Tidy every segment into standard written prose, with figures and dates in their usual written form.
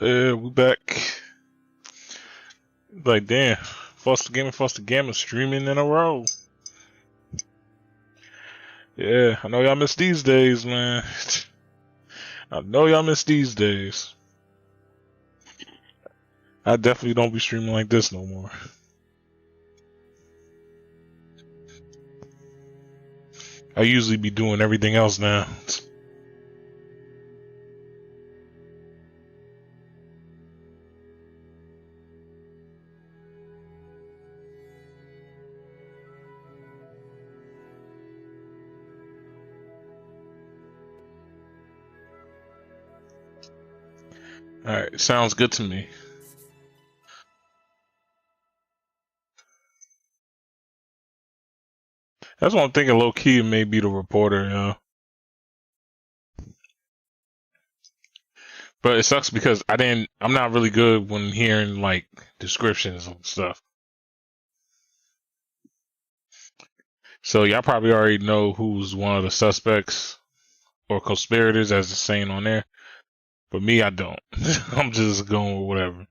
We back. Like, damn. Foster Gamma streaming in a row. Yeah, I know y'all miss these days, man. I know y'all miss these days. I definitely don't be streaming like this no more. I usually be doing everything else now. Alright, sounds good to me. That's what I'm thinking, low key, may be the reporter, you know. But it sucks because I'm not really good when hearing, like, descriptions and stuff. So y'all probably already know who's one of the suspects or conspirators, as it's saying on there. But me, I don't. I'm just going with whatever.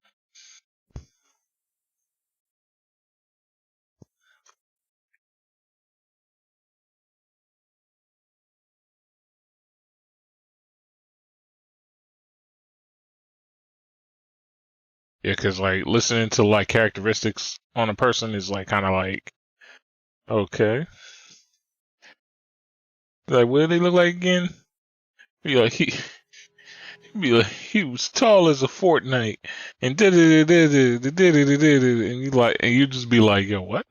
Yeah, because like listening to like characteristics on a person is like kind of like, okay, like what do they look like again? Be like he was tall as a fortnight and did it, and you like, and you just be like, yo, what?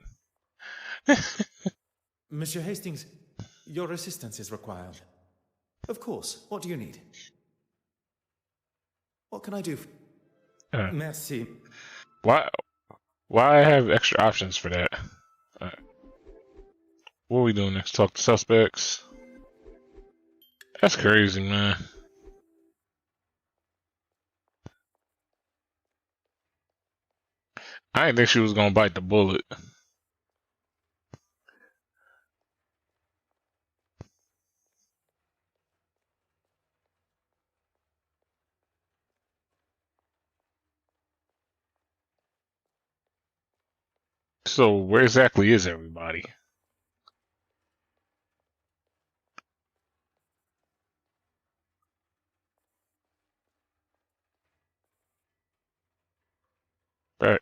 Monsieur Hastings, your assistance is required. Of course. What do you need? What can I do? Merci. Why I have extra options for that? What are we doing next? Talk to suspects. That's crazy, man. I didn't think she was gonna bite the bullet. So where exactly is everybody? Right.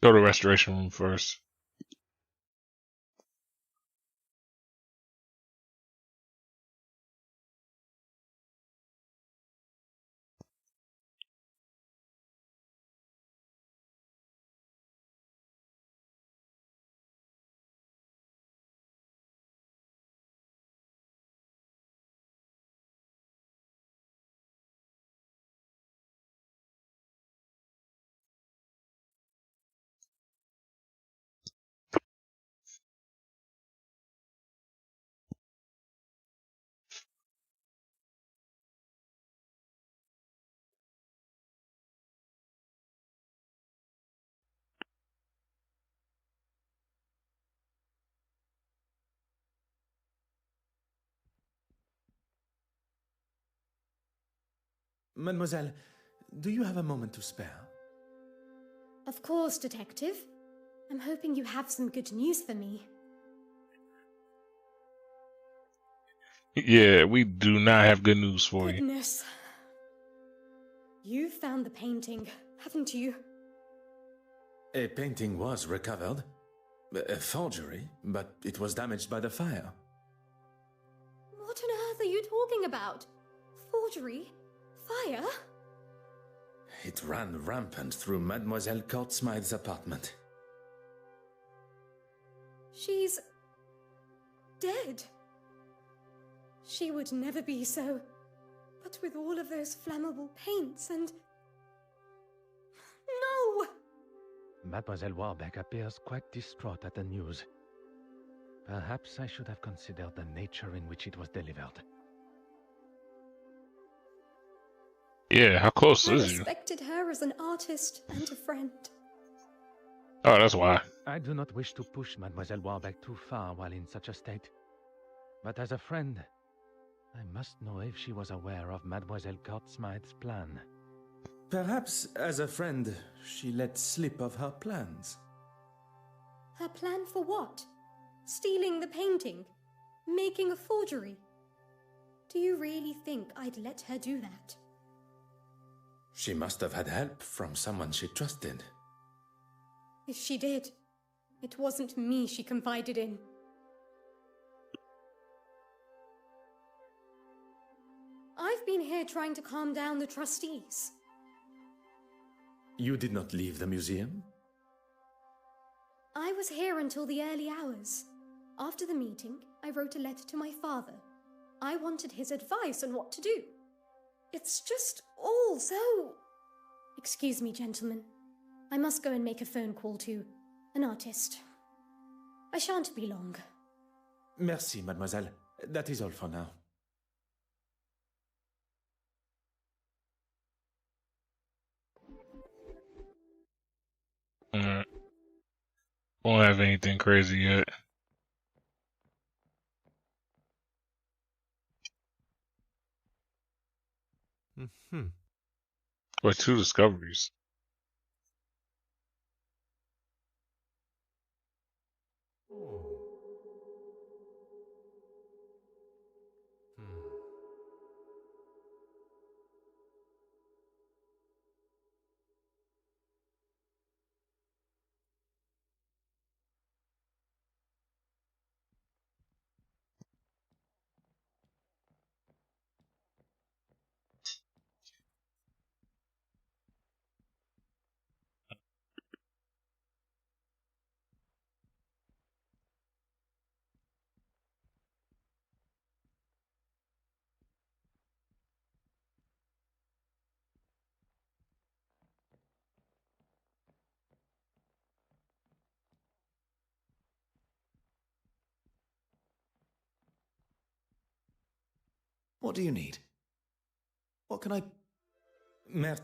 Go to restoration room first. Mademoiselle, do you have a moment to spare? Of course, Detective. I'm hoping you have some good news for me. Yeah, we do not have good news for you. Goodness. You found the painting, haven't you? A painting was recovered. A forgery, but it was damaged by the fire. What on earth are you talking about? Forgery? Fire? It ran rampant through Mademoiselle Court Smythe's apartment. She's dead. She would never be so. But with all of those flammable paints and... No! Mademoiselle Warbeck appears quite distraught at the news. Perhaps I should have considered the nature in which it was delivered. Yeah, how close I is you? respected her as an artist and a friend. Oh, that's why. I do not wish to push Mademoiselle Warbeck too far while in such a state. But as a friend, I must know if she was aware of Mademoiselle Courtsmith's plan. Perhaps, as a friend, she let slip of her plans. Her plan for what? Stealing the painting? Making a forgery? Do you really think I'd let her do that? She must have had help from someone she trusted. If she did, it wasn't me she confided in. I've been here trying to calm down the trustees. You did not leave the museum? I was here until the early hours. After the meeting, I wrote a letter to my father. I wanted his advice on what to do. It's just all so... Excuse me, gentlemen. I must go and make a phone call to an artist. I shan't be long. Merci, mademoiselle. That is all for now. Alright. Won't have anything crazy yet. Mm-hmm. But 2 discoveries. Oh. What do you need? What can I... Mer...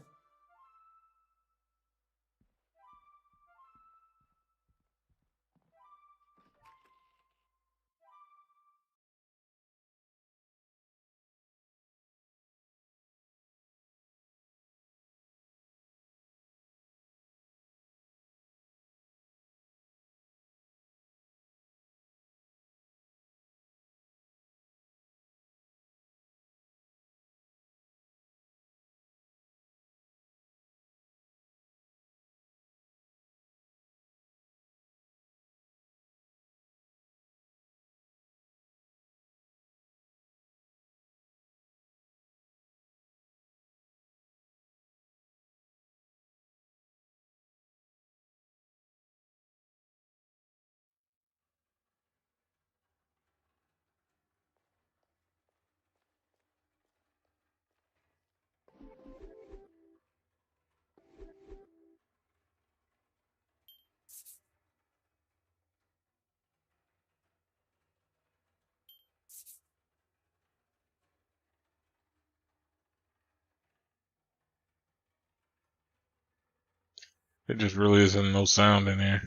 There just really isn't no sound in here.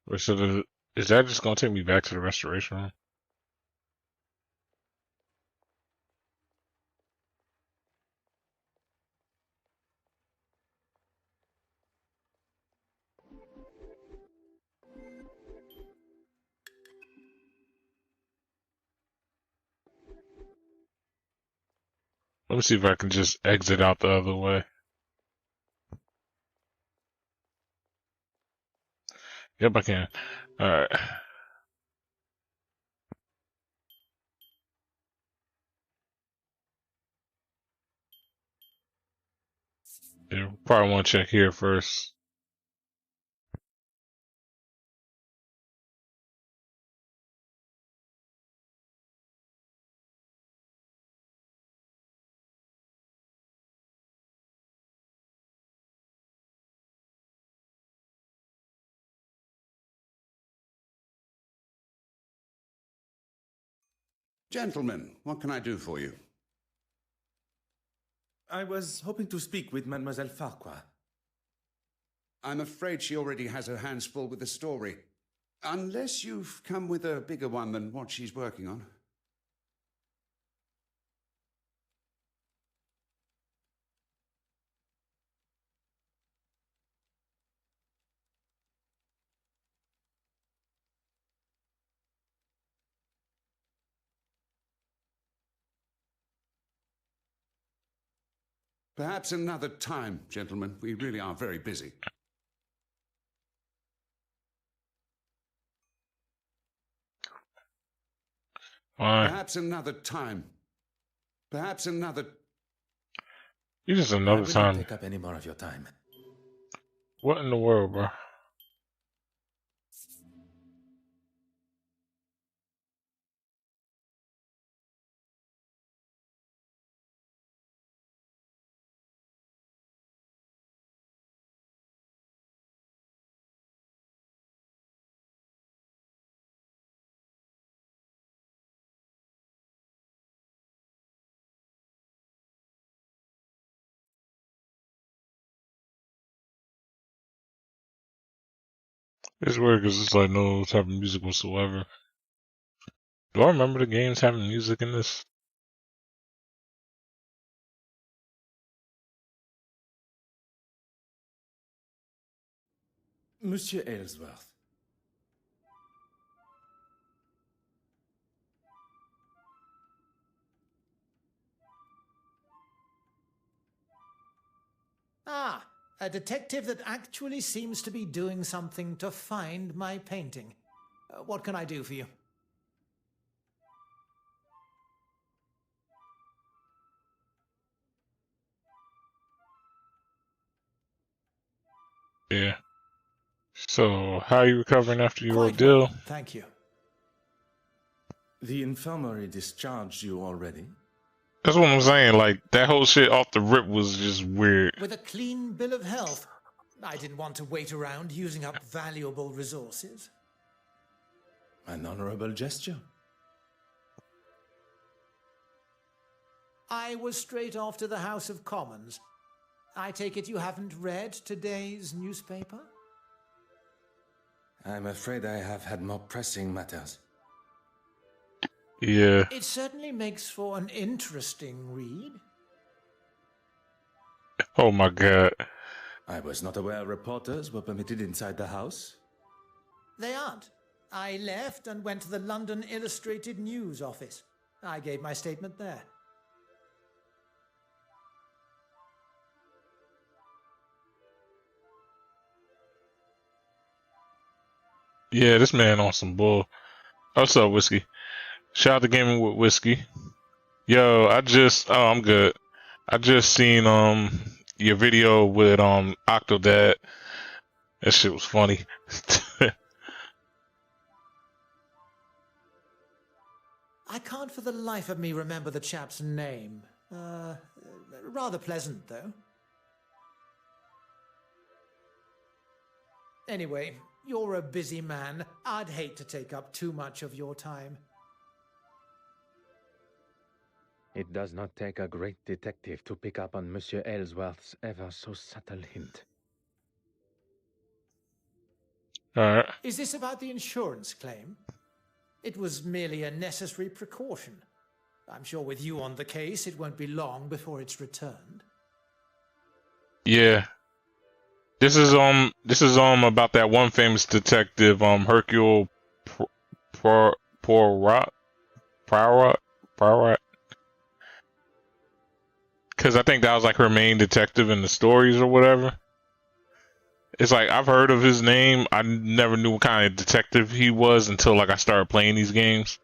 Or so is that just gonna take me back to the restoration room? Let me see if I can just exit out the other way. Yep, I can. Alright. You probably want to check here first. Gentlemen, what can I do for you? I was hoping to speak with Mademoiselle Farquhar. I'm afraid she already has her hands full with the story. Unless you've come with a bigger one than what she's working on. Perhaps another time, gentlemen. We really are very busy. Fine. Perhaps another time. Perhaps another... You just I another will not time. take up any more of your time. What in the world, bro? It's weird because it's like no type of music whatsoever. Do I remember the games having music in this? Monsieur Aylesworth. Ah, a detective that actually seems to be doing something to find my painting. What can I do for you? Yeah. So, how are you recovering after your Quite ordeal? well, thank you. The infirmary discharged you already? That's what I'm saying. Like, that whole shit off the rip was just weird. With a clean bill of health. I didn't want to wait around using up valuable resources. An honorable gesture. I was straight off to the House of Commons. I take it you haven't read today's newspaper? I'm afraid I have had more pressing matters. Yeah. It certainly makes for an interesting read. Oh my god. I was not aware reporters were permitted inside the house. They aren't. I left and went to the London Illustrated News office. I gave my statement there. Yeah, this man on some bull. What's up, Whiskey? Shout out to Gaming with Whiskey. Yo, I'm good. I just seen your video with Octodad. That shit was funny. I can't for the life of me remember the chap's name. Rather pleasant, though. Anyway, you're a busy man. I'd hate to take up too much of your time. It does not take a great detective to pick up on Monsieur Aylesworth's ever so subtle hint. Alright. Is this about the insurance claim? It was merely a necessary precaution. I'm sure with you on the case, it won't be long before it's returned. Yeah. This is about that one famous detective, Hercule Poirot. Because I think that was like her main detective in the stories or whatever. It's like I've heard of his name. I never knew what kind of detective he was until like I started playing these games.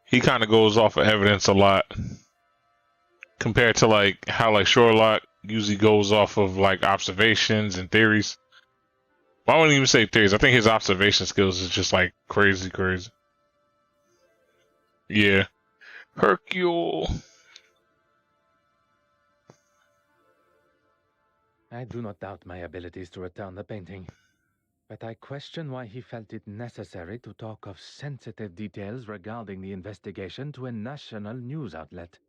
He kind of goes off of evidence a lot compared to like how like Sherlock usually goes off of like observations and theories. Well, I wouldn't even say theories. I think his observation skills is just like crazy. Yeah. Hercule. I do not doubt my abilities to return the painting. But I question why he felt it necessary to talk of sensitive details regarding the investigation to a national news outlet.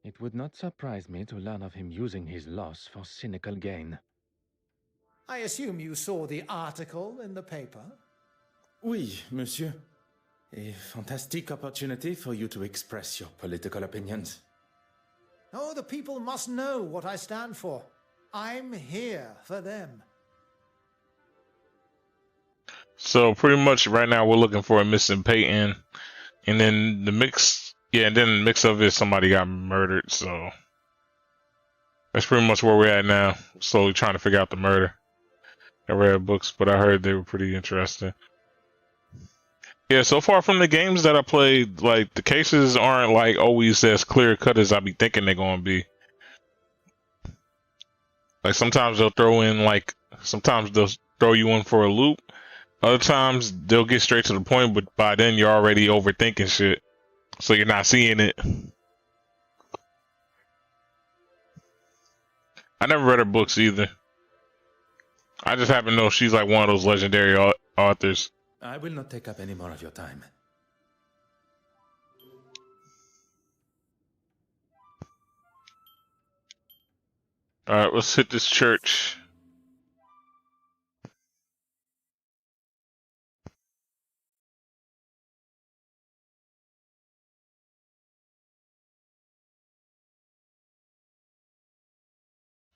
It would not surprise me to learn of him using his loss for cynical gain. I assume you saw the article in the paper? Oui, monsieur. A fantastic opportunity for you to express your political opinions. Oh, the people must know what I stand for. I'm here for them. So pretty much right now we're looking for a missing Peyton, and then the mix, and then the mix of it, somebody got murdered. So that's pretty much where we're at now. Slowly trying to figure out the murder. I read books, but I heard they were pretty interesting. Yeah, so far from the games that I played, like the cases aren't like always as clear cut as I be thinking they're gonna be. Like sometimes they'll throw you in for a loop. Other times they'll get straight to the point, but by then you're already overthinking shit, so you're not seeing it. I never read her books either. I just happen to know she's like one of those legendary authors. I will not take up any more of your time. Alright, let's hit this church.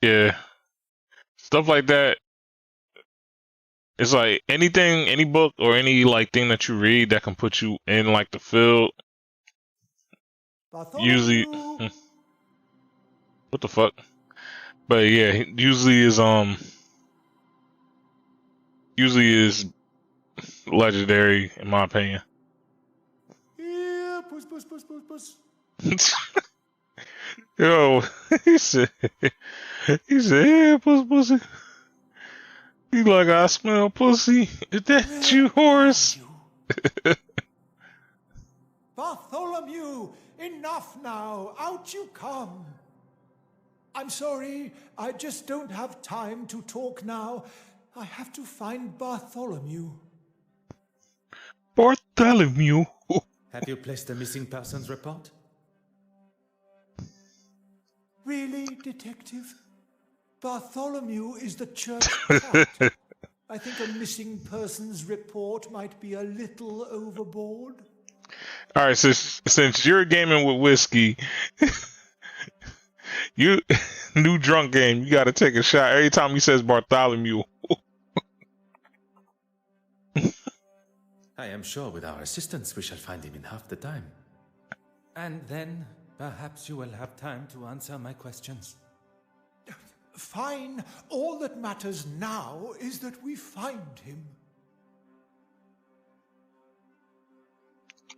Yeah. Stuff like that. It's like anything, any book or any like thing that you read that can put you in like the field. Usually, what the fuck? But yeah, usually is legendary in my opinion. Yeah, puss. Yo, he said, yeah, pussy. He like, I smell pussy. Is that you, Horace? Bartholomew, enough now. Out you come. I'm sorry, I just don't have time to talk now. I have to find Bartholomew. Bartholomew? Have you placed the missing persons report? Really, Detective? Bartholomew is the church cat. I think a missing persons report might be a little overboard. Alright, since you're gaming with whiskey, you new drunk game, you gotta take a shot every time he says Bartholomew. I am sure with our assistance we shall find him in half the time. And then perhaps you will have time to answer my questions. Fine. All that matters now is that we find him.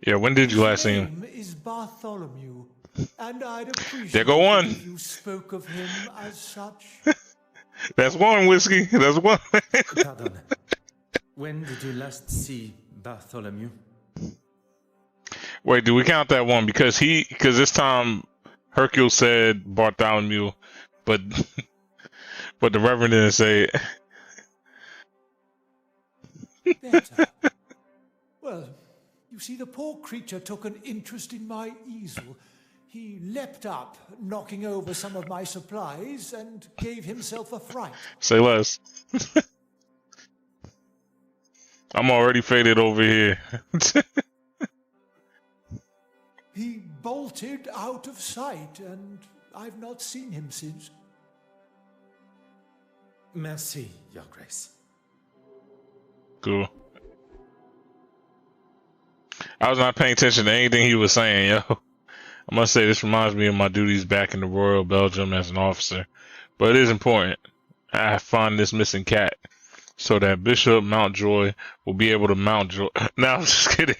Yeah, when did you last see His him? name is Bartholomew, and I'd appreciate There go one. it if you spoke of him as such. That's one, whiskey. That's one. Pardon. When did you last see Bartholomew? Wait, do we count that one? Because this time Hercule said Bartholomew, but the Reverend didn't say it. Better. Well, you see, the poor creature took an interest in my easel. He leapt up, knocking over some of my supplies, and gave himself a fright. Say less. I'm already faded over here. He bolted out of sight, and I've not seen him since. Merci, Your Grace. Cool. I was not paying attention to anything he was saying, yo. I must say this reminds me of my duties back in the Royal Belgium as an officer. But it is important. I find this missing cat so that Bishop Mountjoy will be able to Mountjoy. No, I'm just kidding.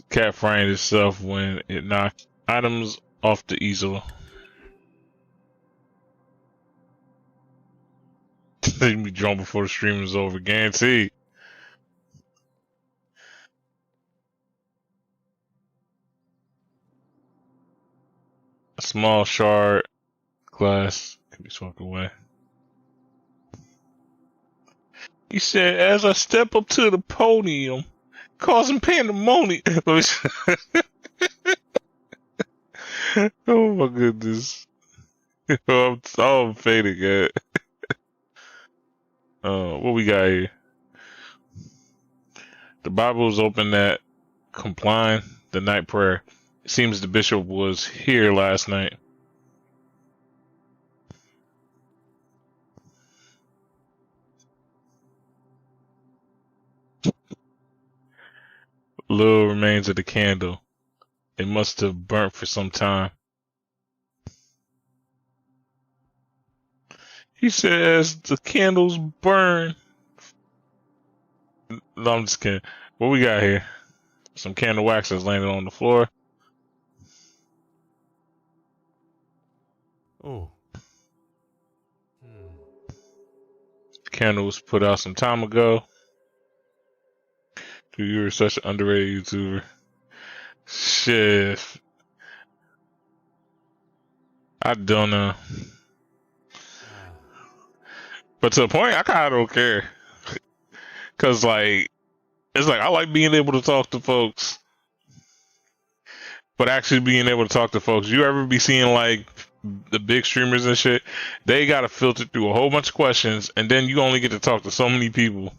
Cat framed itself when it knocked items off the easel. They be drawn before the stream is over, guaranteed. Small shard glass can be swept away. He said, as I step up to the podium, causing pandemonium. Oh my goodness. I'm fading it. What we got here? The Bible is open at Compline, the night prayer. It seems the bishop was here last night. Little remains of the candle. It must have burnt for some time. He says the candles burn. No, I'm just kidding. What we got here? Some candle wax that's landed on the floor. Oh. The candle was put out some time ago. Dude, you were such an underrated YouTuber. Shit. I don't know. But to the point, I kind of don't care. Cause like, it's like I like being able to talk to folks, but actually being able to talk to folks. You ever be seeing like the big streamers and shit? They gotta filter through a whole bunch of questions, and then you only get to talk to so many people.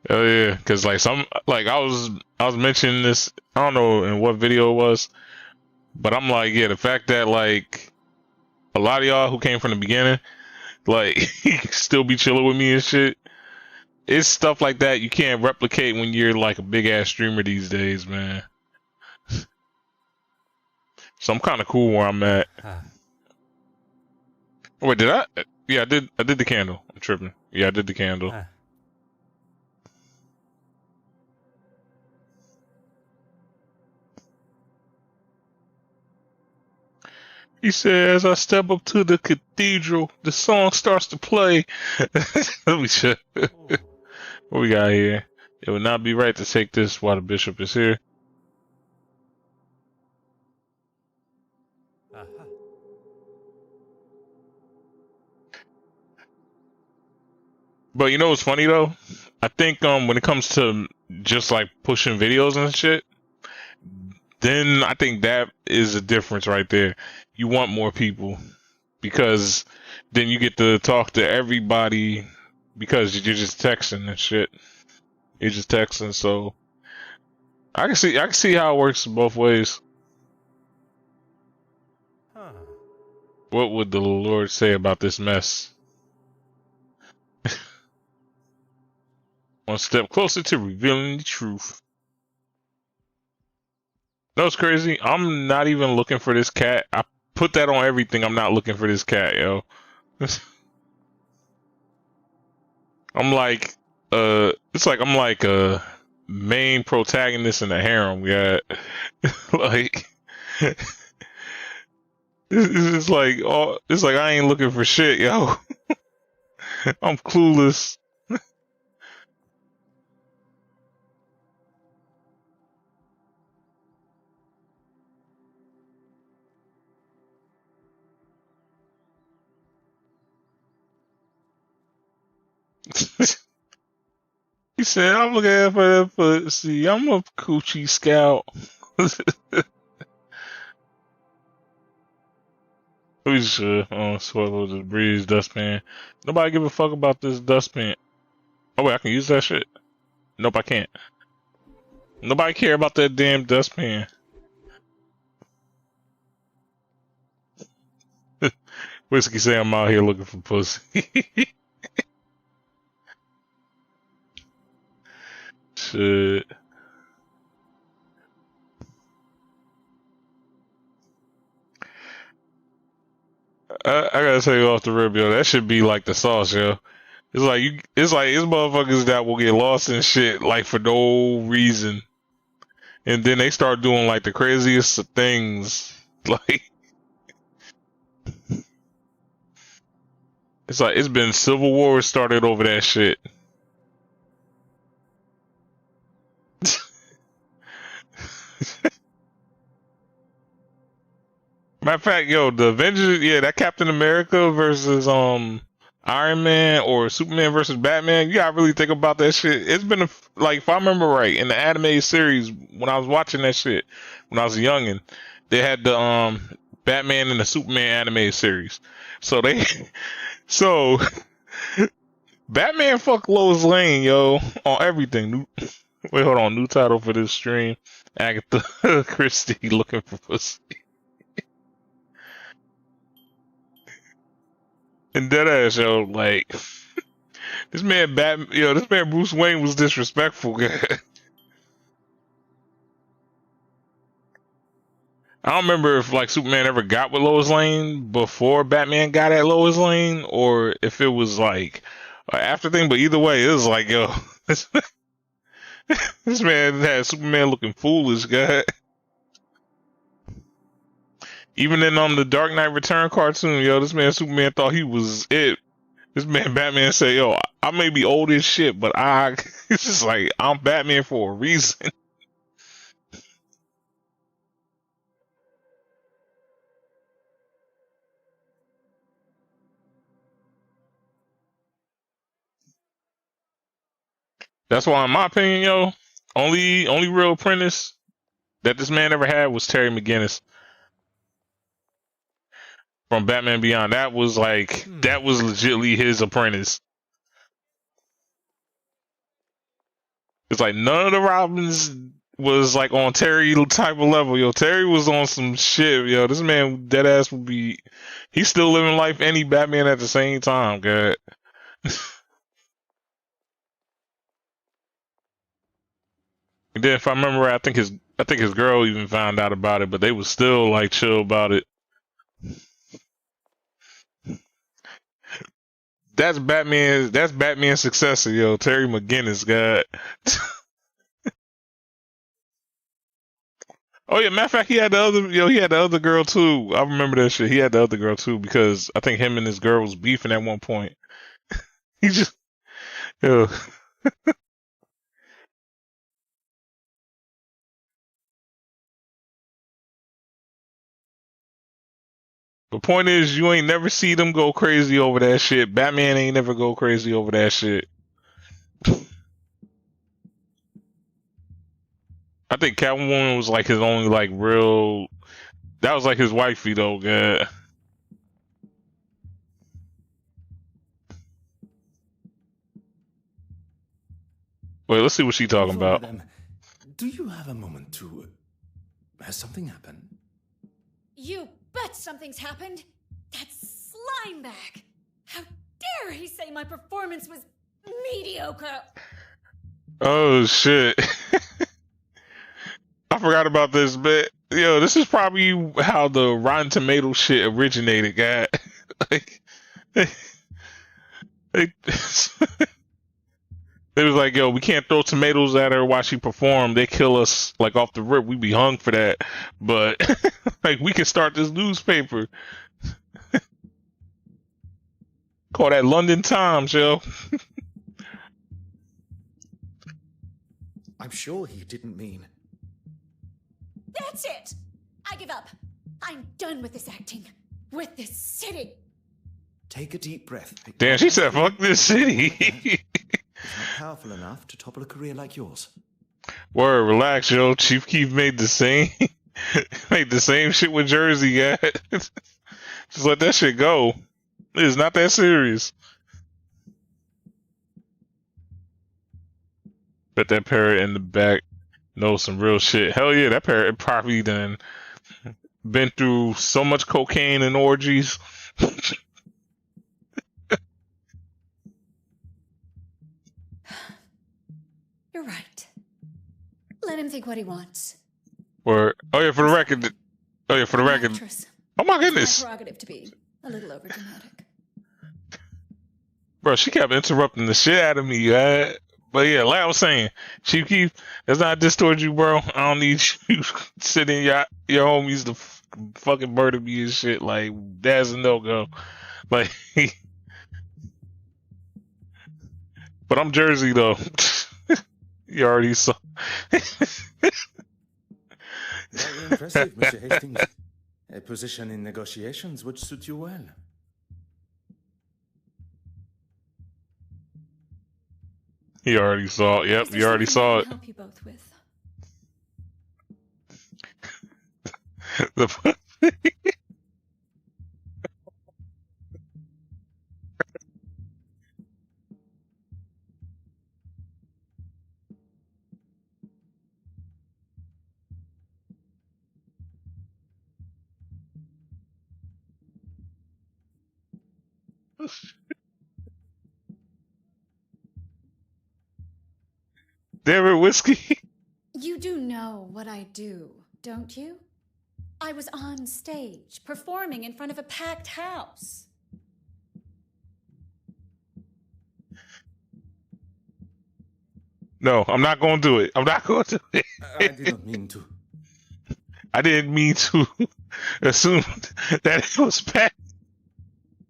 Oh yeah, cause like I was mentioning this. I don't know in what video it was, but I'm like, yeah, the fact that like a lot of y'all who came from the beginning, like still be chilling with me and shit. It's stuff like that you can't replicate when you're like a big ass streamer these days, man. So I'm kind of cool where I'm at. Wait, did I? Yeah, I did. I did the candle. I'm tripping. Yeah, I did the candle. He said, as I step up to the cathedral, the song starts to play. Let me check. What we got here? It would not be right to take this while the bishop is here. But you know what's funny though? I think when it comes to just like pushing videos and shit, then I think that is a difference right there. You want more people because then you get to talk to everybody because you're just texting and shit. You're just texting, so I can see how it works both ways. What would the Lord say about this mess? One step closer to revealing the truth. No, it's crazy. I'm not even looking for this cat. I put that on everything. I'm not looking for this cat, yo. I'm like, it's like I'm like a main protagonist in a harem. Yeah, like it's like it's like I ain't looking for shit, yo. I'm clueless. He said, I'm looking for that pussy. I'm a coochie scout. We should swallow the breeze dustpan. Nobody give a fuck about this dustpan. Oh wait, I can use that shit. Nope, I can't. Nobody care about that damn dustpan. Whiskey say I'm out here looking for pussy. Shit. I gotta tell you off the rip, yo. That should be like the sauce, yo. It's motherfuckers that will get lost in shit like for no reason, and then they start doing like the craziest of things, like It's like it's been civil war started over that shit. Matter of fact, yo, the Avengers, yeah, that Captain America versus Iron Man or Superman versus Batman, you gotta really think about that shit. It's been like, if I remember right, in the anime series when I was watching that shit when I was a youngin', they had the Batman and the Superman anime series. So so Batman fucked Lois Lane, yo, on everything. Wait, hold on, new title for this stream: Agatha Christie looking for pussy. And deadass, yo, like this man this man Bruce Wayne was disrespectful. I don't remember if like Superman ever got with Lois Lane before Batman got at Lois Lane, or if it was like an after thing. But either way, it was like, yo, this man had Superman looking foolish, guy. Even in the Dark Knight Return cartoon, yo, this man Superman thought he was it. This man Batman say, yo, I may be old as shit, but it's just like, I'm Batman for a reason. That's why, in my opinion, yo, only real apprentice that this man ever had was Terry McGinnis from Batman Beyond. That was legitimately his apprentice. It's like none of the Robins was like on Terry type of level. Yo, Terry was on some shit. Yo, this man dead ass would be. He's still living life and he Batman at the same time, God. And then if I remember right, I think his girl even found out about it, but they was still like chill about it. That's Batman's successor, yo, Terry McGinnis, God. Oh yeah, matter of fact, he had the other girl too. I remember that shit. He had the other girl too because I think him and his girl was beefing at one point. He just, yo. The point is, you ain't never see them go crazy over that shit. Batman ain't never go crazy over that shit. I think Catwoman was like his only like real. That was like his wifey though, God. Wait, let's see what she talking about. Madame, do you have a moment to... Has something happened? You bet something's happened! That slime bag! How dare he say my performance was mediocre! Oh shit. I forgot about this, but yo, this is probably how the Rotten Tomatoes shit originated, God. Like, they was like, yo, we can't throw tomatoes at her while she performed. They kill us like off the rip. We be hung for that. But like, we can start this newspaper. Call that London Times, yo. I'm sure he didn't mean. That's it! I give up. I'm done with this acting. With this city. Take a deep breath. Damn, she said, fuck this city. It's not powerful enough to topple a career like yours. Word, relax, yo. Chief Keef made the same shit with Jersey, yeah. Just let that shit go. It's not that serious. Bet that parrot in the back knows some real shit. Hell yeah, that parrot probably done been through so much cocaine and orgies. You're right. Let him think what he wants. Or oh yeah, for the record. Oh yeah, for the record. Actress. Oh my It's goodness, my prerogative to be a little overdramatic. bro, she kept interrupting the shit out of me, yeah. But yeah, like I was saying, Chief Keef, that's not diss towards you, bro. I don't need you sitting your homies to fucking murder me and shit. Like that's a no go. Like But I'm Jersey though. You already saw. Very impressive, Monsieur Hastings. A position in negotiations would suit you well. You already saw. Is Yep, there you already something I saw can it. help you both with? The- Damn it, whiskey. You do know what I do, don't you? I was on stage, performing in front of a packed house. No, I'm not going to do it. I'm not going to do it. I did not mean to. I didn't mean to assume that it was bad.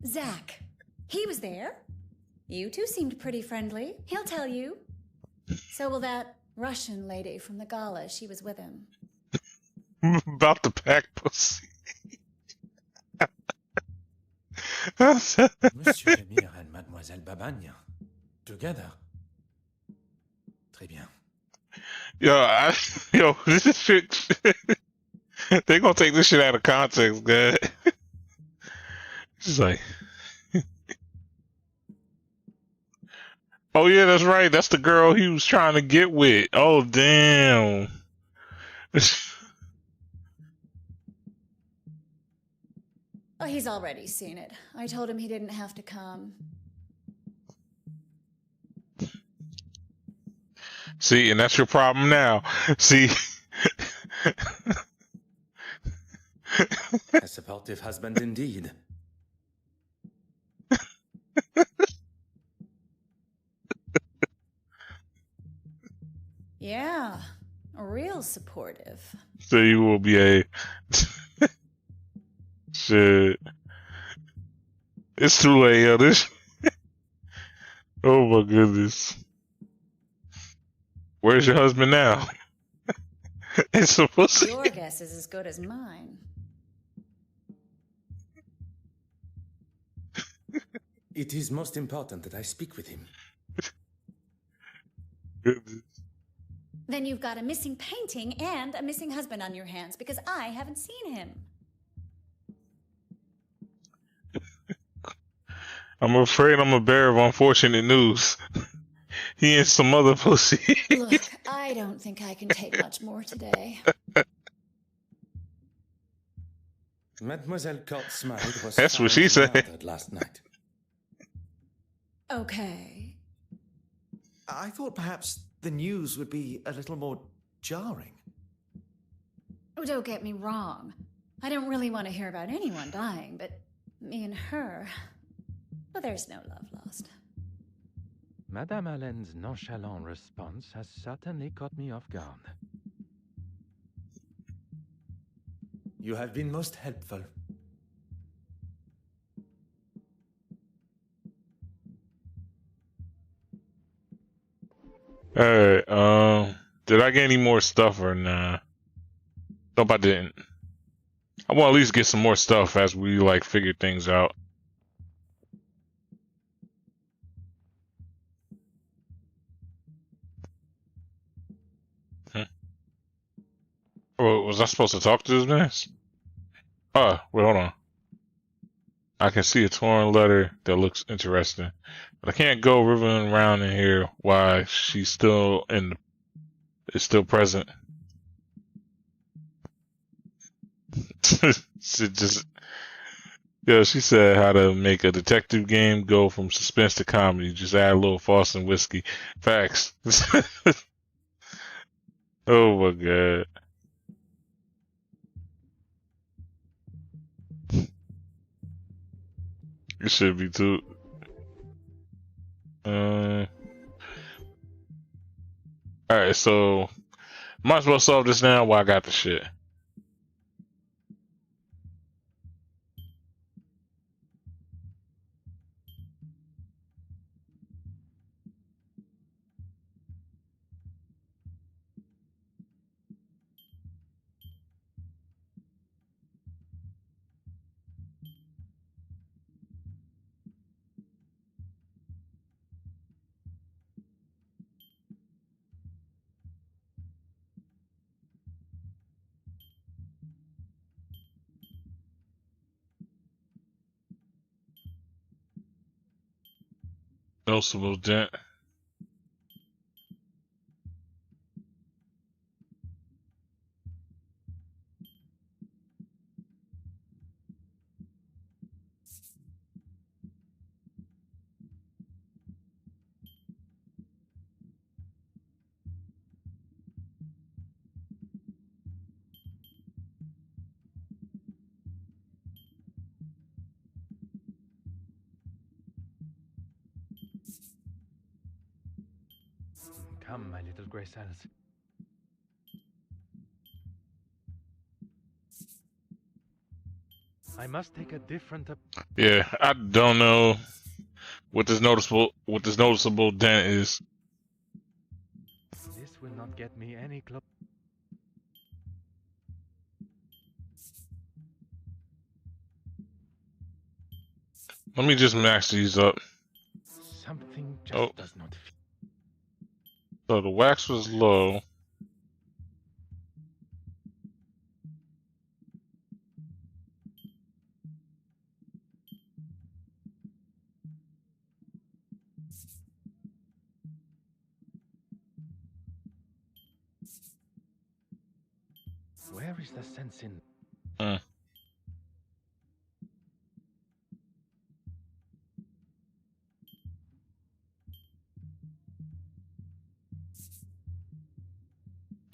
Zach, he was there. You two seemed pretty friendly. He'll tell you. So will that Russian lady from the gala. She was with him. About the pack pussy. Monsieur Lemire and Mademoiselle Babagne. Together. Très bien. Yo, this shit. They gonna take this shit out of context, guy. She's like, oh yeah, that's right. That's the girl he was trying to get with. Oh damn. Oh, he's already seen it. I told him he didn't have to come. See, and that's your problem now. See. A supportive husband indeed. Yeah, real supportive. So you will be a shit. It's too late, yo. This. Oh my goodness. Where's your husband now? It's supposed to. Your guess is as good as mine. It is most important that I speak with him. Goodness. Then you've got a missing painting and a missing husband on your hands because I haven't seen him. I'm afraid I'm a bearer of unfortunate news. He and some other pussy. Look, I don't think I can take much more today. Mademoiselle Court's marriage was That's what she found said. murdered last night. Okay. I thought perhaps the news would be a little more jarring. Oh, don't get me wrong. I don't really want to hear about anyone dying, but me and her... Well, there's no love lost. Madame Allen's nonchalant response has certainly caught me off guard. You have been most helpful. Alright, did I get any more stuff or nah? Nope, I didn't. I want to at least get some more stuff as we, like, figure things out. Oh, was I supposed to talk to this man? Oh, wait, hold on. I can see a torn letter that looks interesting, but I can't go ripping around in here while she's still is still present. She just, yeah, she said how to make a detective game go from suspense to comedy. Just add a little Foss and whiskey. Facts. Oh my god. It should be too. Alright, so might as well solve this now while I got the shit. Noticeable dent. Come, my little gray cells. I must take a different Yeah, I don't know what this noticeable dent is. This will not get me any close. Let me just max these up. Something just does not feel. So the wax was low. Where is the sense in?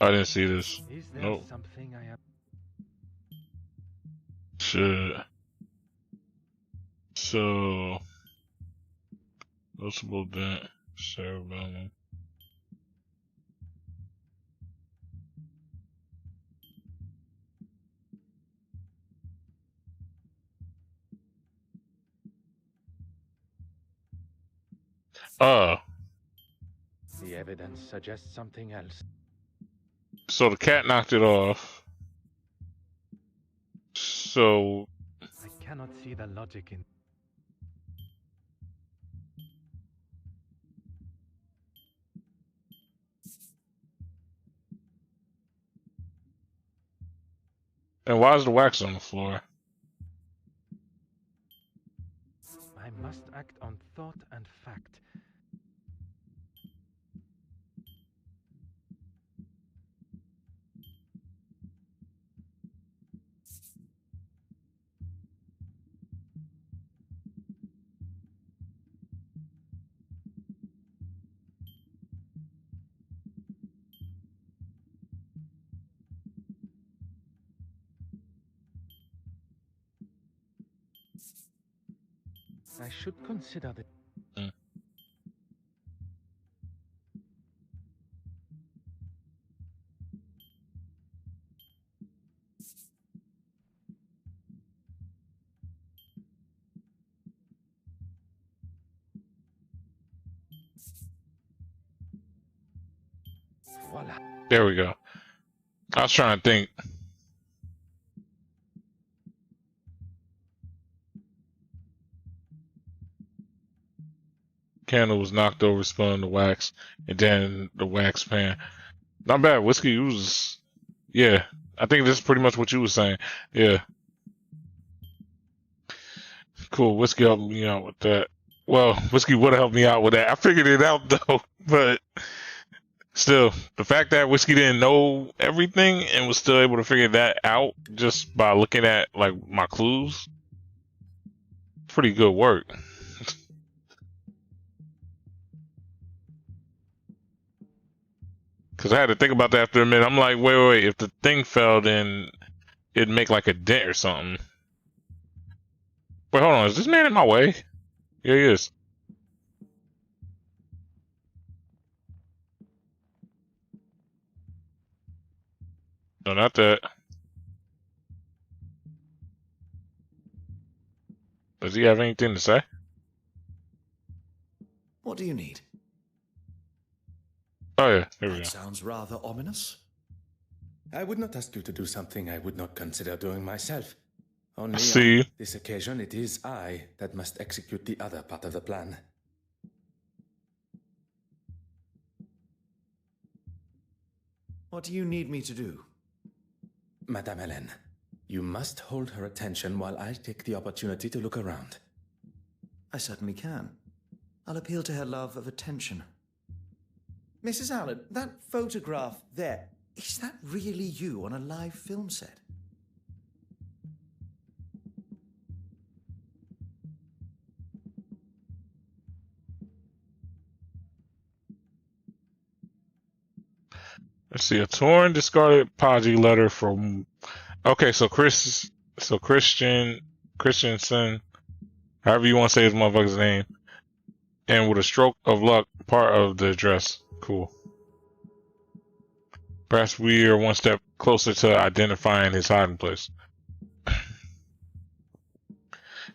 I didn't see this. Is there Nope. something I have? Shit. So noticeable dent, cerebellum. The evidence suggests something else. So the cat knocked it off. So I cannot see the logic in. and why is the wax on the floor? I must act on thought and fact. I should consider the. Voila. There we go. I was trying to think. Candle was knocked over, spun in the wax, and then the wax pan. Not bad. Whiskey was, yeah. I think this is pretty much what you were saying. Yeah. Cool. Whiskey helped me out with that. Well, Whiskey would have helped me out with that. I figured it out though, but still, the fact that Whiskey didn't know everything and was still able to figure that out just by looking at like my clues, pretty good work. Because I had to think about that after a minute. I'm like, wait. If the thing fell, then it'd make like a dent or something. Wait, hold on. Is this man in my way? Yeah, he is. No, not that. Does he have anything to say? What do you need? Oh, yeah. Here we go. That sounds rather ominous. I would not ask you to do something I would not consider doing myself. Only See? on this occasion, it is I that must execute the other part of the plan. What do you need me to do? Madame Hélène, you must hold her attention while I take the opportunity to look around. I certainly can. I'll appeal to her love of attention. Mrs. Allen, that photograph there, is that really you on a live film set? Let's see, a torn, discarded apology letter from. Okay, so Christiansen, however you want to say his motherfucker's name, and with a stroke of luck, part of the address. Cool. Perhaps we are one step closer to identifying his hiding place.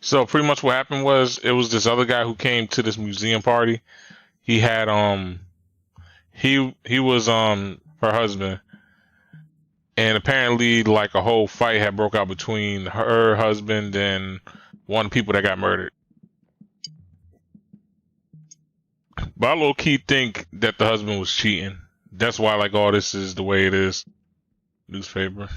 So pretty much what happened was it was this other guy who came to this museum party. He had he was her husband, and apparently like a whole fight had broke out between her husband and one of the people that got murdered. But I low key think that the husband was cheating. That's why like all this is the way it is. Newspaper.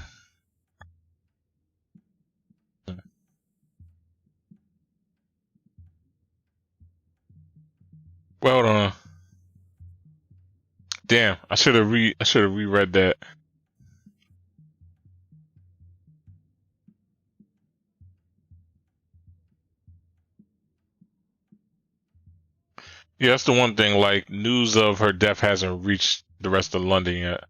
Well done. Damn, I should have reread that. Yeah, that's the one thing, like news of her death hasn't reached the rest of London yet.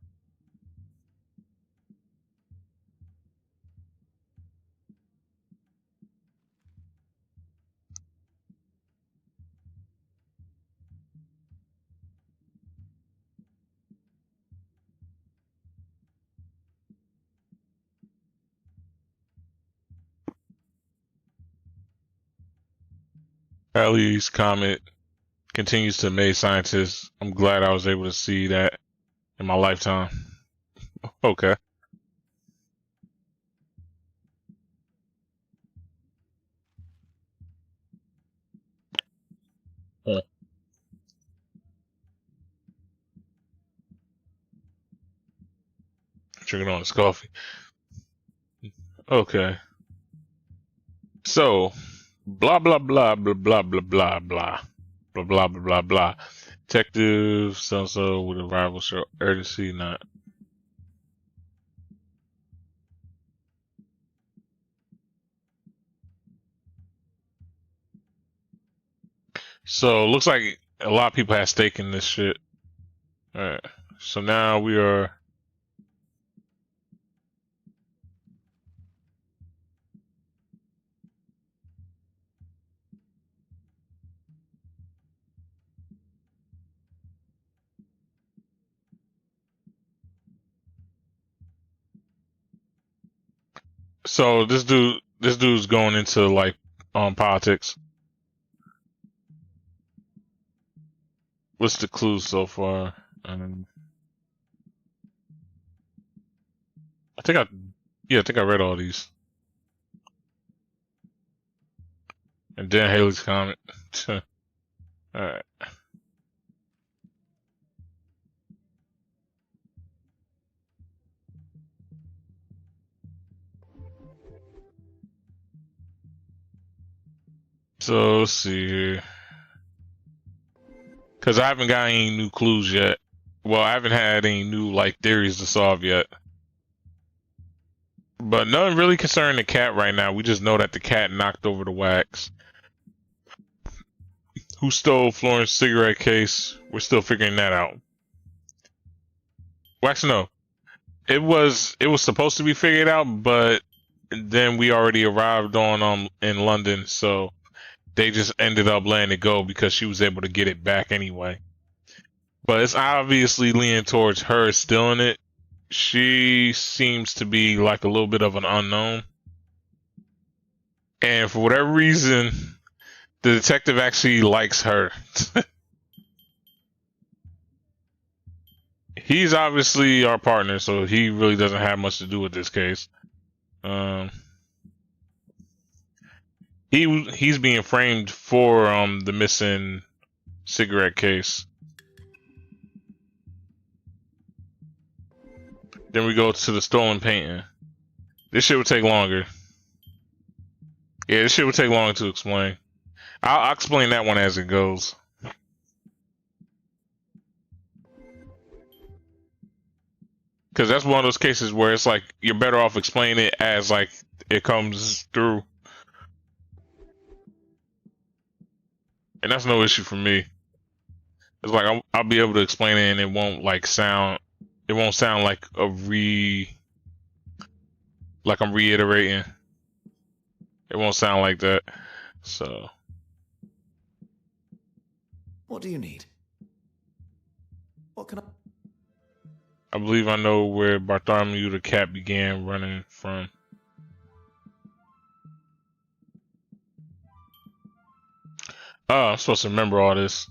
Halley's Comet continues to amaze scientists. I'm glad I was able to see that in my lifetime. Okay. Drinking on his coffee. Okay. So, blah blah blah blah blah blah blah blah blah blah blah blah blah. Detective so with a rival show urgency not. So looks like a lot of people have stake in this shit. Alright. So now we are. So this dude's going into like politics. What's the clues so far? I think I read all these. And then Haley's Comet. Alright. So let's see here. Cause I haven't got any new clues yet. Well, I haven't had any new like theories to solve yet. But nothing really concerning the cat right now. We just know that the cat knocked over the wax. Who stole Florence's cigarette case? We're still figuring that out. Wax, no. It was supposed to be figured out, but then we already arrived on in London, so they just ended up letting it go because she was able to get it back anyway. But it's obviously leaning towards her stealing it. She seems to be like a little bit of an unknown. And for whatever reason, the detective actually likes her. He's obviously our partner, so he really doesn't have much to do with this case. He's being framed for the missing cigarette case. Then we go to the stolen painting. This shit would take longer. Yeah, this shit would take longer to explain. I'll explain that one as it goes. Because that's one of those cases where it's like you're better off explaining it as like it comes through, and that's no issue for me. It's like I'll be able to explain it, and it won't sound like like I'm reiterating. It won't sound like that. So, What do you need? What can I... I believe I know where Bartholomew the cat began running from. Oh, I'm supposed to remember all this.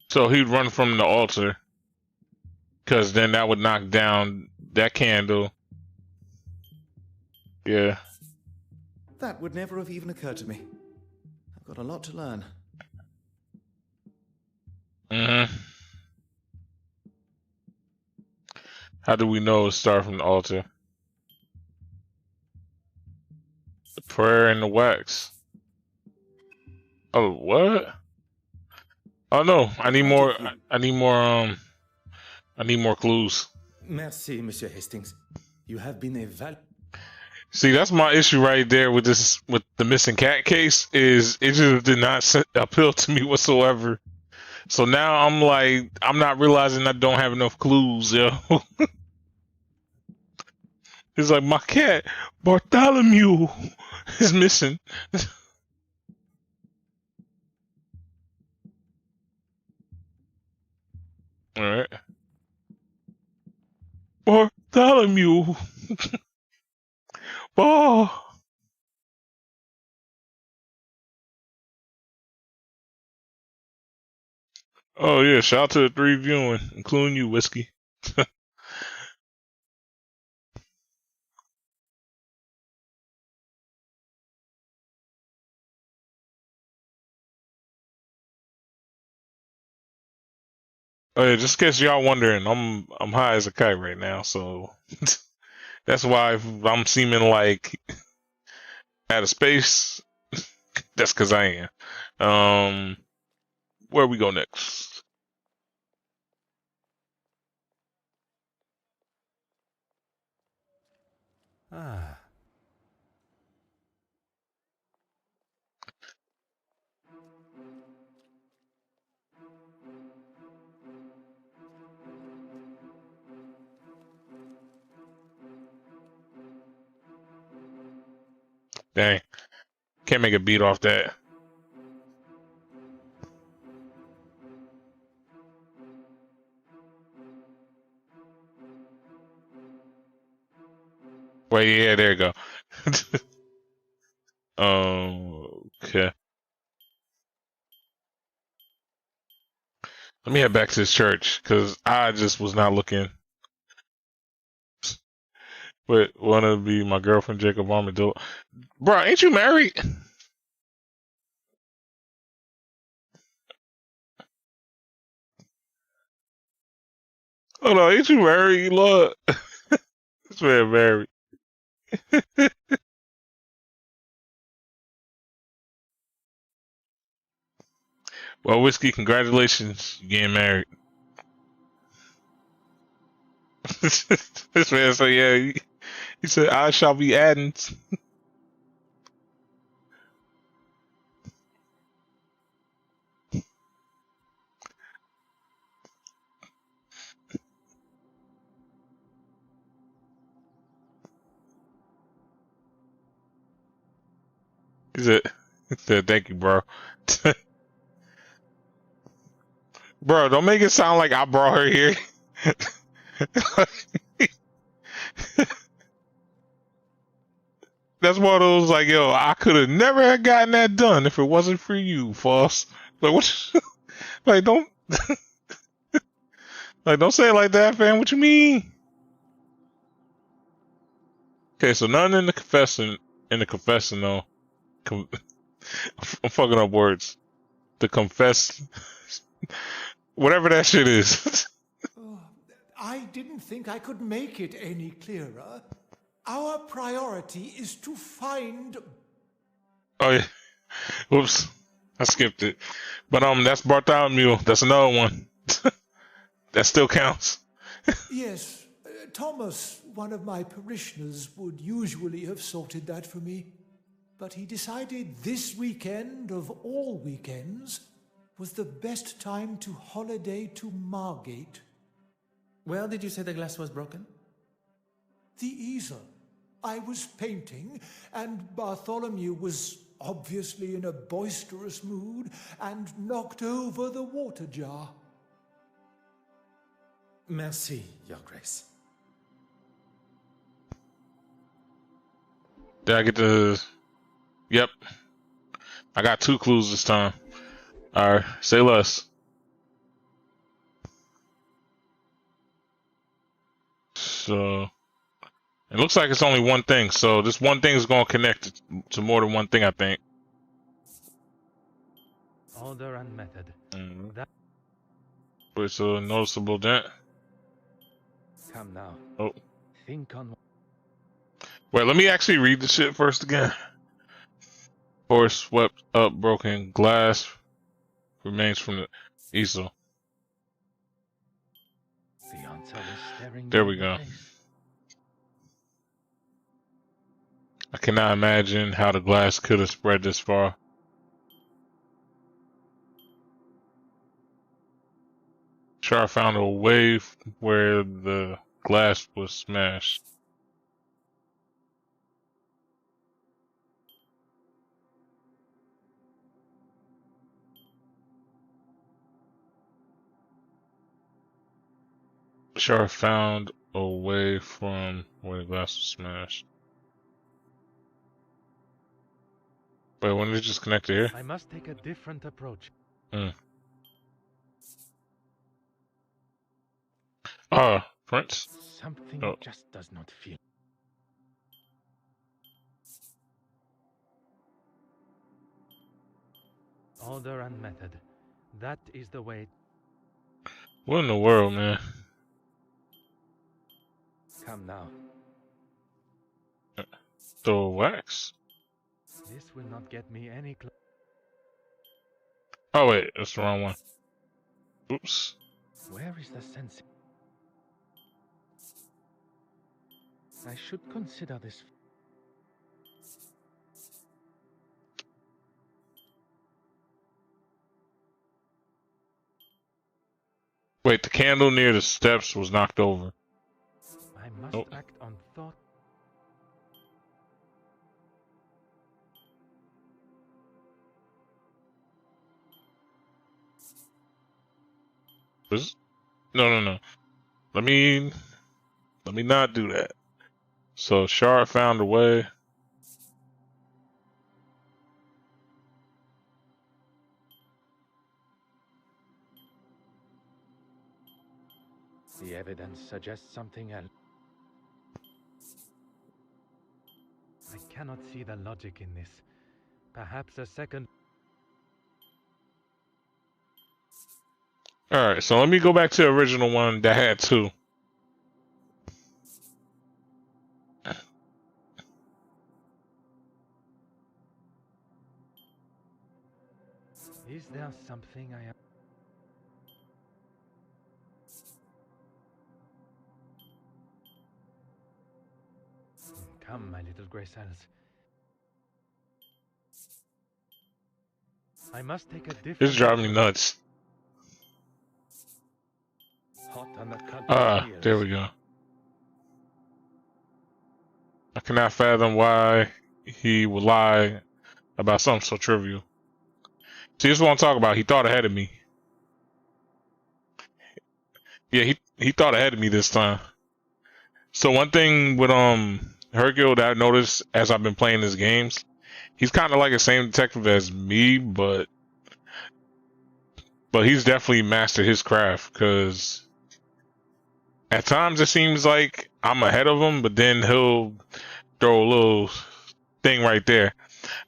So he'd run from the altar, because then that would knock down that candle. Yeah. That would never have even occurred to me. I've got a lot to learn. How do we know it started from the altar? The prayer and the wax. Oh, what? Oh no, I need more. I need more clues. Merci, Monsieur Hastings. You have been a See, that's my issue right there with the missing cat case. Is it just did not appeal to me whatsoever. So now I'm like, I'm not realizing I don't have enough clues, yo. It's like my cat Bartholomew is missing. All right, Bartholomew. Oh. Oh yeah, shout out to the 3 viewing, including you, Whiskey. Oh yeah, just in case y'all wondering, I'm high as a kite right now, so that's why if I'm seeming like out of space. That's because I am. Where we go next? Ah. Dang, can't make a beat off that. Wait, yeah, there you go. Okay. Let me head back to this church because I just was not looking. But wanna be my girlfriend, Jacob Armadillo? Bro, ain't you married? Oh no, ain't you married, Lord? This man married. Well, Whiskey, congratulations, you getting married. This man said, yeah, he said, I shall be adding. He said, thank you, bro. Bro, don't make it sound like I brought her here. That's one of those like, yo, I could have never have gotten that done if it wasn't for you, Foss. Like what? Like don't, like don't say it like that, fam. What you mean? Okay, so none in the confession. In the confession, though. I'm fucking up words. The confess, whatever that shit is. Oh, I didn't think I could make it any clearer. Our priority is to find... Oh yeah. Whoops. I skipped it. But that's Bartholomew. That's another one. That still counts. Yes, Thomas, one of my parishioners, would usually have sorted that for me. But he decided this weekend of all weekends was the best time to holiday to Margate. Where did you say the glass was broken? The easel. I was painting, and Bartholomew was obviously in a boisterous mood and knocked over the water jar. Merci, Your Grace. Did I get the... Yep. I got 2 clues this time. Alright, say less. So... It looks like it's only one thing, so this one thing is going to connect to more than one thing, I think. Order and method. That But it's a noticeable dent. come now. Oh. Think on Wait, let me actually read the shit first again. Force swept up broken glass remains from the easel. the answer is staring. There you we in the go. face. I cannot imagine how the glass could have spread this far. Char found a way where the glass was smashed. Char found a way from where the glass was smashed. Wait, when did it just connect to here? I must take a different approach. Prince? Something Oh. just does not feel. Order and method. That is the way. What in the world, man? Come now. The wax? This will not get me any closer. Oh, wait, that's the wrong one. Oops. Where is the sense? I should consider this. Wait, the candle near the steps was knocked over. I must Oh. act on thought. No. Let me not do that. So Shard found a way. The evidence suggests something else. I cannot see the logic in this. Perhaps a second. Alright, so let me go back to the original one that had 2. Is there something I am? Come, my little Grace Alice. I must take a different. This is driving me nuts. Hot on the country heels. There we go. I cannot fathom why he would lie about something so trivial. See, this is what I'm talking about. He thought ahead of me. Yeah, he thought ahead of me this time. So one thing with Hercule that I noticed as I've been playing his games, he's kind of like the same detective as me, but he's definitely mastered his craft, because at times it seems like I'm ahead of him, but then he'll throw a little thing right there.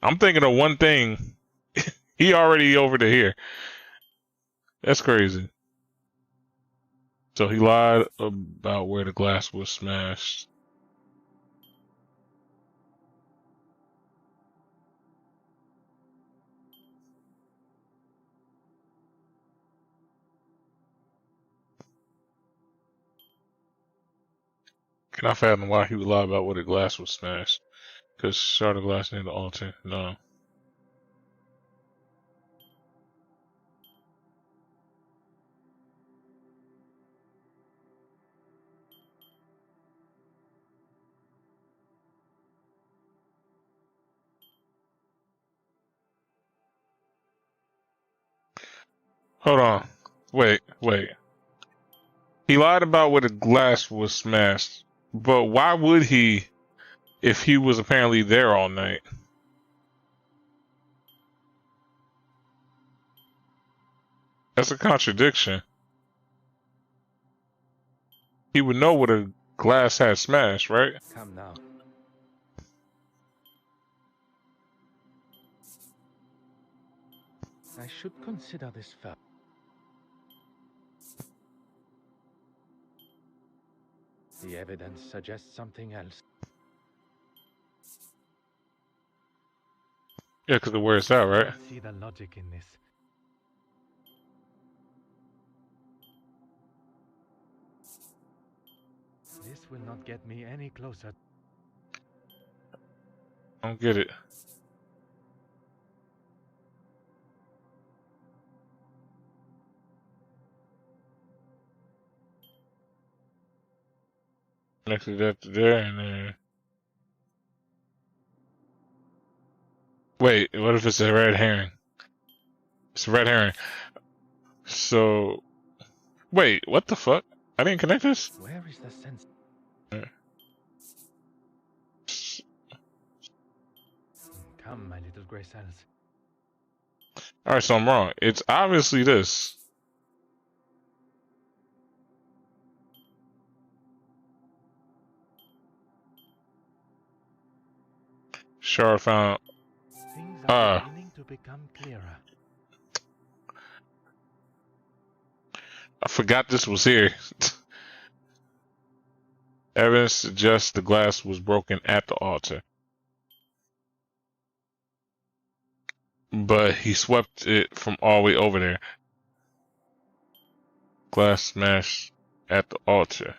I'm thinking of one thing. He already over to here. That's crazy. So he lied about where the glass was smashed. Can I fathom why he would lie about what the glass was smashed? Because shard of glass near the altar. No. Hold on. Wait. He lied about where the glass was smashed. But why would he if he was apparently there all night? That's a contradiction. He would know what a glass had smashed, right? Come now. I should consider this first. The evidence suggests something else. Yeah, because of where it's at, right? See the logic in this. This will not get me any closer. I don't get it. Next to that to there and then. Wait, what if it's a red herring? It's a red herring. So, wait, what the fuck? I didn't connect this? Where is the sense? Come, my little gray cells. Alright, so I'm wrong. It's obviously this. Shard found. Things are beginning to become clearer. I forgot this was here. Evidence suggests the glass was broken at the altar. But he swept it from all the way over there. Glass smashed at the altar.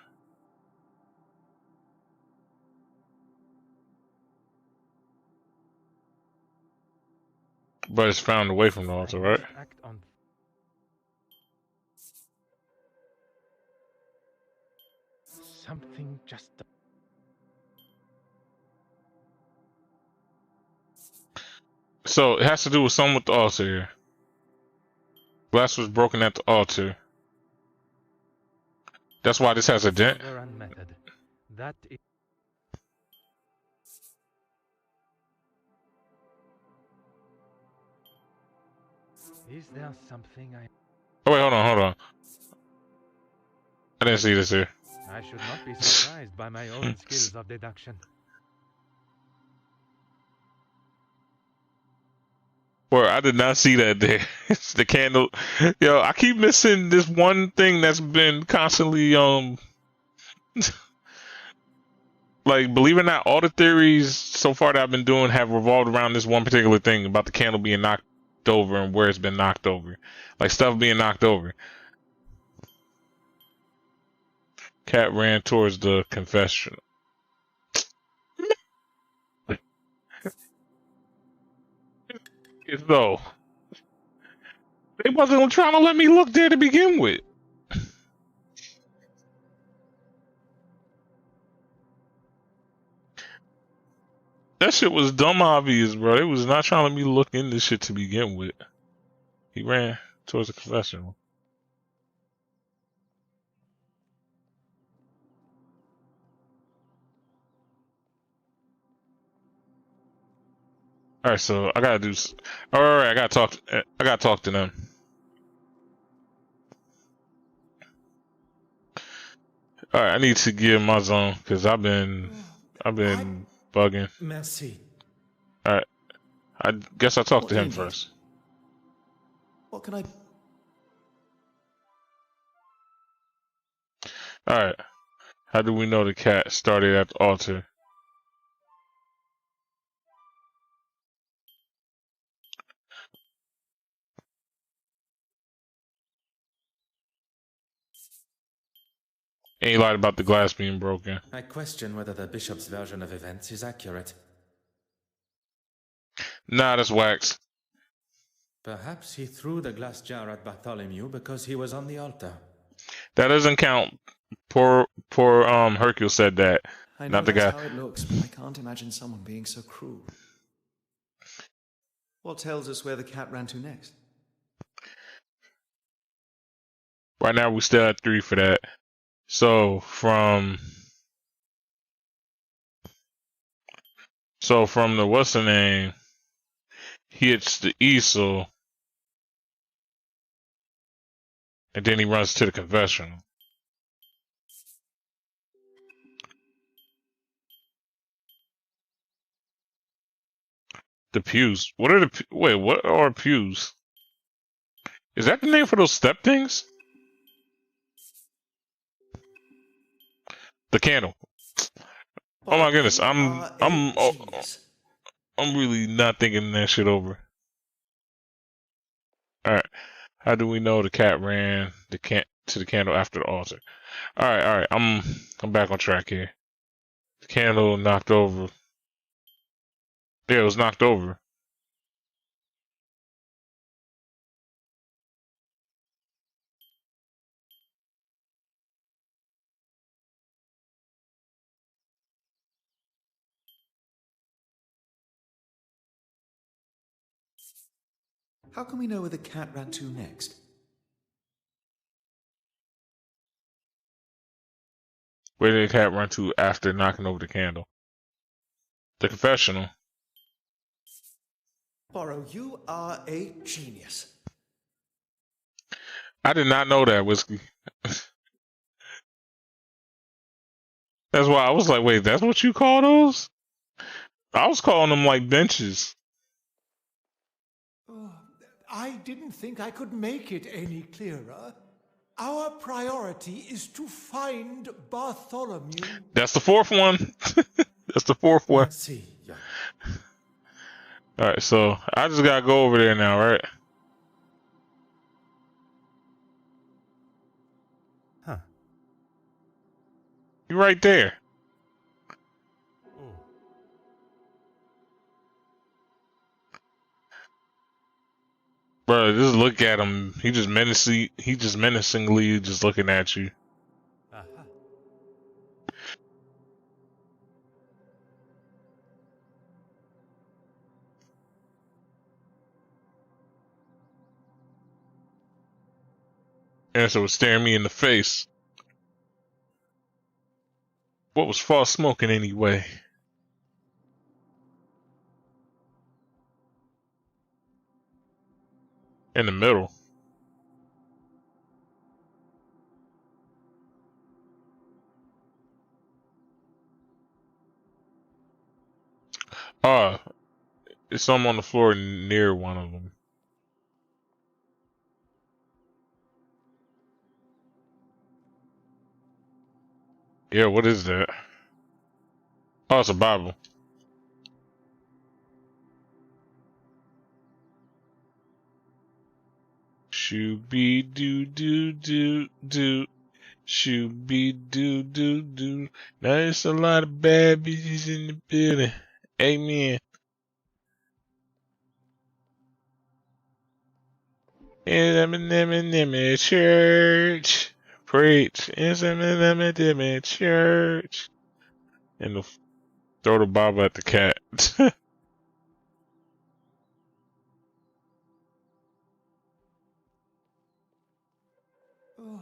But it's found away from the altar, right? Act on. Something just. So it has to do with something with the altar here. Glass was broken at the altar. That's why this has a dent. Method. That is. Is there something I... Oh wait, hold on. I didn't see this here. I should not be surprised by my own skills of deduction. Or I did not see that there. It's the candle. Yo, I keep missing this one thing that's been constantly like, believe it or not, all the theories so far that I've been doing have revolved around this one particular thing about the candle being knocked over and where it's been knocked over. Like stuff being knocked over. Cat ran towards the confessional. It's though. They wasn't trying to let me look there to begin with. That shit was dumb obvious, bro. They was not trying to let me look in this shit to begin with. He ran towards the confessional. All right, so I gotta do. All right, I gotta talk. I gotta talk to them. All right, I need to get in my zone because I've been bugging. Merci. All right, I guess I'll talk to him first. What can I... All right, how do we know the cat started at the altar? And he lied about the glass being broken. I question whether the bishop's version of events is accurate. Nah, that's wax. Perhaps he threw the glass jar at Bartholomew because he was on the altar. That doesn't count. Poor Hercule said that. I know Not the that's guy. how it looks, but I can't imagine someone being so cruel. What tells us where the cat ran to next? Right now we still at 3 for that. So from the what's the name? He hits the easel, and then he runs to the confessional. The pews. What are the wait? What are pews? Is that the name for those step things? The candle. Oh my goodness, I'm really not thinking that shit over. All right, how do we know the cat ran to the candle after the altar? All right, I'm back on track here. The candle knocked over. Yeah, it was knocked over. How can we know where the cat ran to next? Where did the cat run to after knocking over the candle? The confessional. Poirot, you are a genius. I did not know that, Whiskey. That's why I was like, wait, that's what you call those? I was calling them like benches. Oh, I didn't think I could make it any clearer. Our priority is to find Bartholomew. That's the fourth one. That's the fourth one. Let's see. Yeah. Alright, so I just gotta go over there now, right? Huh. You're right there. Oh. Bro, just look at him. He just menacingly just looking at you. Aha. Answer was staring me in the face. What was false smoking anyway? In the middle. It's some on the floor near one of them. Yeah, what is that? Oh, it's a Bible. Shooby doo doo doo doo. Shooby doo doo doo. Now there's a lot of bad bitches in the building. Amen. In church. Preach. In church. And throw the Bible at the cat. Oh,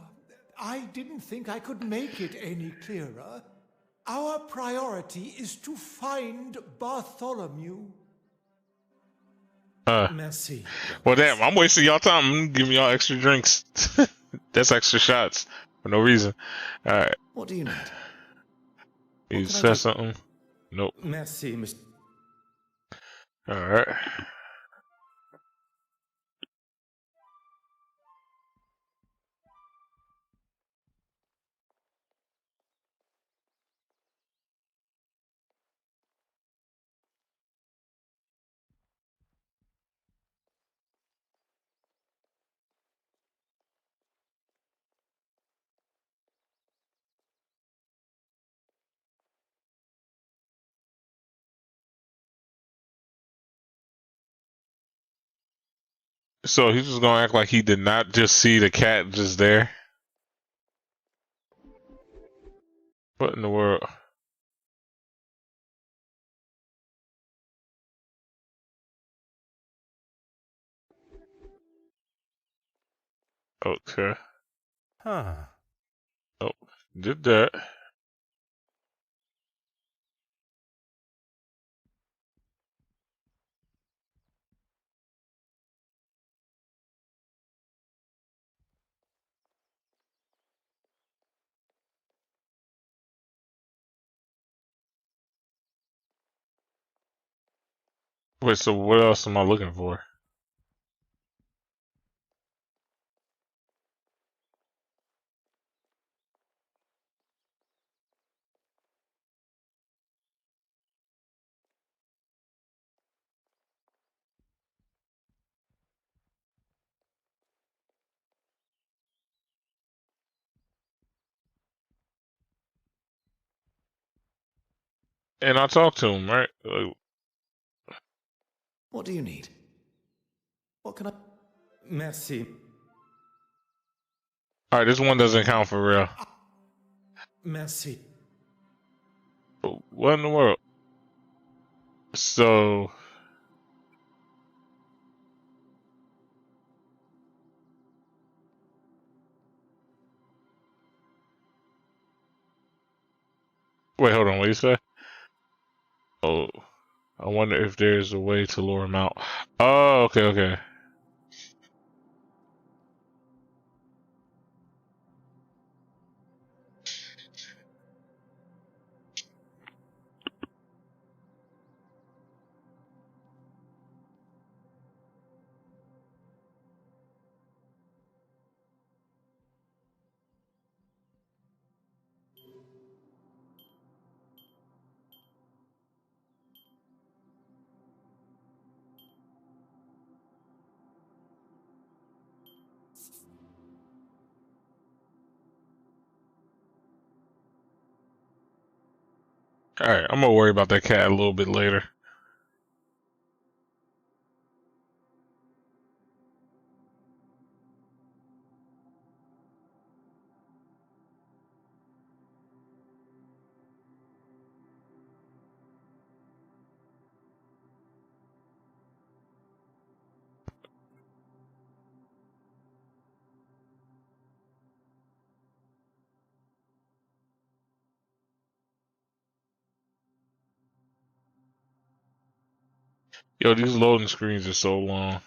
I didn't think I could make it any clearer. Our priority is to find Bartholomew. Merci. Well, damn, I'm wasting y'all time. I'm giving y'all extra drinks. That's extra shots for no reason. Alright. What do you need? You What can I said do? something? Nope. Merci, Mr. Alright. So he's just gonna act like he did not just see the cat just there? What in the world? Okay. Huh. Oh, did that. Wait, so what else am I looking for? And I talked to him, right? What do you need? What can I... Merci. Alright, this one doesn't count for real. Merci. What in the world? So... Wait, hold on, what you say? Oh, I wonder if there's a way to lure him out. Oh, okay, okay. Alright, I'm gonna worry about that cat a little bit later. Yo, these loading screens are so long.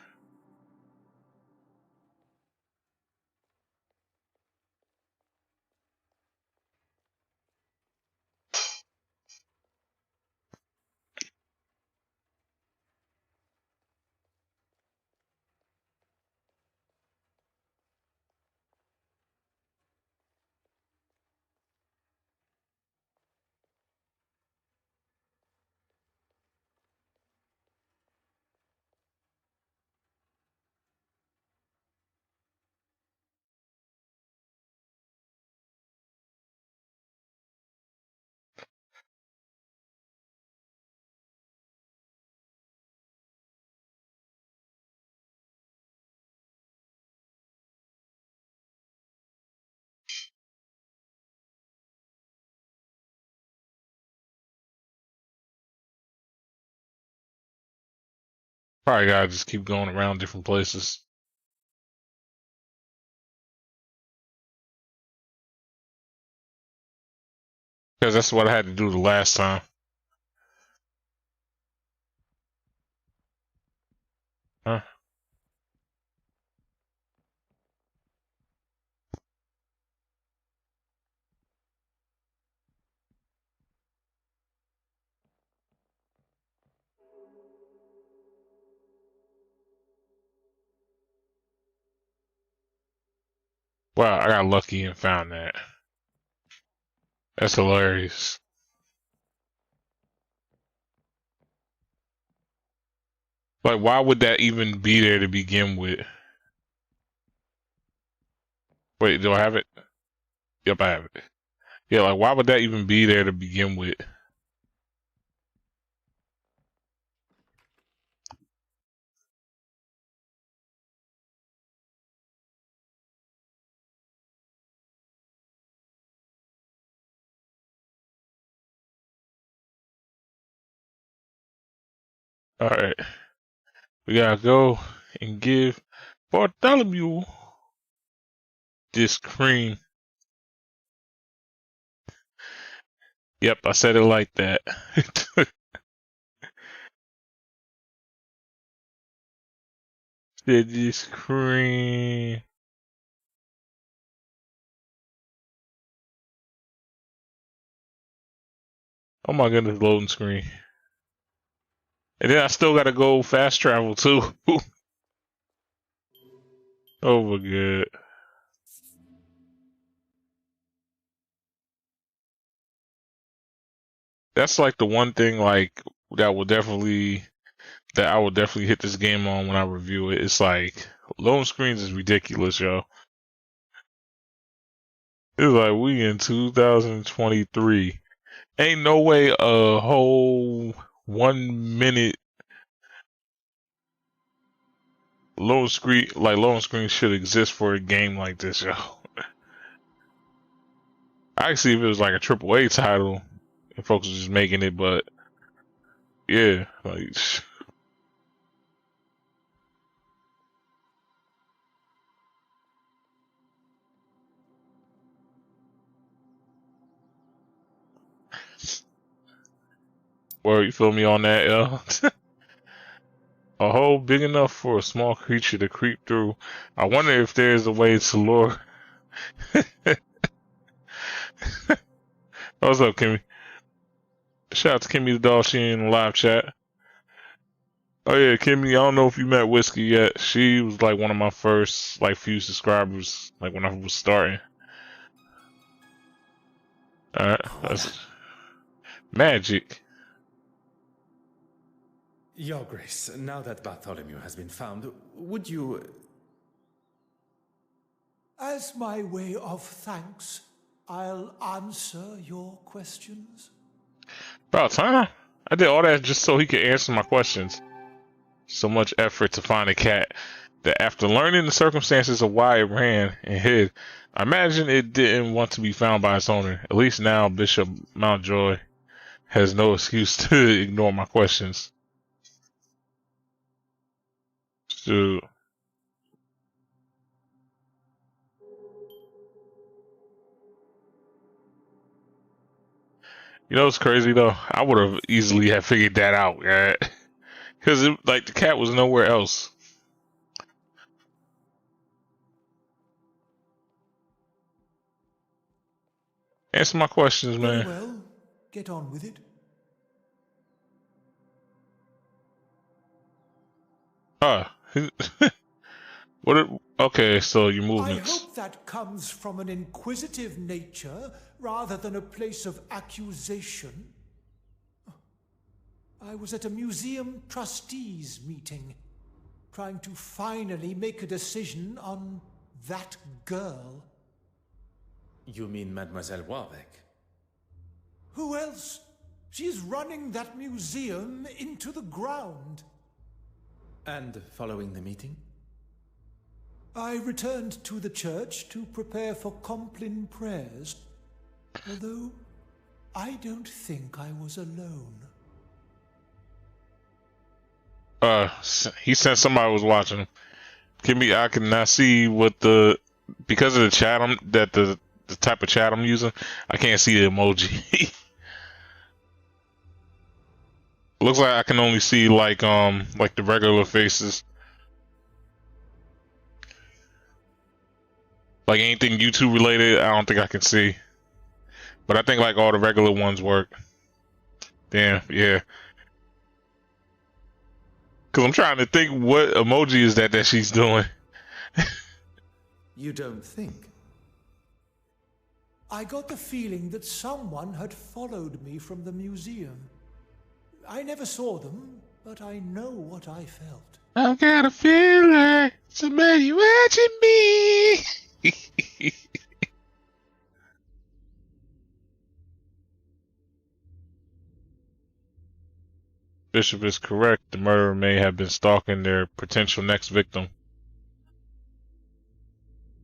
Probably gotta just keep going around different places. Because that's what I had to do the last time. Huh? Wow, I got lucky and found that. That's hilarious. Like, why would that even be there to begin with? Wait, do I have it? Yep, I have it. Yeah, like, why would that even be there to begin with? Alright. We gotta go and give Bartholomew this cream. Yep, I said it like that. Said this cream. Oh my goodness, loading screen. And then I still gotta go fast travel too. Oh my god. That's like the one thing like that I would definitely hit this game on when I review it. It's like loading screens is ridiculous, yo. It's like we in 2023. Ain't no way a whole 1 minute loading screen should exist for a game like this, yo. Actually, if it was like a AAA title, and folks was just making it, but yeah, like. Well, you feel me on that, yo? A hole big enough for a small creature to creep through. I wonder if there's a way to lure. What's up, Kimmy? Shout out to Kimmy the dog. She in the live chat. Oh yeah, Kimmy. I don't know if you met Whiskey yet. She was like one of my first like few subscribers, like when I was starting. Alright, that's magic. Your Grace, now that Bartholomew has been found, would you... As my way of thanks, I'll answer your questions. About time. I did all that just so he could answer my questions. So much effort to find a cat that after learning the circumstances of why it ran and hid, I imagine it didn't want to be found by its owner. At least now Bishop Mountjoy has no excuse to ignore my questions. So, you know what's crazy though? I would have easily have figured that out, yeah. Because like the cat was nowhere else. Answer my questions, man. Very well, get on with it. Okay, so your I movements. hope that comes from an inquisitive nature rather than a place of accusation. I was at a museum trustees meeting, trying to finally make a decision on that girl. You mean Mademoiselle Warbeck? Who else? She's running that museum into the ground. And following the meeting? I returned to the church to prepare for Compline prayers, although I don't think I was alone. He said somebody was watching him. Kimmy, I cannot see what because of the chat the type of chat I'm using, I can't see the emoji. Looks like I can only see like the regular faces. Like anything YouTube related, I don't think I can see. But I think like all the regular ones work. Damn, yeah. Cause I'm trying to think what emoji is that she's doing. You don't think? I got the feeling that someone had followed me from the museum. I never saw them, but I know what I felt. I've got a feeling somebody watching me. Bishop is correct. The murderer may have been stalking their potential next victim.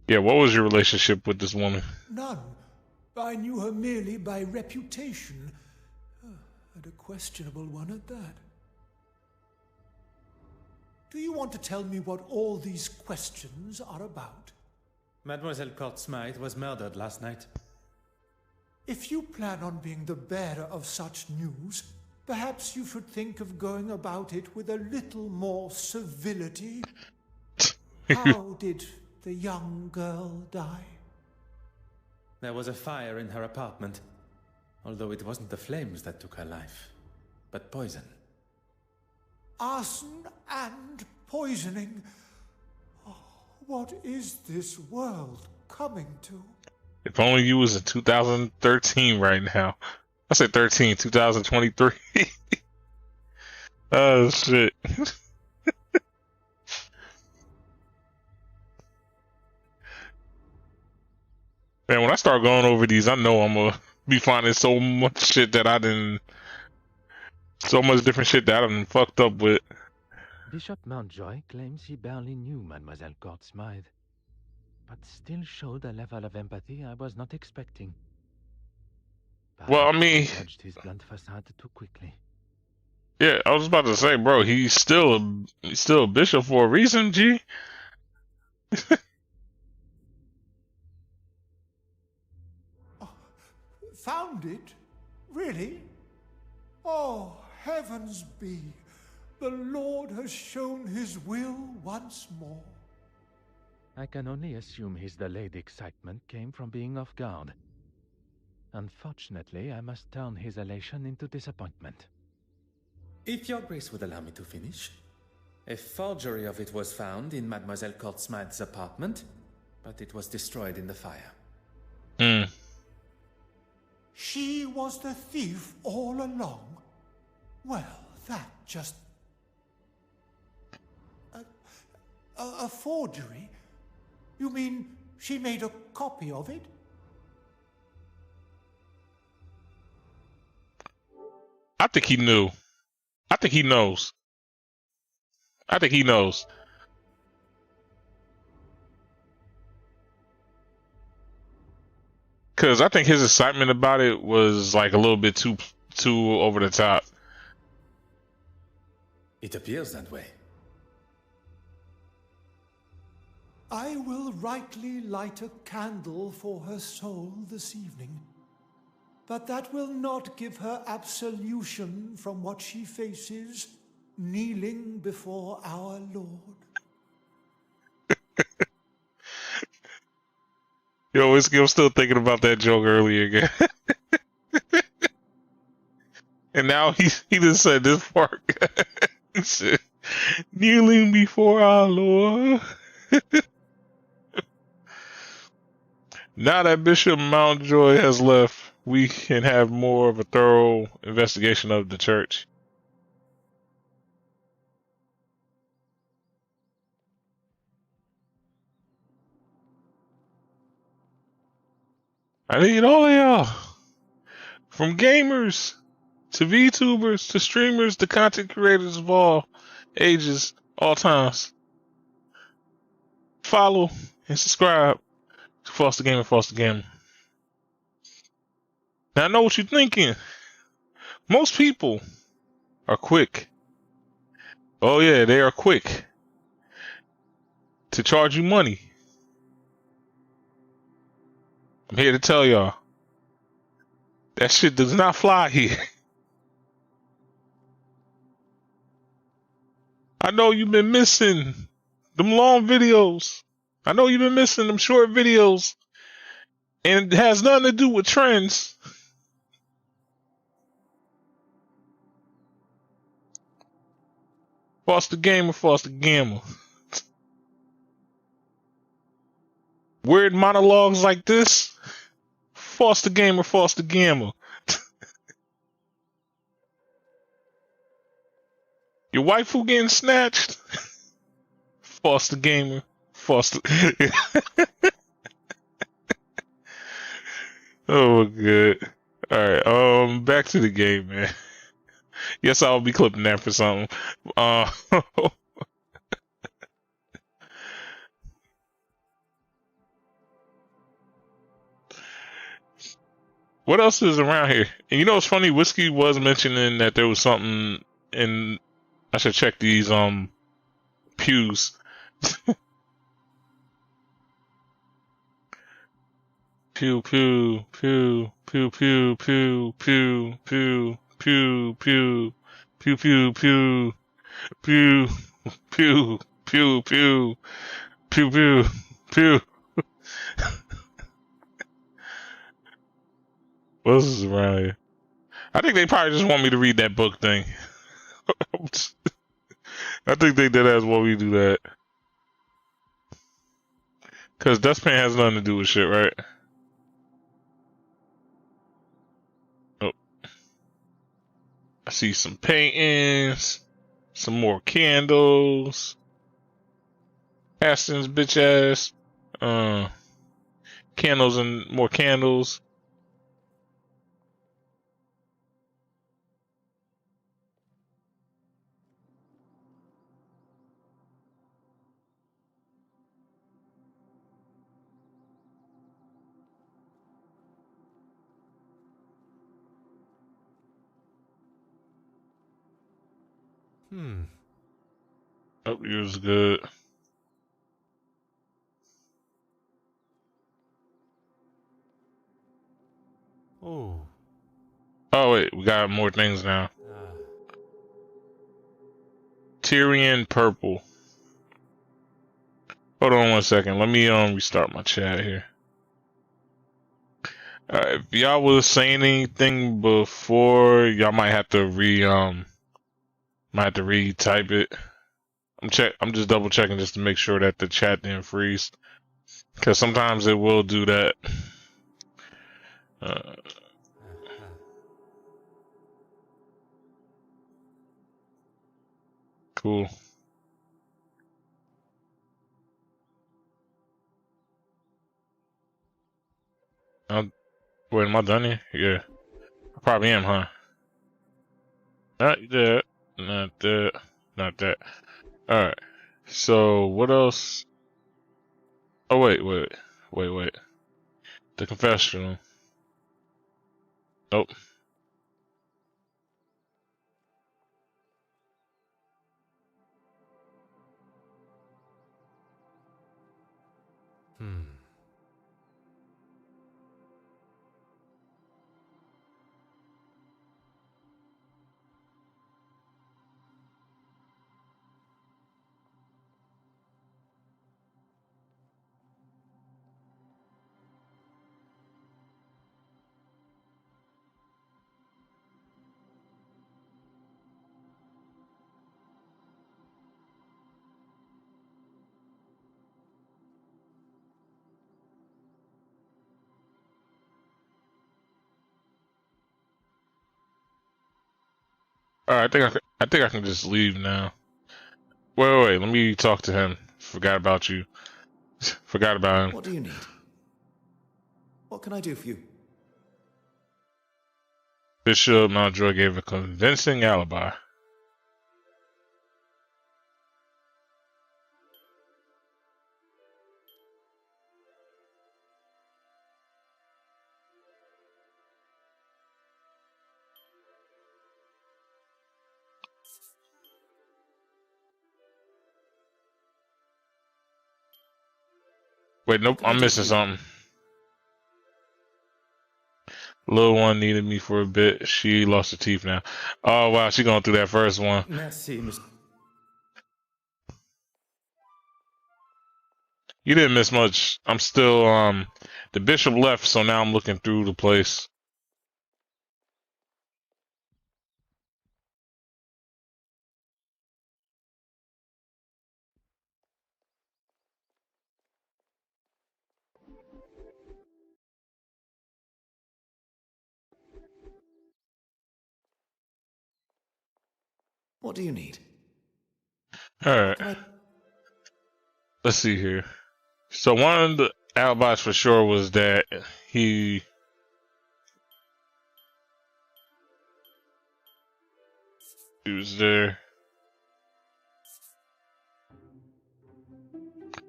Yeah, what was your relationship with this woman? None. I knew her merely by reputation, and a questionable one at that. Do you want to tell me what all these questions are about? Mademoiselle Court Smythe was murdered last night. If you plan on being the bearer of such news, perhaps you should think of going about it with a little more civility. How did the young girl die? There was a fire in her apartment, although it wasn't the flames that took her life, but poison. Arson and poisoning. Oh, what is this world coming to? If only you was in 2013 right now. I said 2023. Oh, shit. Man, when I start going over these, I know I'm gonna be finding so much shit that I didn't... So much different shit that I done fucked up with. Bishop Mountjoy claims he barely knew Mademoiselle Court Smythe, but still showed a level of empathy I was not expecting. Well, I Perhaps mean... judged his blunt facade too quickly. Yeah, I was about to say, bro, he's still a bishop for a reason, G. Found it? Really? Oh, heavens be! The Lord has shown his will once more. I can only assume his delayed excitement came from being off guard. Unfortunately, I must turn his elation into disappointment. If your grace would allow me to finish. A forgery of it was found in Mademoiselle Court Smythe's apartment, but it was destroyed in the fire. She was the thief all along? Well, that just... A forgery? You mean she made a copy of it? I think he knew. I think he knows. I think he knows. Cause I think his excitement about it was like a little bit too over the top. It appears that way. I will rightly light a candle for her soul this evening, but that will not give her absolution from what she faces kneeling before our Lord. Yo, I'm still thinking about that joke earlier again. And now he just said this part. He said, kneeling before our Lord. Now that Bishop Mountjoy has left, we can have more of a thorough investigation of the church. I need all of y'all. From gamers, to VTubers, to streamers, to content creators of all ages, all times. Follow and subscribe to Foster Gamer, Foster Gamer. Now I know what you're thinking. Most people are quick. Oh yeah, they are quick to charge you money. I'm here to tell y'all that shit does not fly here. I know you've been missing them long videos. I know you've been missing them short videos. And it has nothing to do with trends. Foster Gamer, Foster Gamer. Weird monologues like this. Foster Gamer, Foster Gamer. Your waifu getting snatched? Foster Gamer, Foster. Oh, good. Alright, back to the game, man. Yes, I'll be clipping that for something. What else is around here? And you know what's funny? Whiskey was mentioning that there was something in... I should check these pews. Pew pew pew pew pew pew pew pew pew pew pew pew pew pew pew pew pew pew pew pew. What else is around here? I think they probably just want me to read that book thing. I think they did as well. We do that because dustpan has nothing to do with shit, right? Oh, I see some paintings, some more candles. Aston's bitch ass. Candles and more candles. Oh, yours good. Oh. Oh wait, we got more things now. Tyrian purple. Hold on 1 second. Let me restart my chat here. If y'all was saying anything before, y'all might have to retype it. I'm just double checking just to make sure that the chat didn't freeze, because sometimes it will do that. Cool. Wait, am I done here? Yeah. I probably am, huh? Not that. Not that. Not that. Alright. So, what else? Oh, wait. The confessional. Nope. Alright, I think I can just leave now. Wait, let me talk to him. Forgot about you. Forgot about him. What do you need? What can I do for you? Bishop Mountjoy gave a convincing alibi. Wait, nope, I'm missing something. Little one needed me for a bit. She lost her teeth now. Oh wow, she going through that first one. Merci, Mr. You didn't miss much. I'm still the bishop left, so now I'm looking through the place. What do you need? Alright. Let's see here. So one of the alibis for sure was that he was there.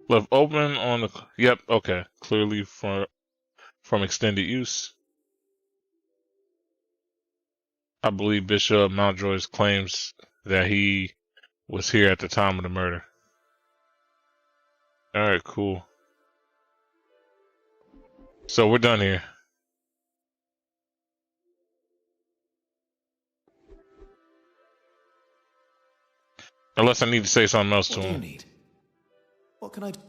Left open on the yep, okay. Clearly from extended use. I believe Bishop Mountjoy's claims that he was here at the time of the murder. Alright, cool. So we're done here. Unless I need to say something else to What do you him. need? What can I do?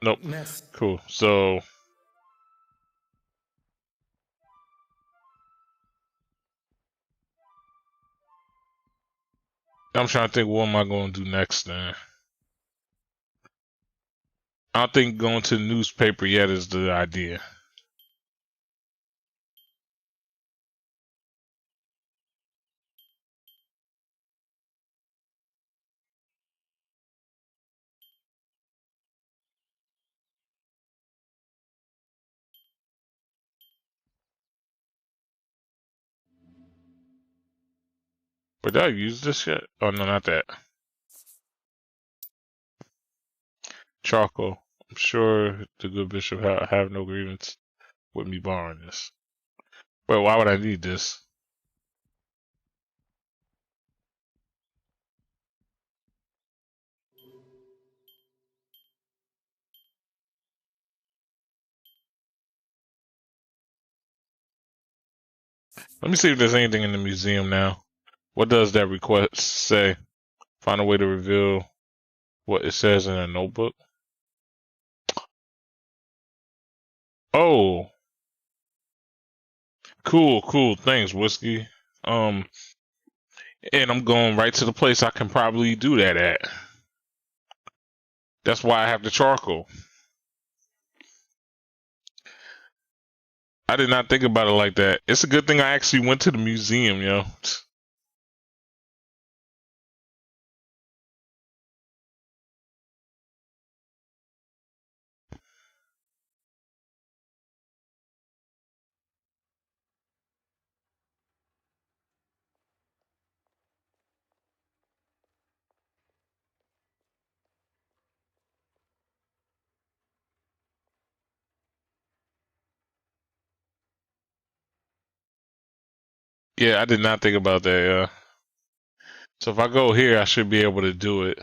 Nope. Merci. Cool. So I'm trying to think, what am I going to do next then? I don't think going to the newspaper yet is the idea. But did I use this yet? Oh no, not that. Charcoal. I'm sure the good bishop have no grievance with me borrowing this. But why would I need this? Let me see if there's anything in the museum now. What does that request say? Find a way to reveal what it says in a notebook. Oh, cool. Thanks, Whiskey. And I'm going right to the place I can probably do that at. That's why I have the charcoal. I did not think about it like that. It's a good thing I actually went to the museum, yo. Yeah, I did not think about that, yeah. So if I go here, I should be able to do it.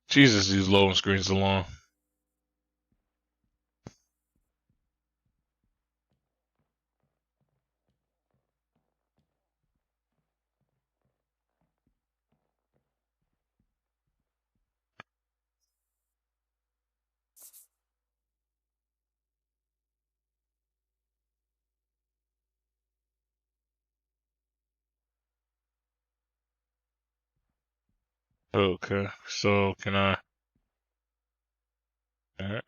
Jesus, these loading screens are long. Okay, so can I? Alright.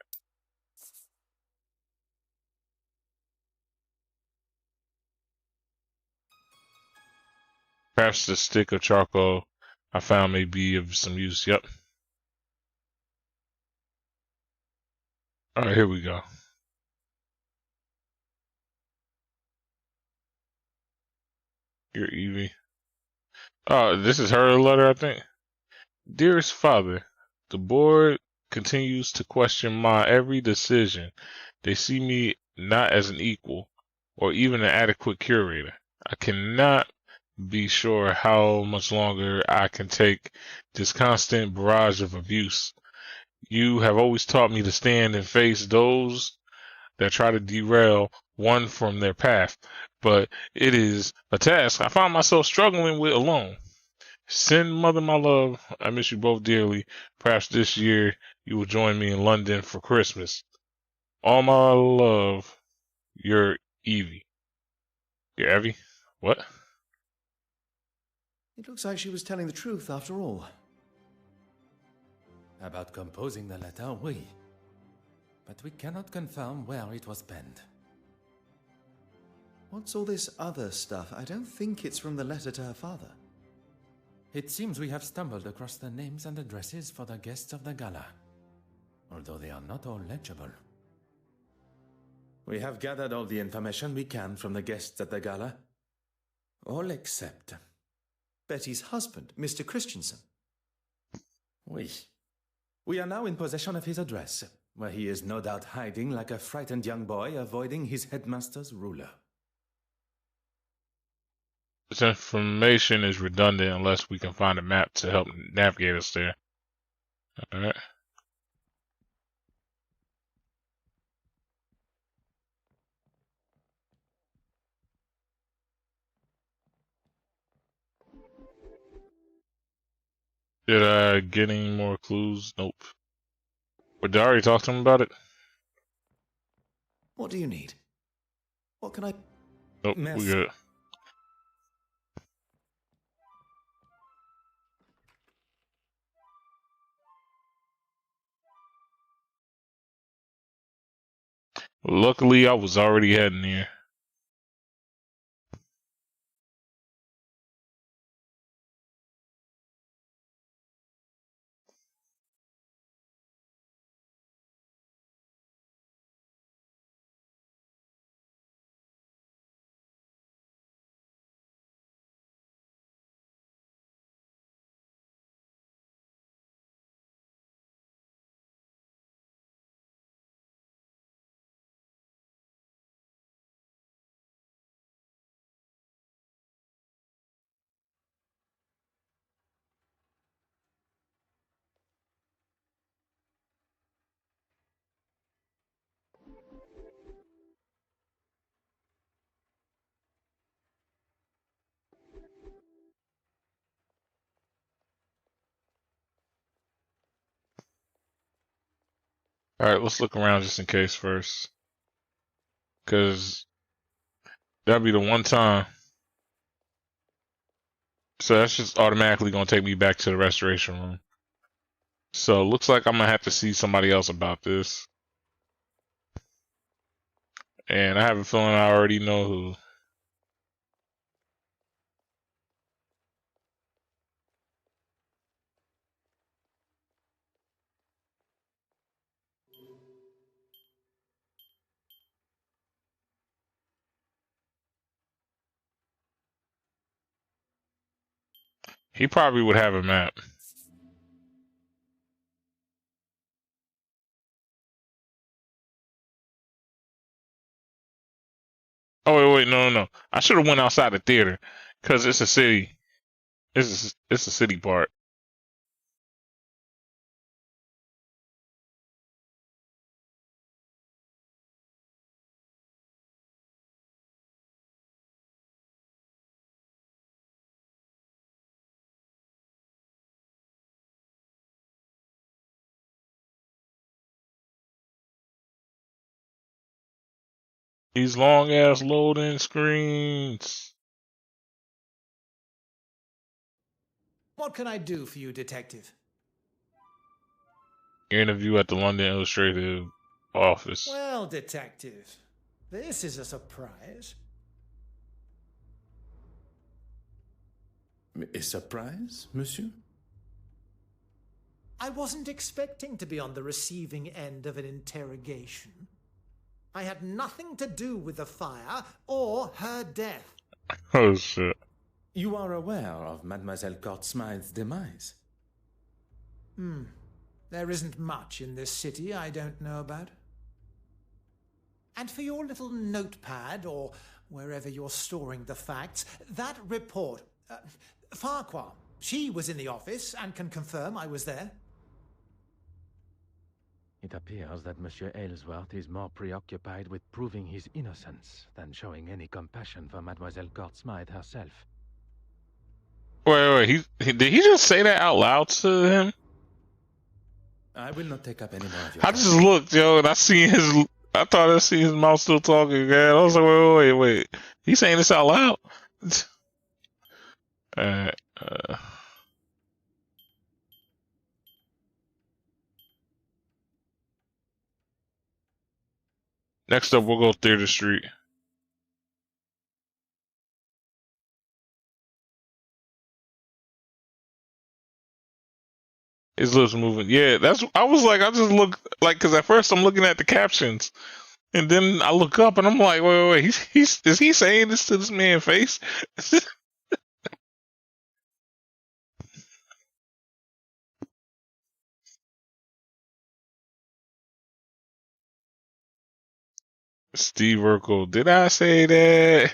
Perhaps the stick of charcoal I found may be of some use. Yep. Alright, here we go. Here, Evie. Oh, this is her letter, I think. Dearest Father, the board continues to question my every decision. They see me not as an equal or even an adequate curator. I cannot be sure how much longer I can take this constant barrage of abuse. You have always taught me to stand and face those that try to derail one from their path, but it is a task I find myself struggling with alone. Send mother my love. I miss you both dearly. Perhaps this year you will join me in London for Christmas. All my love, your Evie. Your Evie? What? It looks like she was telling the truth after all. About composing the letter, oui. But we cannot confirm where it was penned. What's all this other stuff? I don't think it's from the letter to her father. It seems we have stumbled across the names and addresses for the guests of the gala. although they are not all legible. We have gathered all the information we can from the guests at the gala. All except... Betty's husband, Mr. Christensen. Oui. We are now in possession of his address, where he is no doubt hiding like a frightened young boy avoiding his headmaster's ruler. This information is redundant unless we can find a map to help navigate us there. Alright. Did I get any more clues? Nope. But did I already talk to him about it? What do you need? What can I... Nope, Merci. we good. Luckily, I was already heading here. Alright, let's look around just in case first. Because that'll be the one time. So that's just automatically going to take me back to the restoration room. So looks like I'm going to have to see somebody else about this. And I have a feeling I already know who. He probably would have a map. Oh, wait, no. I should have went outside the theater. Because it's a city. It's a city part. These long ass loading screens. What can I do for you, Detective? Interview at the London Illustrated office. Well, Detective, this is a surprise. A surprise, monsieur? I wasn't expecting to be on the receiving end of an interrogation. I had nothing to do with the fire or her death. Oh shit. You are aware of Mademoiselle Court-Smythe's demise? There isn't much in this city I don't know about. And for your little notepad, or wherever you're storing the facts, that report... Farquhar, she was in the office and can confirm I was there. It appears that Monsieur Aylesworth is more preoccupied with proving his innocence than showing any compassion for Mademoiselle Court-Smythe herself. Wait. Did he just say that out loud to him? I will not take up any more of your I just looked, yo, and I thought I seen his mouth still talking, man. I was like, wait. He's saying this out loud? Alright, next up, we'll go Theater Street. His lips moving. Yeah, that's. I was like, I just look like because at first I'm looking at the captions, and then I look up and I'm like, wait. He's is he saying this to this man's face? Steve Urkel, did I say that?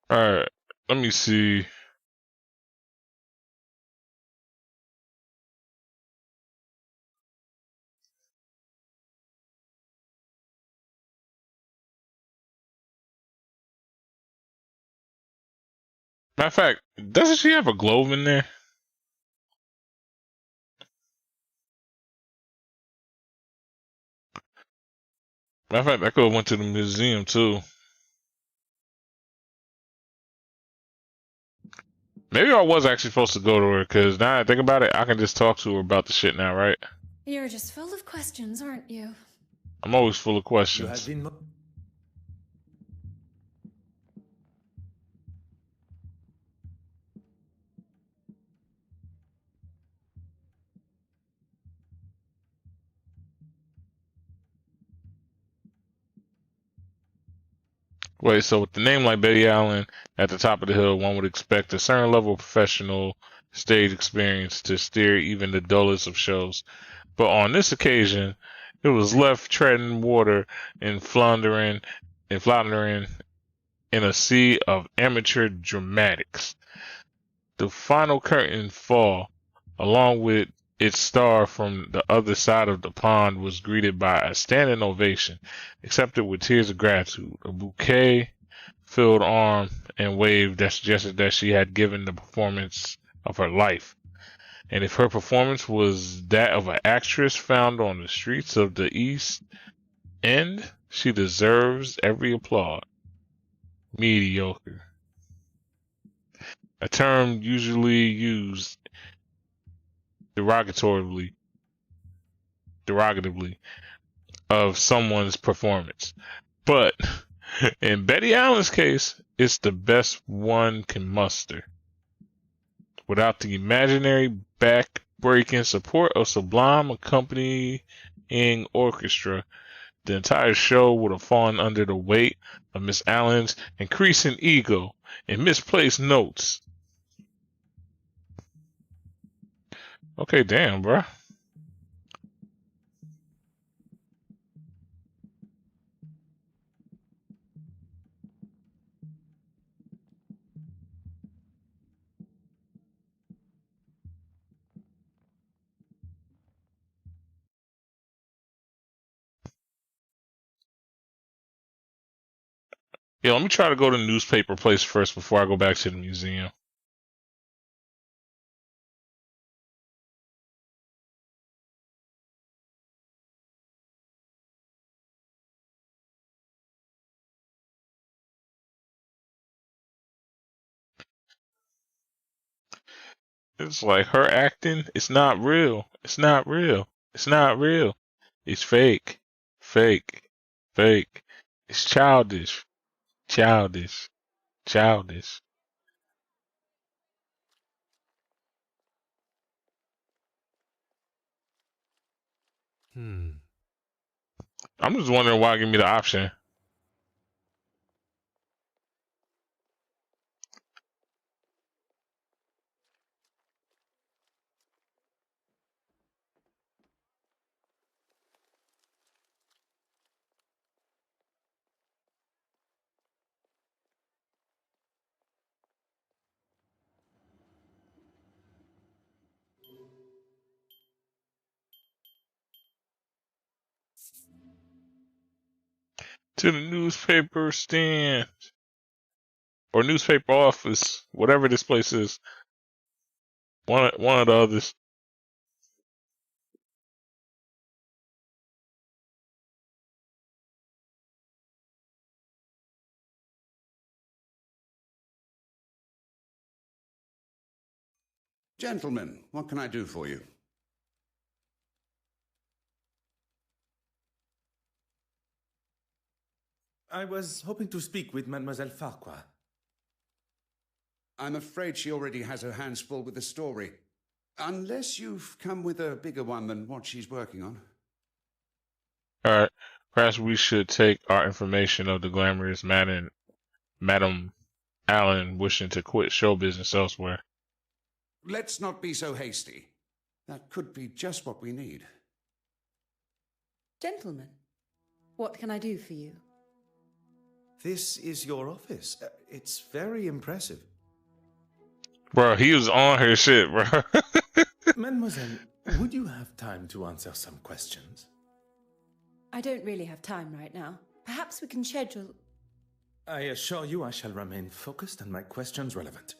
All right, let me see. Matter of fact, doesn't she have a globe in there? Matter of fact, I could have went to the museum too. Maybe I was actually supposed to go to her because now I think about it, I can just talk to her about the shit now, right? You're just full of questions, aren't you? I'm always full of You have questions. been. Wait, so with the name like Betty Allen at the top of the hill, one would expect a certain level of professional stage experience to steer even the dullest of shows. But on this occasion, it was left treading water and floundering in a sea of amateur dramatics. The final curtain fall, along with its star from the other side of the pond, was greeted by a standing ovation, accepted with tears of gratitude. A bouquet filled arm and wave that suggested that she had given the performance of her life. And if her performance was that of an actress found on the streets of the East End, she deserves every applaud. Mediocre. A term usually used derogatively of someone's performance. But in Betty Allen's case, it's the best one can muster. Without the imaginary back-breaking support of sublime accompanying orchestra, the entire show would have fallen under the weight of Miss Allen's increasing ego and misplaced notes. Okay, damn, bruh. Yeah, let me try to go to the newspaper place first before I go back to the museum. It's like her acting, it's not real. It's not real. It's not real. It's fake. Fake. Fake. It's childish. Childish. Childish. Hmm. I'm just wondering why give me the option. To the newspaper stand. Or newspaper office. Whatever this place is. One of the others. Gentlemen, what can I do for you? I was hoping to speak with Mademoiselle Farquhar. I'm afraid she already has her hands full with the story. Unless you've come with a bigger one than what she's working on. Alright, perhaps we should take our information of the glamorous Madam Allen wishing to quit show business elsewhere. Let's not be so hasty. That could be just what we need. Gentlemen, what can I do for you? This is your office. It's very impressive. Bro, he was on her shit, bro. Mademoiselle, would you have time to answer some questions? I don't really have time right now. Perhaps we can schedule... I assure you I shall remain focused and my questions relevant.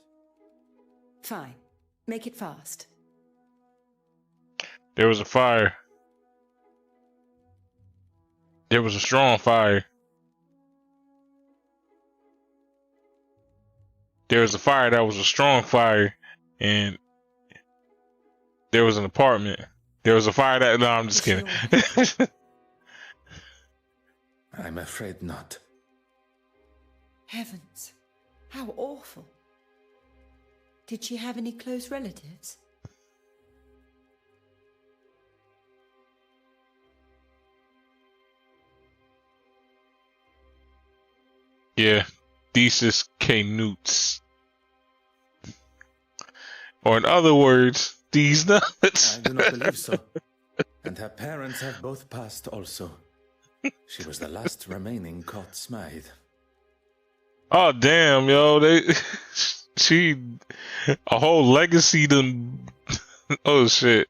Fine. Make it fast. There was a fire. There was a strong fire. There was a fire that was a strong fire, and there was an apartment. There was a fire that... No, I'm just kidding. I'm afraid not. Heavens. How awful. Did she have any close relatives? Yeah, Thesis K. Newts. Or in other words, these nuts. I do not believe so. And her parents have both passed also. She was the last remaining Court Smythe. Oh damn, yo, she a whole legacy done. Oh shit,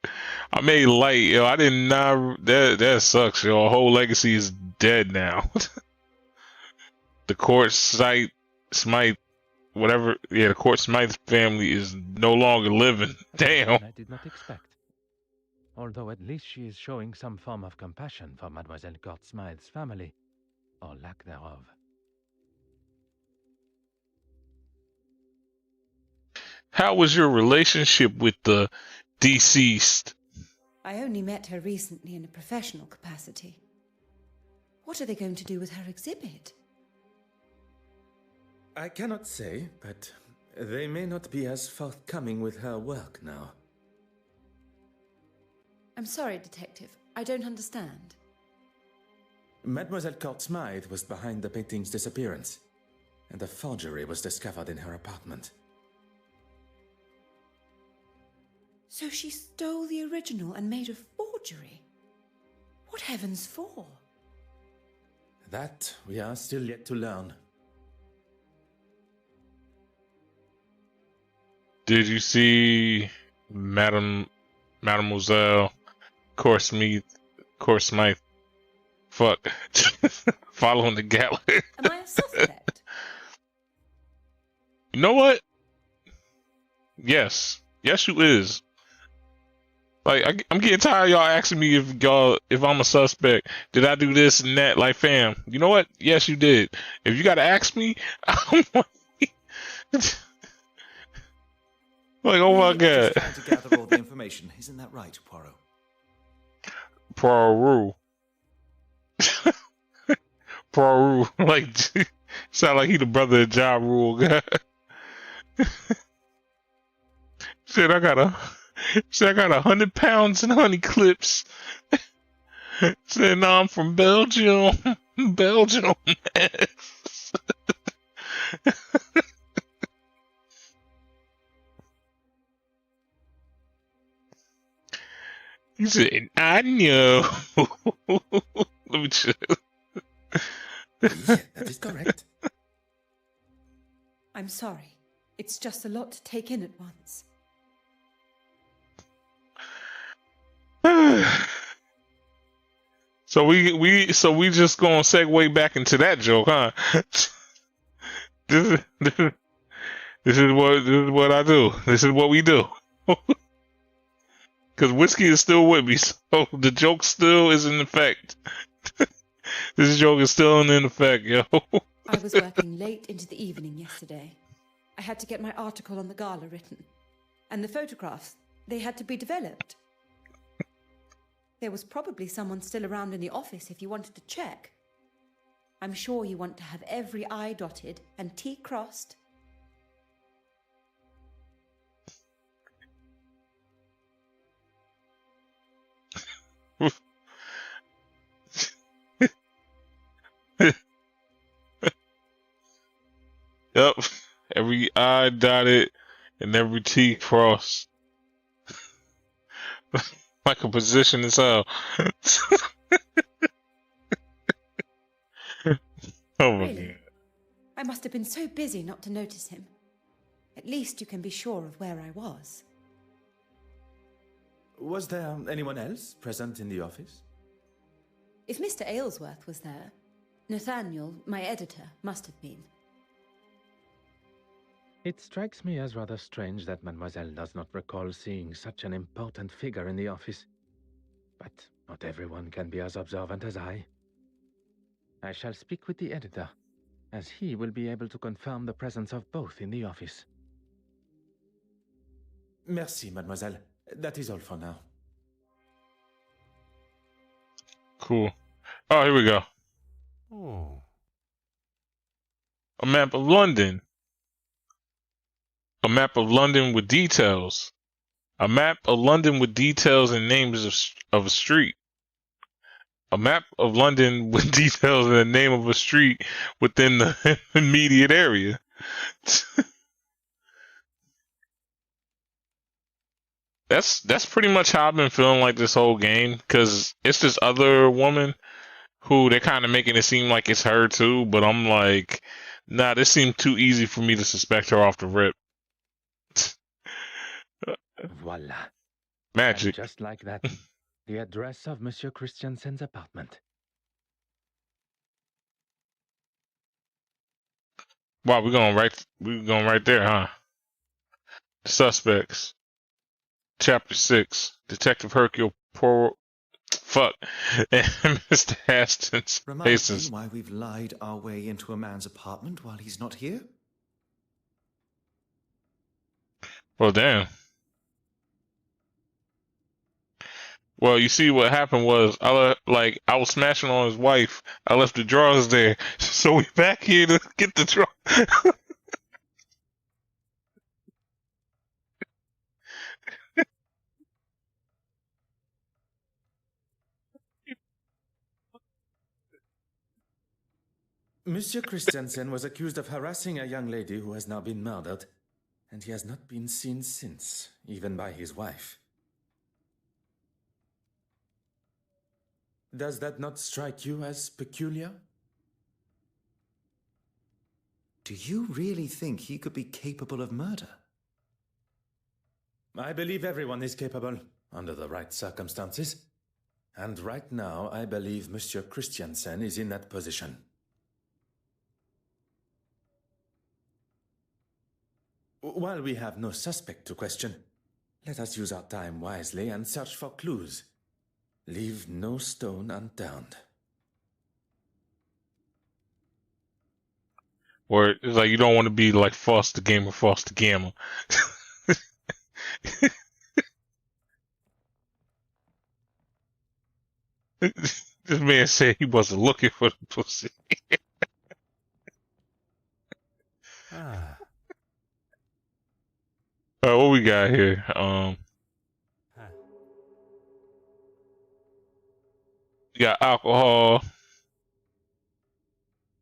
I made light, yo. I did not. That sucks, yo. A whole legacy is dead now. The Court Smythe, whatever. Yeah, the Court Smythe family is no longer living. Damn. I did not expect. Although at least she is showing some form of compassion for Mademoiselle Court Smythe's family, or lack thereof. How was your relationship with the deceased? I only met her recently in a professional capacity. What are they going to do with her exhibit? I cannot say, but they may not be as forthcoming with her work now. I'm sorry, Detective. I don't understand. Mademoiselle Court Smythe was behind the painting's disappearance, and a forgery was discovered in her apartment. So she stole the original and made a forgery? What heavens for? That we are still yet to learn. Did you see Mademoiselle Court Smythe, fuck, following the gallery? Am I a suspect? You know what? Yes, you is. Like, I'm getting tired of y'all asking me if I'm a suspect. Did I do this and that? Like, fam, you know what? Yes, you did. If you gotta ask me, I'm like, oh my god. Just trying to gather all the information, isn't that right, Poirot? Poirot. Poirot. Like, sound like he the brother of Ja Rule. Shit, I got 100 pounds in honey clips. Said, no, I'm from Belgium. Belgium. He said, I know. Let me check. Yeah, that is correct. I'm sorry. It's just a lot to take in at once. So we just gonna segue back into that joke, huh? This is what I do. This is what we do. Because whiskey is still with me, so the joke still is in effect. This joke is still in effect, yo. I was working late into the evening yesterday. I had to get my article on the gala written. And the photographs, they had to be developed. There was probably someone still around in the office if you wanted to check. I'm sure you want to have every I dotted and T crossed. Yep. Every I dotted and every T crossed. Like a position as hell. Oh my Really? God. I must have been so busy not to notice him. At least you can be sure of where I was. Was there anyone else present in the office? If Mr. Aylesworth was there, Nathaniel, my editor, must have been. It strikes me as rather strange that Mademoiselle does not recall seeing such an important figure in the office. But not everyone can be as observant as I. I shall speak with the editor, as he will be able to confirm the presence of both in the office. Merci, mademoiselle. That is all for now. Cool. Oh, here we go. Oh. A map of London. A map of London with details. A map of London with details and names of a street. A map of London with details and the name of a street within the immediate area. That's pretty much how I've been feeling like this whole game, because it's this other woman who they're kind of making it seem like it's her too, but I'm like, nah, this seemed too easy for me to suspect her off the rip. Voila. Magic. And just like that, the address of Monsieur Christiansen's apartment. Wow, we're going right there, huh? Suspects. Chapter 6. Detective Hercule Poirot. Fuck. And Mr. Aston's Remind me faces. why we've lied our way into a man's apartment while he's not here? Well, damn. Well, you see, what happened was I was smashing on his wife. I left the drawers there, so we back here to get the drawer. Monsieur Christiansen was accused of harassing a young lady who has now been murdered, and he has not been seen since, even by his wife. Does that not strike you as peculiar? Do you really think he could be capable of murder? I believe everyone is capable, under the right circumstances. And right now, I believe Monsieur Christiansen is in that position. While we have no suspect to question, let us use our time wisely and search for clues. Leave no stone unturned. Or it's like you don't want to be like Foster Gamma. This man said he wasn't looking for the pussy. Ah. What we got here? We got alcohol.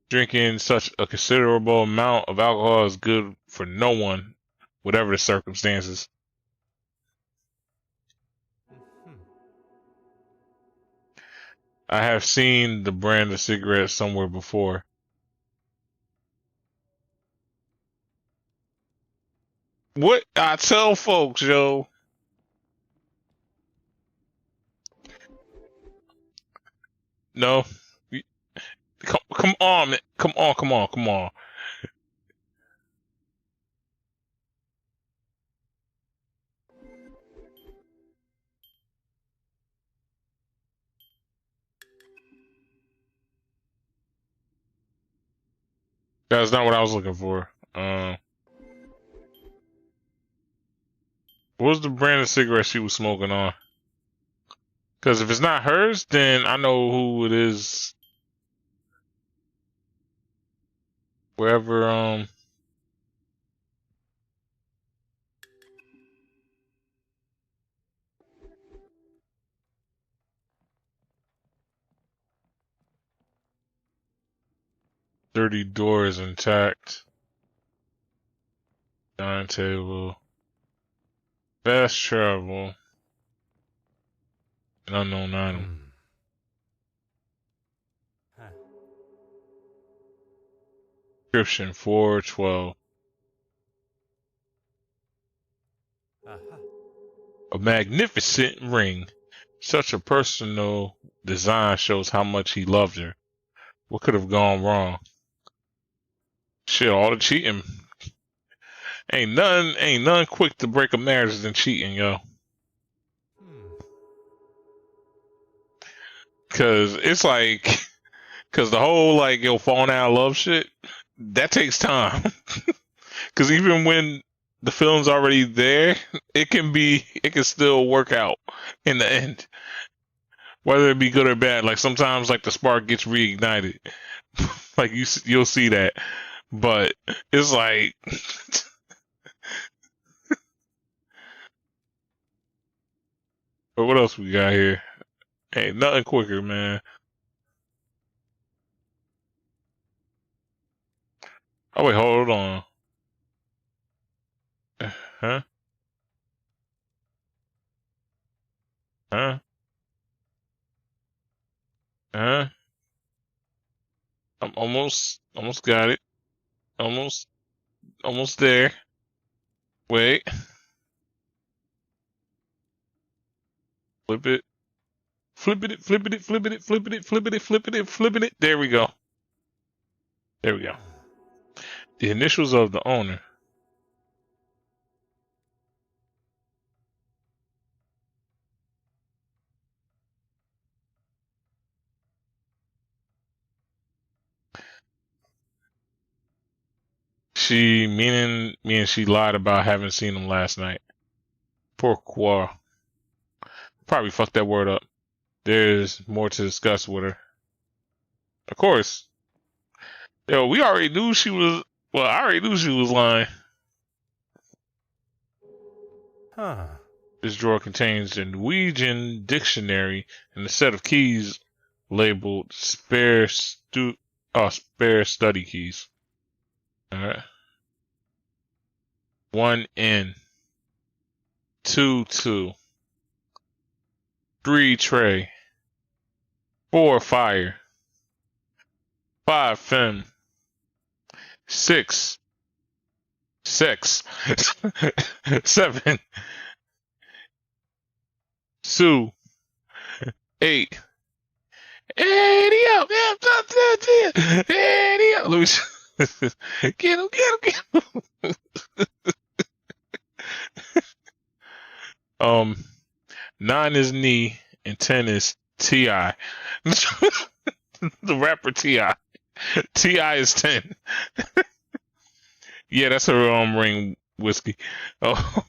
Drinking such a considerable amount of alcohol is good for no one, whatever the circumstances. I have seen the brand of cigarettes somewhere before. What I tell folks, yo. No. Come on, man. Come on. That's not what I was looking for. What was the brand of cigarette she was smoking on? Because if it's not hers, then I know who it is. Wherever, 30 doors intact. Dining table. Fast travel. An unknown item. Description 412. A magnificent ring. Such a personal design shows how much he loved her. What could have gone wrong? Shit, all the cheating. Ain't none quick to break a marriage than cheating, yo. Cause it's like, cause the whole like yo falling out of love shit, that takes time. Cause even when the film's already there, it can still work out in the end. Whether it be good or bad, like sometimes like the spark gets reignited. Like you'll see that. But it's like but what else we got here? Hey, nothing quicker, man. Oh wait, hold on. Huh? Huh? Huh? I'm almost got it. Almost there. Wait. Flip it. Flipping it, flipping it, flipping it, flipping it, flipping it, flipping it, flipping it. There we go. There we go. The initials of the owner. Meaning she lied about having seen him last night. Pourquoi? Probably fucked that word up. There's more to discuss with her. Of course. Yo, we already knew she was. Well, I already knew she was lying. Huh. This drawer contains a Norwegian dictionary and a set of keys labeled spare study keys. Alright. 1 in. 2 2. 3 tray. 4 fire. 5 femme. 6 sex. 7 Sue. 8 Eddie. Let me get him. 9 is knee and 10 is T.I. The rapper T.I. T.I. is 10. Yeah, that's her ring whiskey. Oh.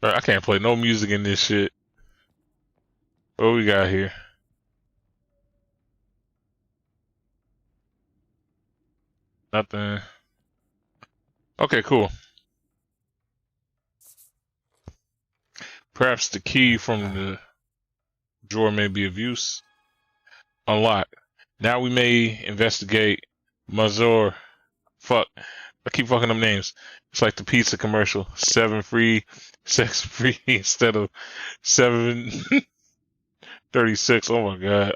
I can't play no music in this shit. What we got here? Nothing. Okay, cool. Perhaps the key from the drawer may be of use. Unlock. Now we may investigate Mazur. Fuck. I keep fucking them names. It's like the pizza commercial. 7 free, 6 free instead of 7.36. Oh my god.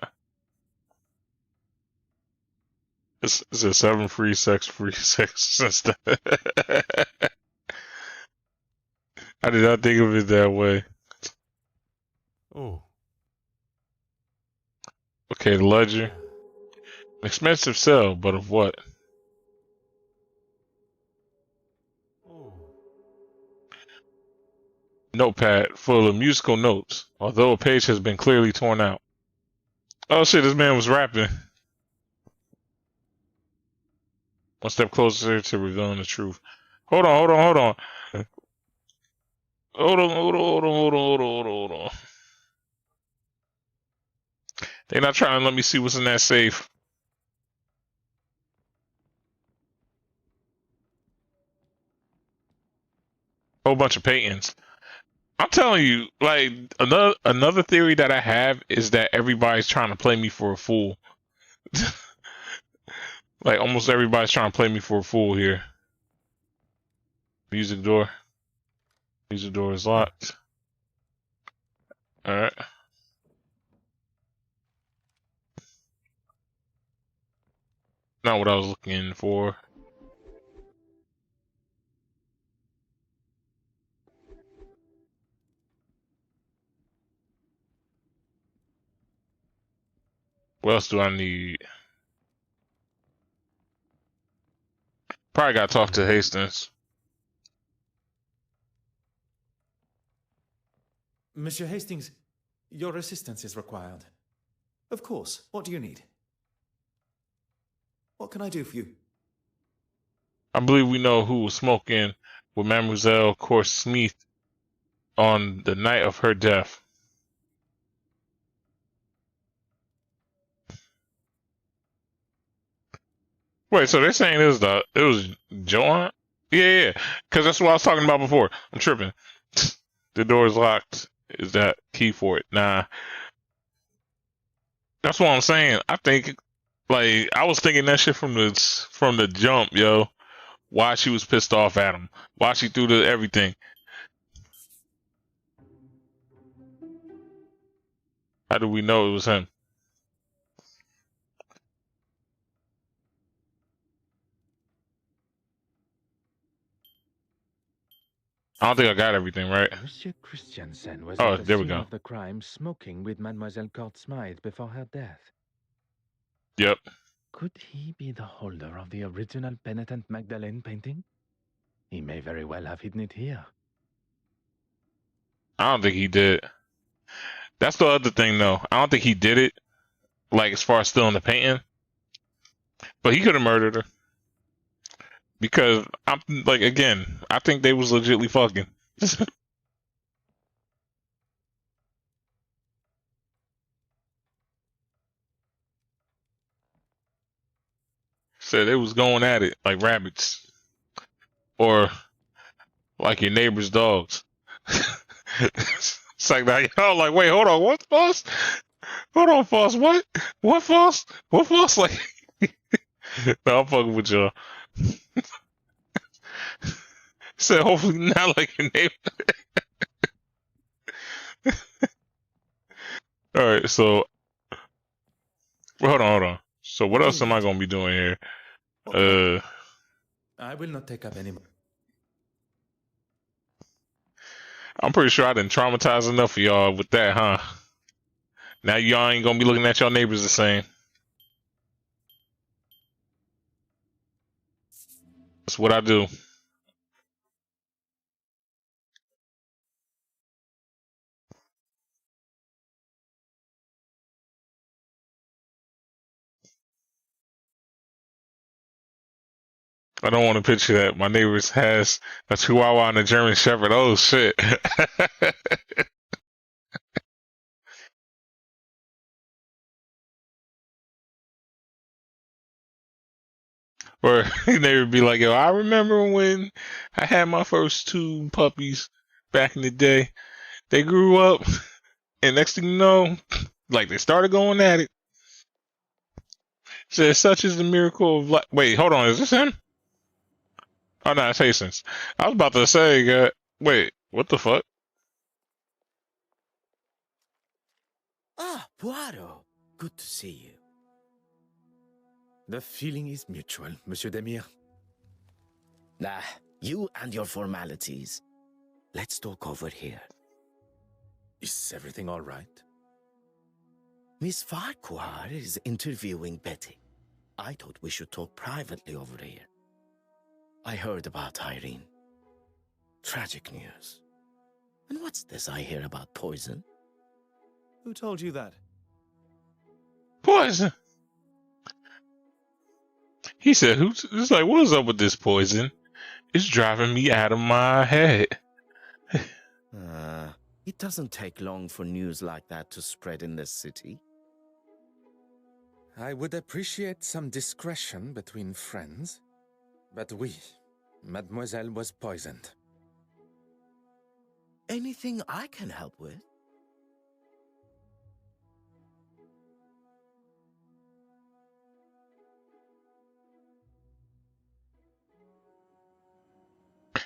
It's a 7 free, 6 free, 6 instead. I did not think of it that way. Oh. Okay, the ledger. An expensive sell, but of what? notepad full of musical notes, although a page has been clearly torn out. Oh shit, this man was rapping. One step closer to revealing the truth. Hold on. Hold on. They're not trying to let me see what's in that safe. Whole bunch of paintings. I'm telling you, like, another theory that I have is that everybody's trying to play me for a fool. Like, almost everybody's trying to play me for a fool here. Music door. Music door is locked. Alright. Not what I was looking for. What else do I need? Probably gotta talk to Hastings. Monsieur Hastings, your assistance is required. Of course. What do you need? What can I do for you? I believe we know who was smoking with Mademoiselle Course Smith on the night of her death. Wait, so they're saying it was Joanne? Yeah, because that's what I was talking about before. I'm tripping. The door is locked. Is that key for it? Nah. That's what I'm saying. I think, like, I was thinking that shit from the jump, yo. Why she was pissed off at him. Why she threw the everything. How do we know it was him? I don't think I got everything right. Monsieur Christiansen was Oh, at the there we scene go. of the crime smoking with Mademoiselle Court Smythe before her death. Yep. Could he be the holder of the original Penitent Magdalene painting? He may very well have hidden it here. I don't think he did. That's the other thing, though. I don't think he did it, like, as far as stealing the painting. But he could have murdered her. Because, I'm like, again, I think they was legitly fucking. Said they was going at it like rabbits. Or like your neighbor's dogs. It's like that. Y'all like, wait, hold on, what, Foss? Hold on, Foss, what? What, Foss? What, Foss? Like, no, I'm fucking with y'all. Said, hopefully not like your neighbor. Alright, so, hold on. So what else am I gonna be doing here? I will not take up any more. I'm pretty sure I didn't traumatize enough of y'all with that, huh? Now y'all ain't gonna be looking at y'all neighbors the same. That's what I do. I don't want to picture that. My neighbors has a Chihuahua and a German Shepherd. Oh shit. Or they would be like, yo, I remember when I had my first two puppies back in the day. They grew up, and next thing you know, like they started going at it. Says, such is the miracle of life. Wait, hold on, is this him? Oh no, it's Hastings. I was about to say, wait, what the fuck? Ah, Poirot. Good to see you. The feeling is mutual, Monsieur Demire. Ah, you and your formalities. Let's talk over here. Is everything all right? Miss Farquhar is interviewing Betty. I thought we should talk privately over here. I heard about Irene. Tragic news. And what's this I hear about poison? Who told you that? Poison. He said, "Who's?" It's like, what's up with this poison? It's driving me out of my head. It doesn't take long for news like that to spread in this city. I would appreciate some discretion between friends. But oui, Mademoiselle was poisoned. Anything I can help with?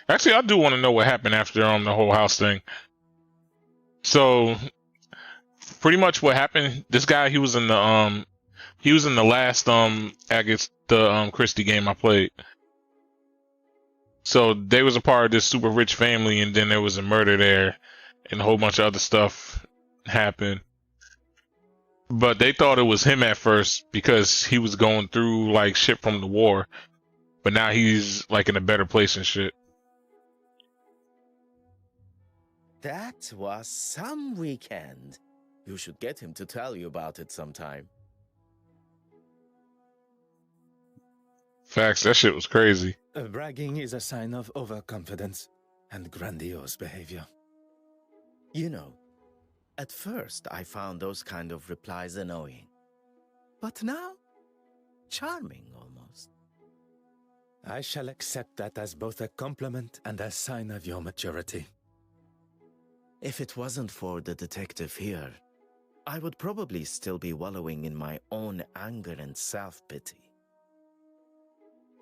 Actually, I do want to know what happened after the whole house thing. So, pretty much what happened. This guy, he was in the last Agatha Christie game I played. So they was a part of this super rich family, and then there was a murder there, and a whole bunch of other stuff happened. But they thought it was him at first because he was going through like shit from the war, but now he's like in a better place and shit. That was some weekend. You should get him to tell you about it sometime. Facts, that shit was crazy. Bragging is a sign of overconfidence and grandiose behavior. You know, at first I found those kind of replies annoying. But now, charming almost. I shall accept that as both a compliment and a sign of your maturity. If it wasn't for the detective here, I would probably still be wallowing in my own anger and self-pity.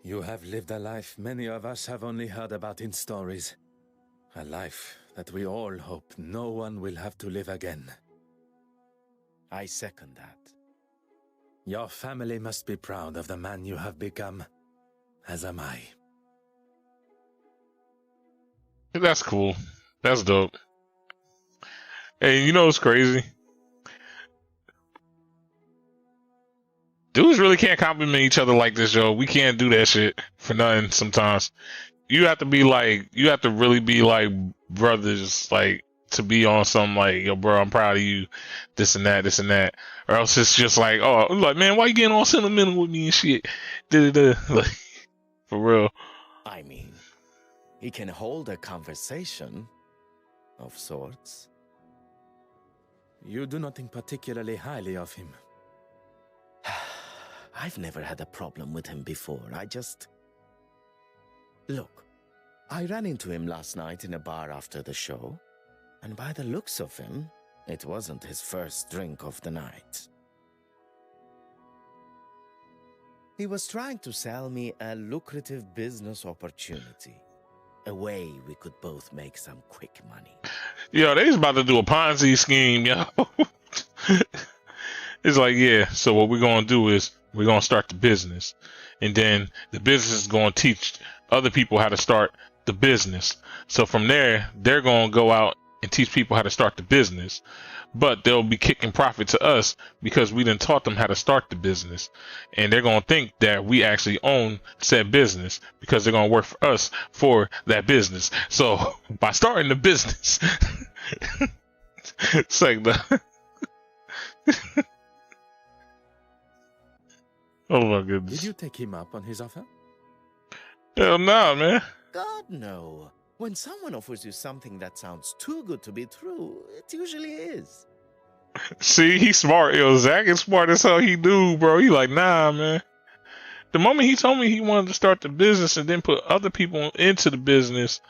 You have lived a life many of us have only heard about in stories. A life that we all hope no one will have to live again. I second that. Your family must be proud of the man you have become, as am I. That's cool. That's dope. Hey, you know what's crazy? Dudes really can't compliment each other like this, yo. We can't do that shit for nothing sometimes. You have to really be like brothers, like to be on something like, yo, bro, I'm proud of you, this and that. Or else it's just like, oh, like, man, why you getting all sentimental with me and shit? Like, for real. I mean, he can hold a conversation of sorts. You do not think particularly highly of him. I've never had a problem with him before. Look, I ran into him last night in a bar after the show, and by the looks of him, it wasn't his first drink of the night. He was trying to sell me a lucrative business opportunity, a way we could both make some quick money. Yo, they was about to do a Ponzi scheme, yo. It's like, yeah, so what we're going to do is we're going to start the business. And then the business is going to teach other people how to start the business. So from there, they're going to go out and teach people how to start the business. But they'll be kicking profit to us because we done taught them how to start the business. And they're going to think that we actually own said business because they're going to work for us for that business. So by starting the business, it's like the... Oh my goodness. Did you take him up on his offer? Hell nah, man. God, no. When someone offers you something that sounds too good to be true, it usually is. See, he's smart. Yo, Zach is smart as hell. He do, bro. He like, nah, man. The moment he told me he wanted to start the business and then put other people into the business,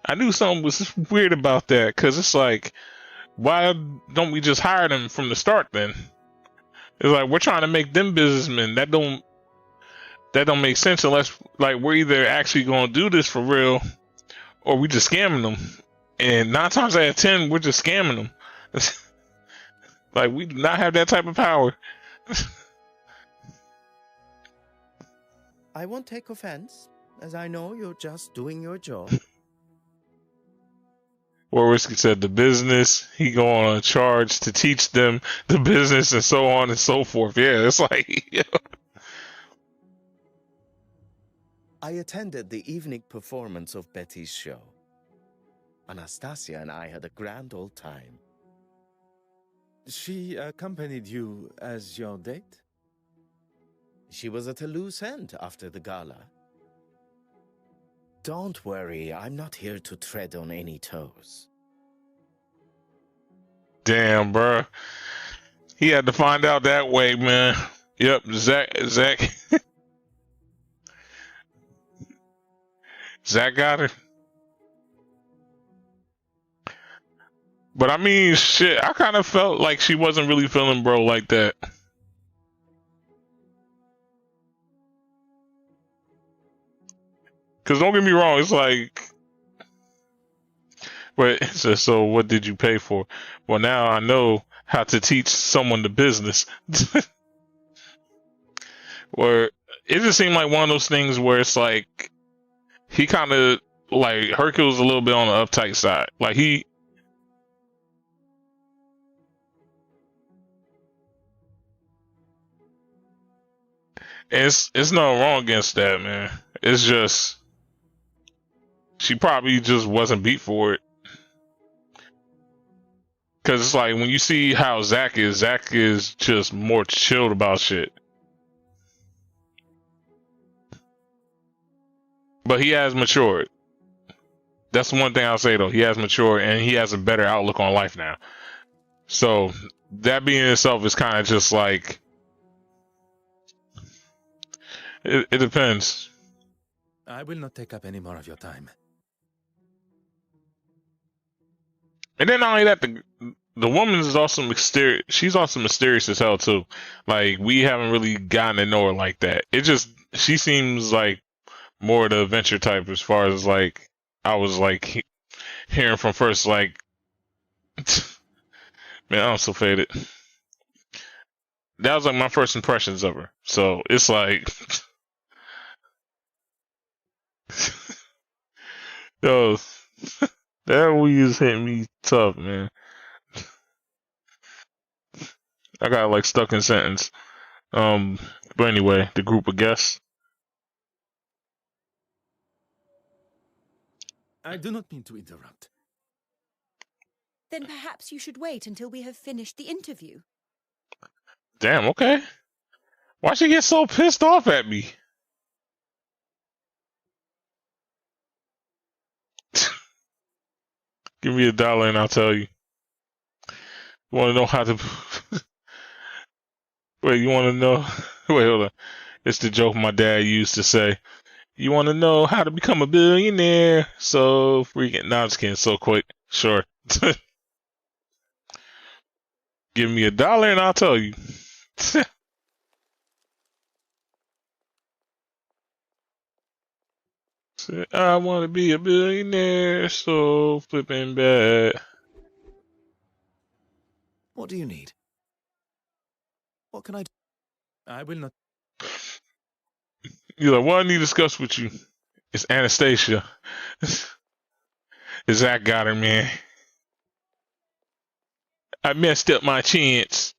I knew something was weird about that. Because it's like, why don't we just hire them from the start then? It's like we're trying to make them businessmen. That don't make sense unless like we're either actually going to do this for real or we just scamming them. And 9 times out of 10, we're just scamming them. Like we do not have that type of power. I won't take offense, as I know you're just doing your job. Whiskey said the business, he go on a charge to teach them the business and so on and so forth. Yeah, it's like, yeah. I attended the evening performance of Betty's show. Anastasia and I had a grand old time. She accompanied you as your date? She was at a loose end after the gala. Don't worry, I'm not here to tread on any toes. Damn, bro. He had to find out that way, man. Yep, Zach got her. But I mean, shit, I kind of felt like she wasn't really feeling bro like that. Cause don't get me wrong, it's like, but it says, so what did you pay for? Well, now I know how to teach someone the business. Or it just seemed like one of those things where it's like he kind of like Hercule's a little bit on the uptight side. Like it's nothing wrong against that, man. It's just she probably just wasn't beat for it. Cause it's like when you see how Zach is just more chilled about shit. But he has matured. That's one thing I'll say though. He has matured and he has a better outlook on life now. So that being itself is kind of just like it depends. I will not take up any more of your time. And then not only that, the woman is also mysterious. She's also mysterious as hell too. Like we haven't really gotten to know her like that. She seems like more the adventure type as far as like I was like hearing from first. Like, man, I'm so faded. That was like my first impressions of her. So it's like, yo, that weeds hit me tough, man. I got like stuck in sentence. But anyway, the group of guests. I do not mean to interrupt. Then perhaps you should wait until we have finished the interview. Damn, okay. Why'd she get so pissed off at me? Give me $1 and I'll tell you. You want to know how to... Wait, you want to know... Wait, hold on. It's the joke my dad used to say. You want to know how to become a billionaire? So freaking... Nah, I'm just kidding. So quick. Sure. Give me $1 and I'll tell you. I want to be a billionaire, so flipping bad. What do you need? What can I do? I will not. You're like, what I need to discuss with you is Anastasia. Zach got her, man. I messed up my chance.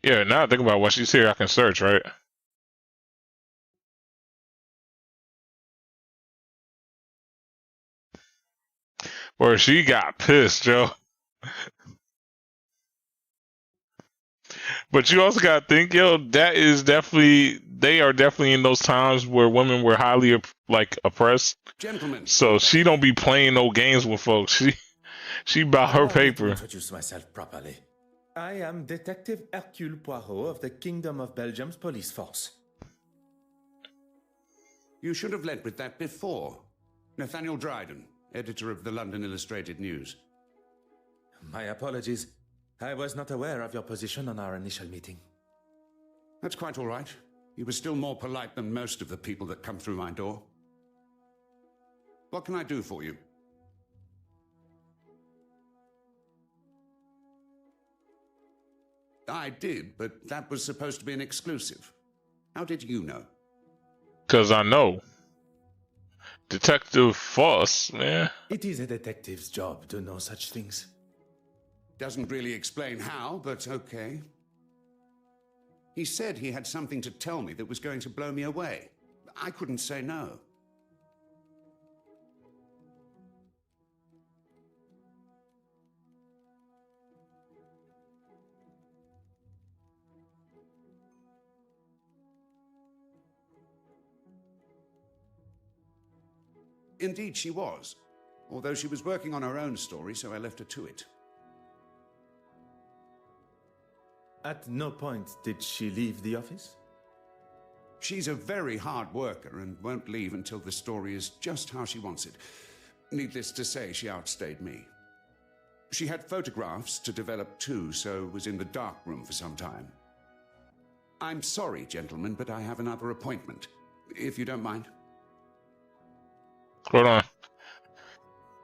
Yeah, now I think about why she's here, I can search, right? Or she got pissed, Joe. But you also gotta think, yo, that is definitely, they are definitely in those times where women were highly like oppressed. Gentlemen, so she don't be playing no games with folks. She about her paper. Introduce myself properly. I am Detective Hercule Poirot of the Kingdom of Belgium's police force. You should have led with that before. Nathaniel Dryden, editor of the London Illustrated News. My apologies. I was not aware of your position on our initial meeting. That's quite all right. You were still more polite than most of the people that come through my door. What can I do for you? I did, but that was supposed to be an exclusive. How did you know? Because I know. Detective Foss, man. It is a detective's job to know such things. Doesn't really explain how, but okay. He said he had something to tell me that was going to blow me away. I couldn't say no. Indeed, she was. Although she was working on her own story, so I left her to it. At no point did she leave the office? She's a very hard worker and won't leave until the story is just how she wants it. Needless to say, she outstayed me. She had photographs to develop too, so was in the dark room for some time. I'm sorry, gentlemen, but I have another appointment, if you don't mind. Hold on.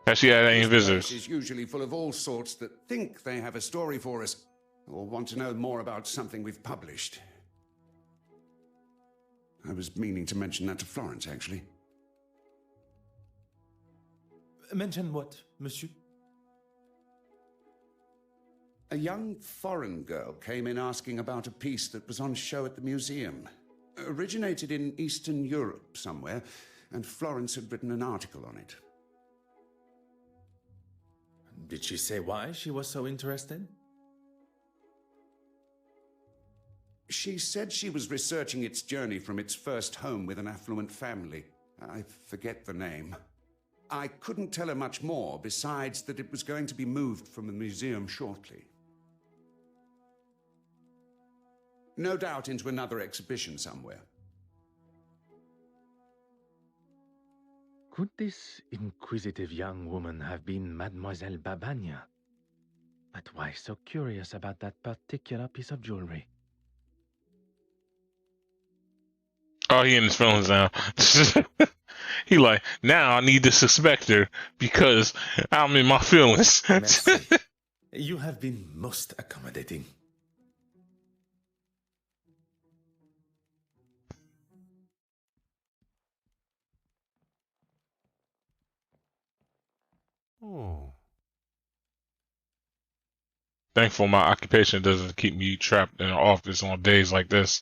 Has she had any This visitors? place is usually full of all sorts that think they have a story for us, or want to know more about something we've published. I was meaning to mention that to Florence, actually. Mention what, monsieur? A young foreign girl came in asking about a piece that was on show at the museum. Originated in Eastern Europe somewhere, and Florence had written an article on it. Did she say why she was so interested? She said she was researching its journey from its first home with an affluent family. I forget the name. I couldn't tell her much more, besides that it was going to be moved from the museum shortly. No doubt into another exhibition somewhere. Could this inquisitive young woman have been Mademoiselle Babagna? But why so curious about that particular piece of jewelry? Oh, he in his feelings now. He like, now I need to suspect her because I'm in my feelings. Merci. You have been most accommodating. Oh. Thankful my occupation doesn't keep me trapped in an office on days like this.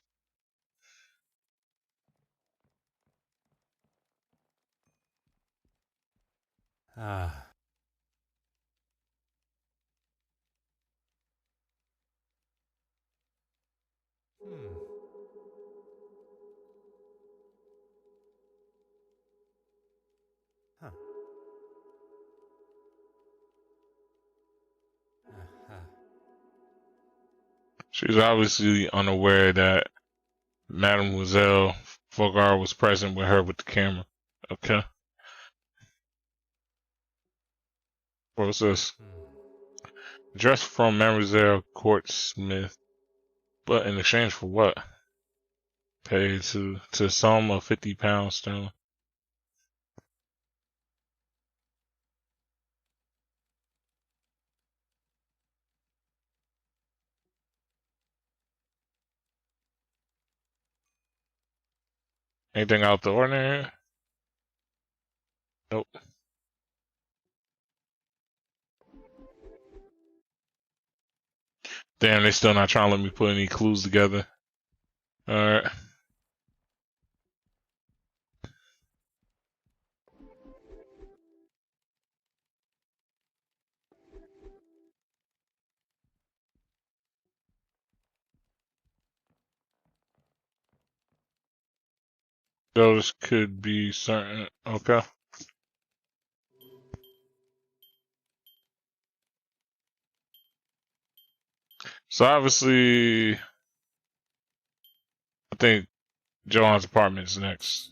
Ah. Hmm. Huh. Uh-huh. She's obviously unaware that Mademoiselle Fogard was present with her with the camera. Okay. What's this? Dress from Mademoiselle Court Smith, but in exchange for what? Paid to a sum of £50 sterling. Anything out the ordinary? Nope. Damn, they still not trying to let me put any clues together. Alright. Those could be certain. Okay. So obviously, I think Joan's apartment is next.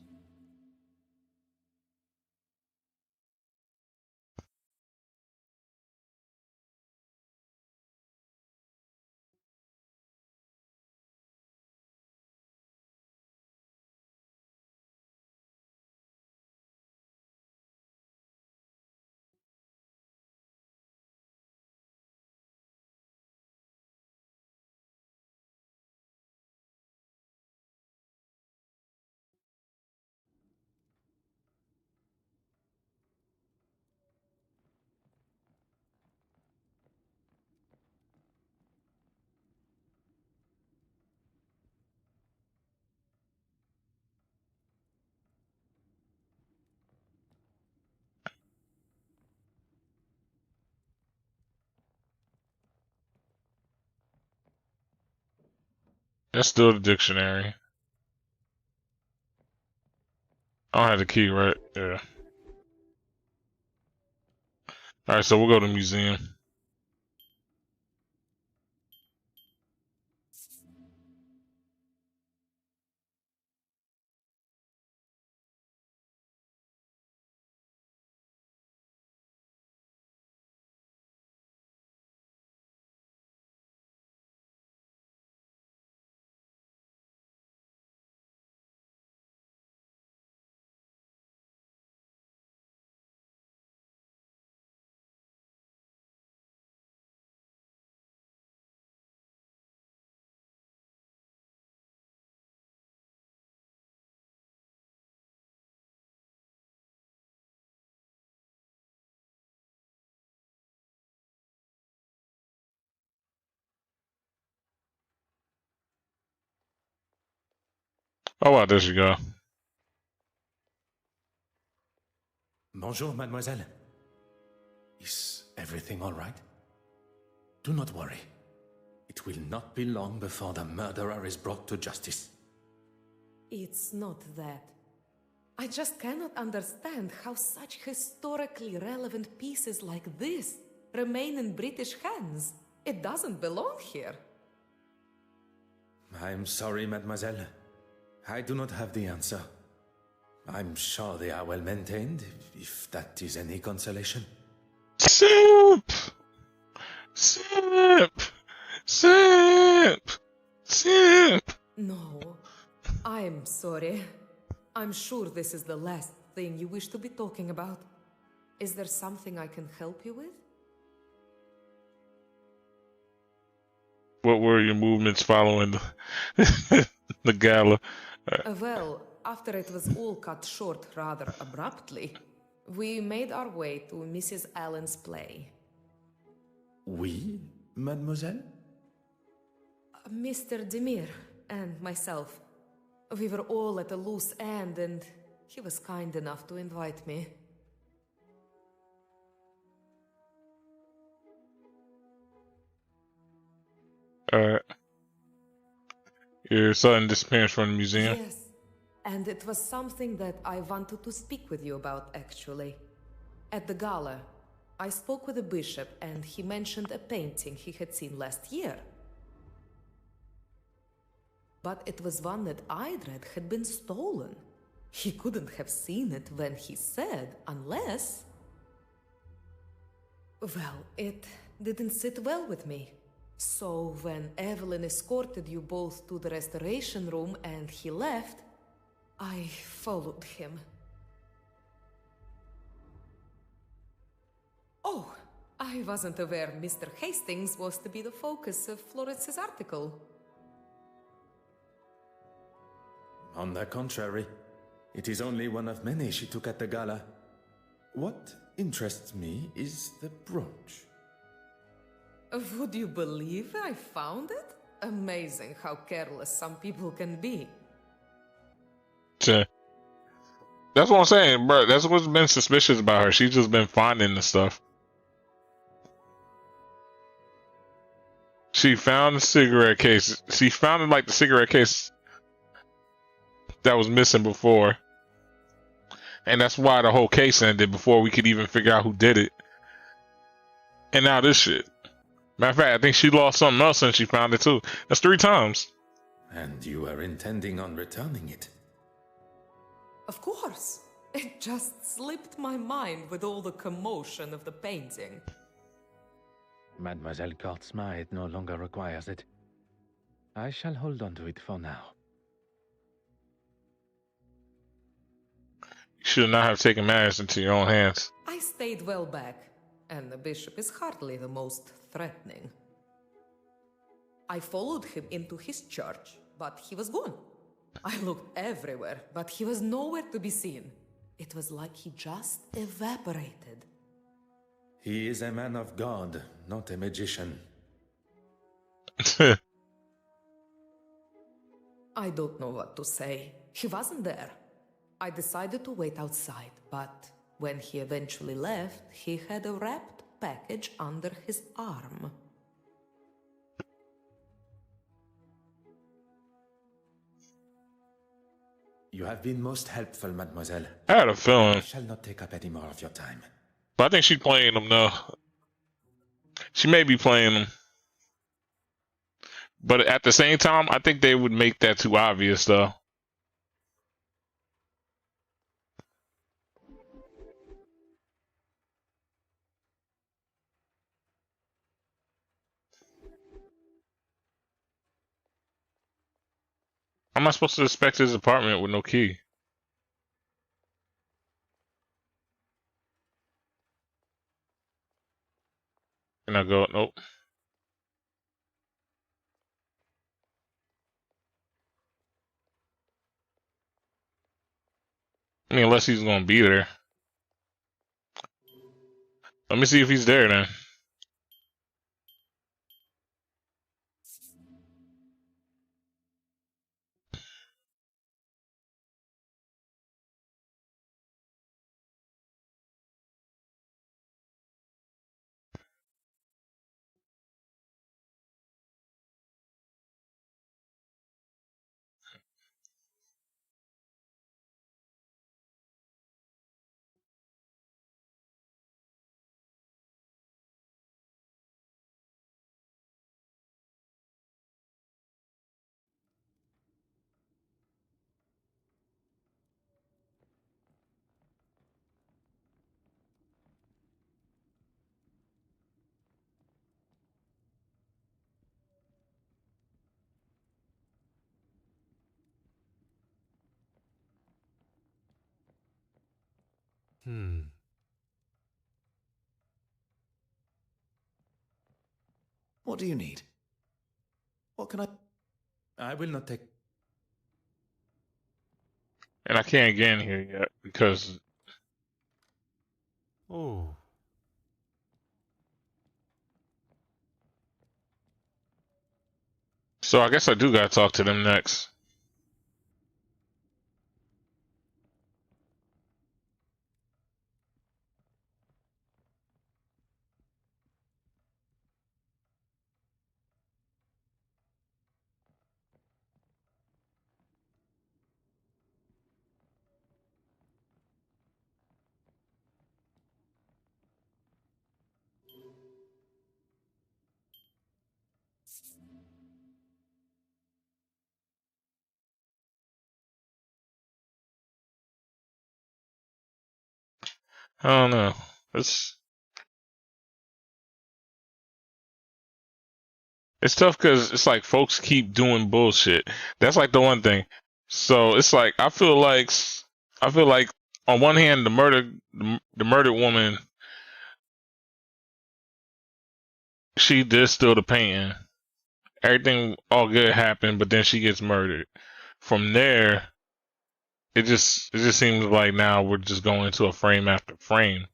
That's still the dictionary. I don't have the key, right? Yeah. Alright, so we'll go to the museum. Oh wow, there you go. Bonjour, mademoiselle. Is everything all right? Do not worry. It will not be long before the murderer is brought to justice. It's not that. I just cannot understand how such historically relevant pieces like this remain in British hands. It doesn't belong here. I'm sorry, mademoiselle. I do not have the answer. I'm sure they are well maintained, if that is any consolation. Simp! Simp! Simp! Simp! No, I'm sorry. I'm sure this is the last thing you wish to be talking about. Is there something I can help you with? What were your movements following the gala? Well, after it was all cut short rather abruptly, we made our way to Mrs. Allen's play. Oui, mademoiselle? Mr. Demir and myself. We were all at a loose end and he was kind enough to invite me. Alright. Your sudden disappearance from the museum? Yes, and it was something that I wanted to speak with you about, actually. At the gala, I spoke with the bishop and he mentioned a painting he had seen last year. But it was one that I'd read had been stolen. He couldn't have seen it when he said, unless... Well, it didn't sit well with me. So when Evelyn escorted you both to the restoration room and he left, I followed him. Oh, I wasn't aware Mr. Hastings was to be the focus of Florence's article. On the contrary, it is only one of many she took at the gala. What interests me is the brooch. Would you believe I found it? Amazing how careless some people can be. That's what I'm saying, bro. That's what's been suspicious about her. She's just been finding the stuff. She found the cigarette case. She found it like the cigarette case that was missing before. And that's why the whole case ended before we could even figure out who did it. And now this shit. Matter of fact, I think she lost something else since she found it too. That's 3 times. And you are intending on returning it? Of course. It just slipped my mind with all the commotion of the painting. Mademoiselle Kortsma no longer requires it. I shall hold on to it for now. You should not have taken matters into your own hands. I stayed well back, and the bishop is hardly the most threatening. I followed him into his church, but he was gone. I looked everywhere, but he was nowhere to be seen. It was like he just evaporated. He is a man of God, not a magician. I don't know what to say. He wasn't there. I decided to wait outside, but when he eventually left, he had a wrapped package under his arm. You have been most helpful, mademoiselle. I had a I feeling, shall not take up any more of your time. but I think she's playing them though. She may be playing them, but at the same time, I think they would make that too obvious though. How am I supposed to inspect his apartment with no key? Can I go? Nope. I mean, unless he's gonna be there. Let me see if he's there then. Hmm. What do you need? What can I... I will not take... And I can't get in here yet because Oh. so I guess I do gotta talk to them next. I don't know. It's tough because it's like folks keep doing bullshit. That's like the one thing. So it's like I feel like on one hand the murdered woman, she did steal the painting. Everything all good happened, but then she gets murdered. From there, it just seems like now we're just going into a frame after frame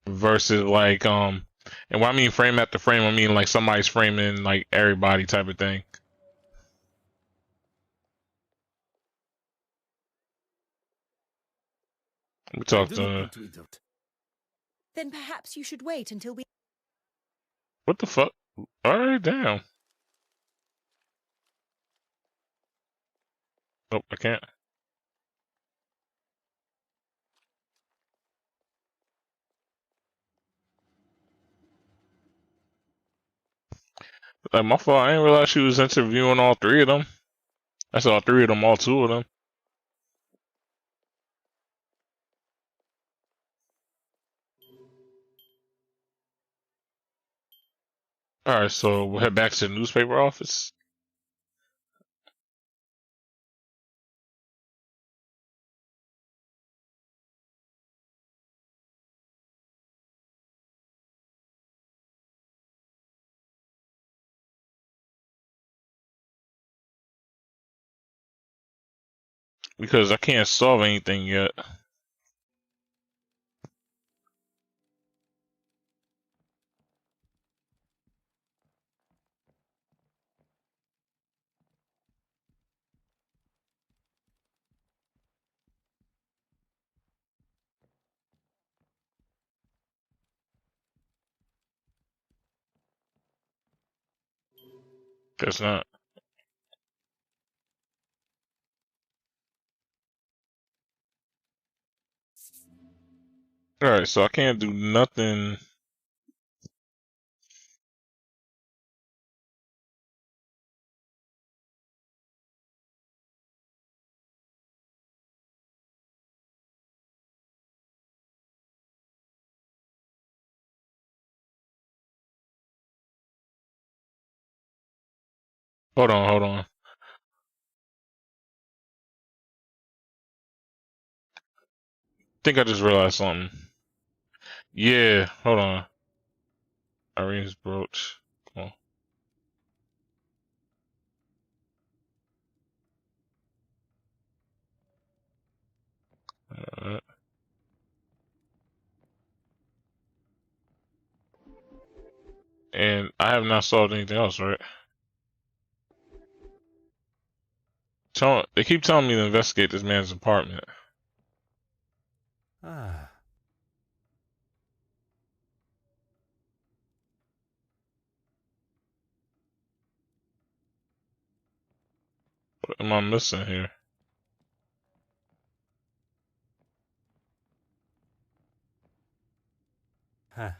versus like and when I mean frame after frame, I mean like somebody's framing like everybody type of thing. We I talked do not to want to interrupt. Then perhaps you should wait until we... what the fuck? All right, damn. Nope, I can't. Like my fault. I didn't realize she was interviewing all three of them. I saw three of them, all two of them. All right, so we'll head back to the newspaper office. Because I can't solve anything yet. Guess not. Alright, so I can't do nothing. Hold on, hold on. Think I just realized something. Yeah, hold on. Irene's brooch. Come on. Alright. And I have not solved anything else, right? They keep telling me to investigate this man's apartment. Ah. What am I missing here? Huh.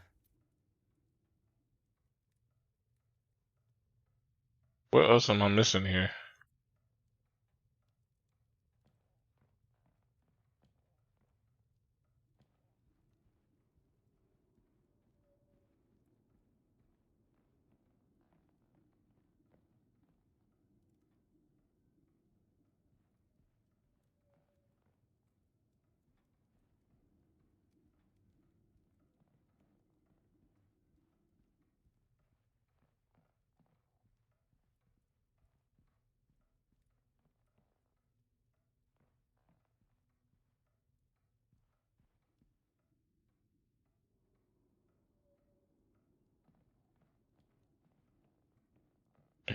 What else am I missing here?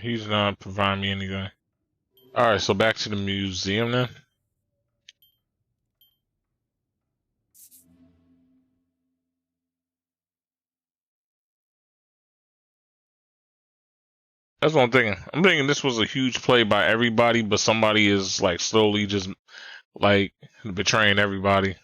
He's not providing me anything. Alright, so back to the museum then. That's what I'm thinking. I'm thinking this was a huge play by everybody, but somebody is like slowly just like betraying everybody.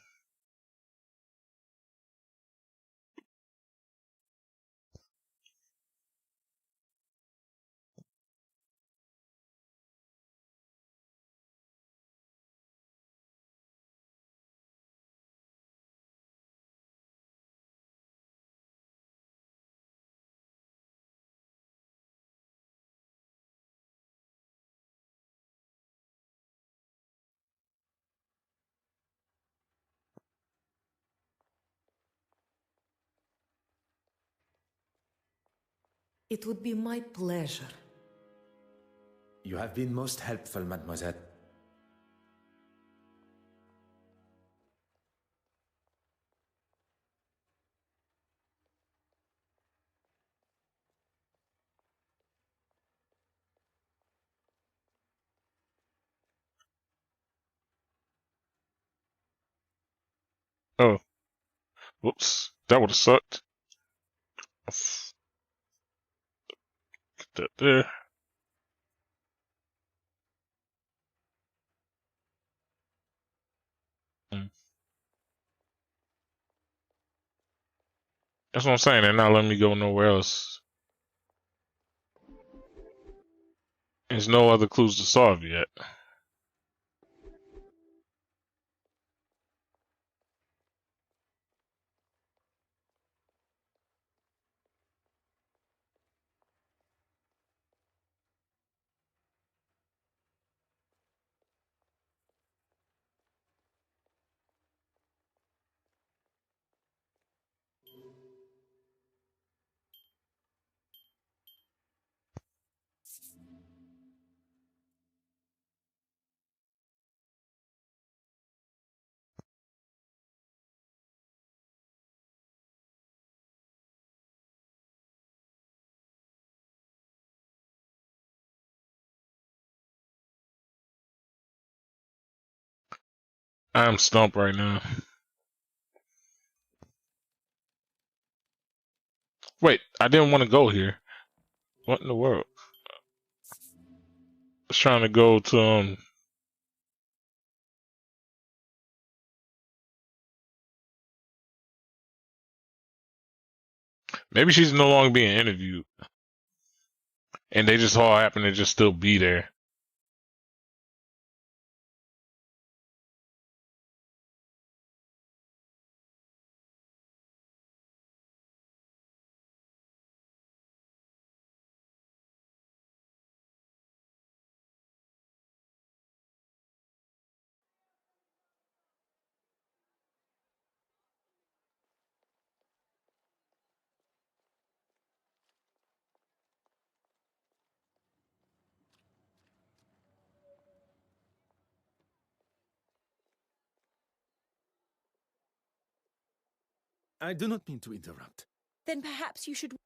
It would be my pleasure. You have been most helpful, mademoiselle. Oh, whoops. That would have sucked. Get that there. Mm. That's what I'm saying. They're not letting me go nowhere else. There's no other clues to solve yet. I'm stumped right now. Wait, I didn't want to go here. What in the world? I was trying to go to Maybe she's no longer being interviewed, and they just all happen to just still be there. I do not mean to interrupt. Then perhaps you should.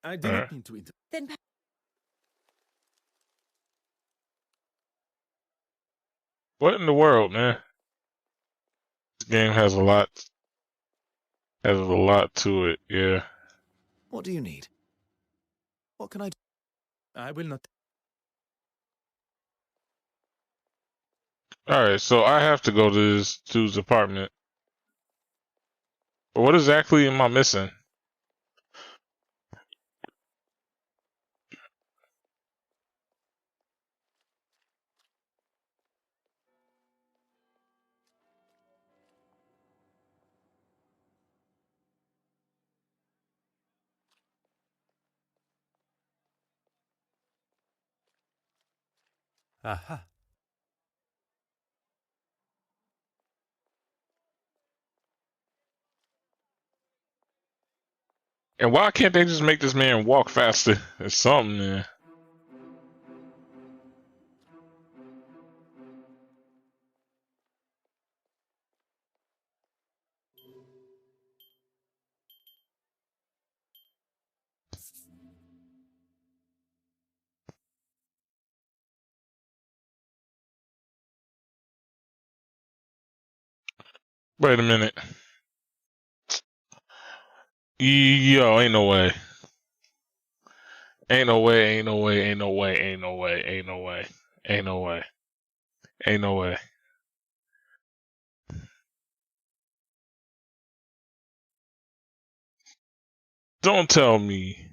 I do not mean to interrupt. Then. What in the world, man? This game has a lot to it. Yeah. What do you need? What can I do? I will not. All right, so I have to go to this dude's apartment. But what exactly am I missing? Aha. And why can't they just make this man walk faster or something, man? Wait a minute. Yo, ain't no way. Ain't no way, ain't no way, ain't no way, ain't no way, ain't no way, ain't no way, ain't no way. Don't tell me.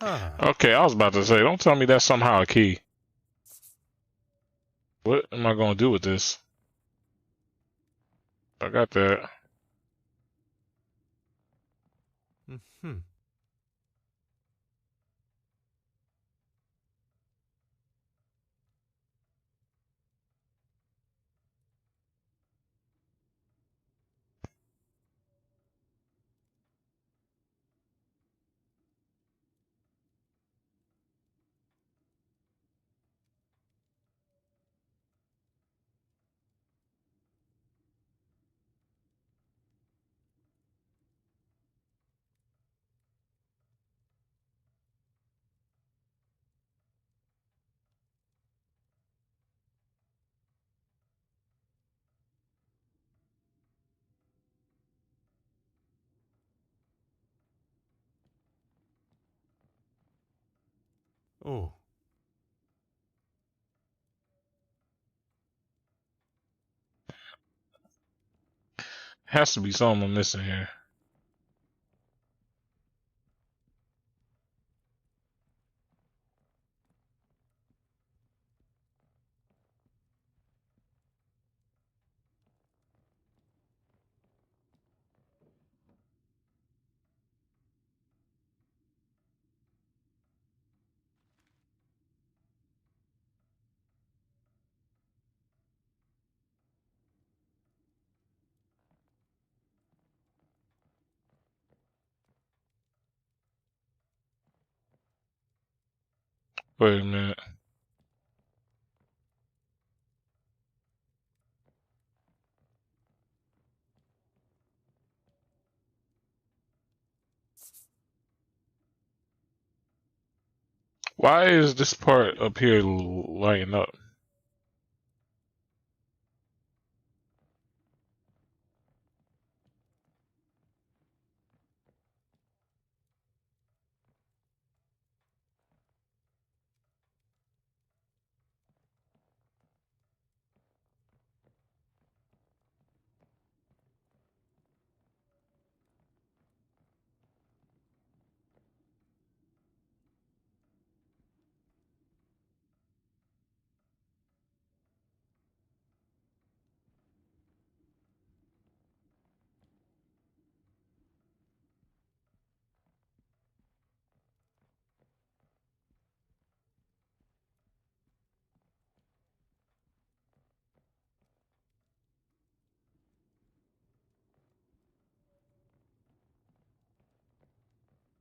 Huh. Okay, I was about to say, don't tell me that's somehow a key. What am I gonna do with this? I got that. Hmm. Oh. Has to be something I'm missing here. Wait a minute. Why is this part up here lighting up?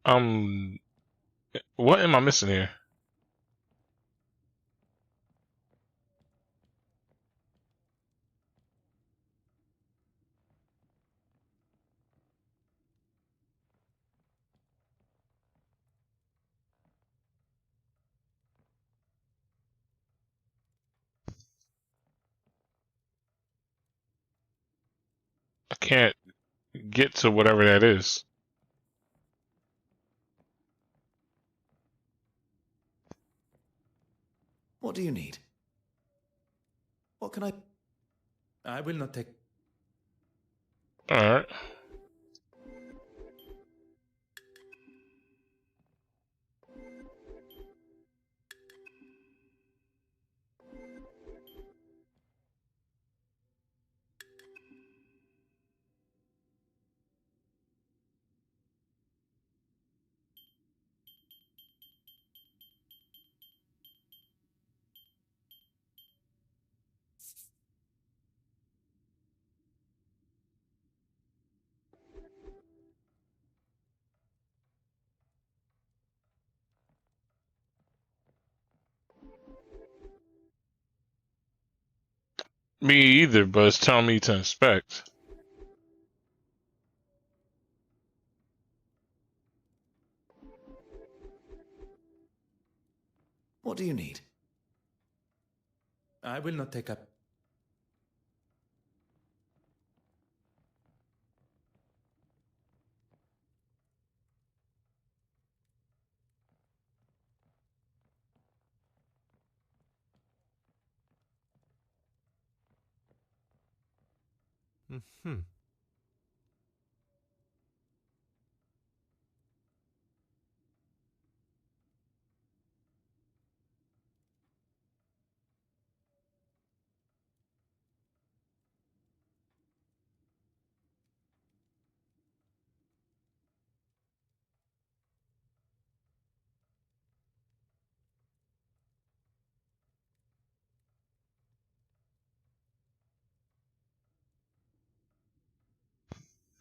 What am I missing here? I can't get to whatever that is. What do you need? What can I... I will not take... Alright. Me either, but it's telling me to inspect. What do you need? I will not take up... Mm-hmm.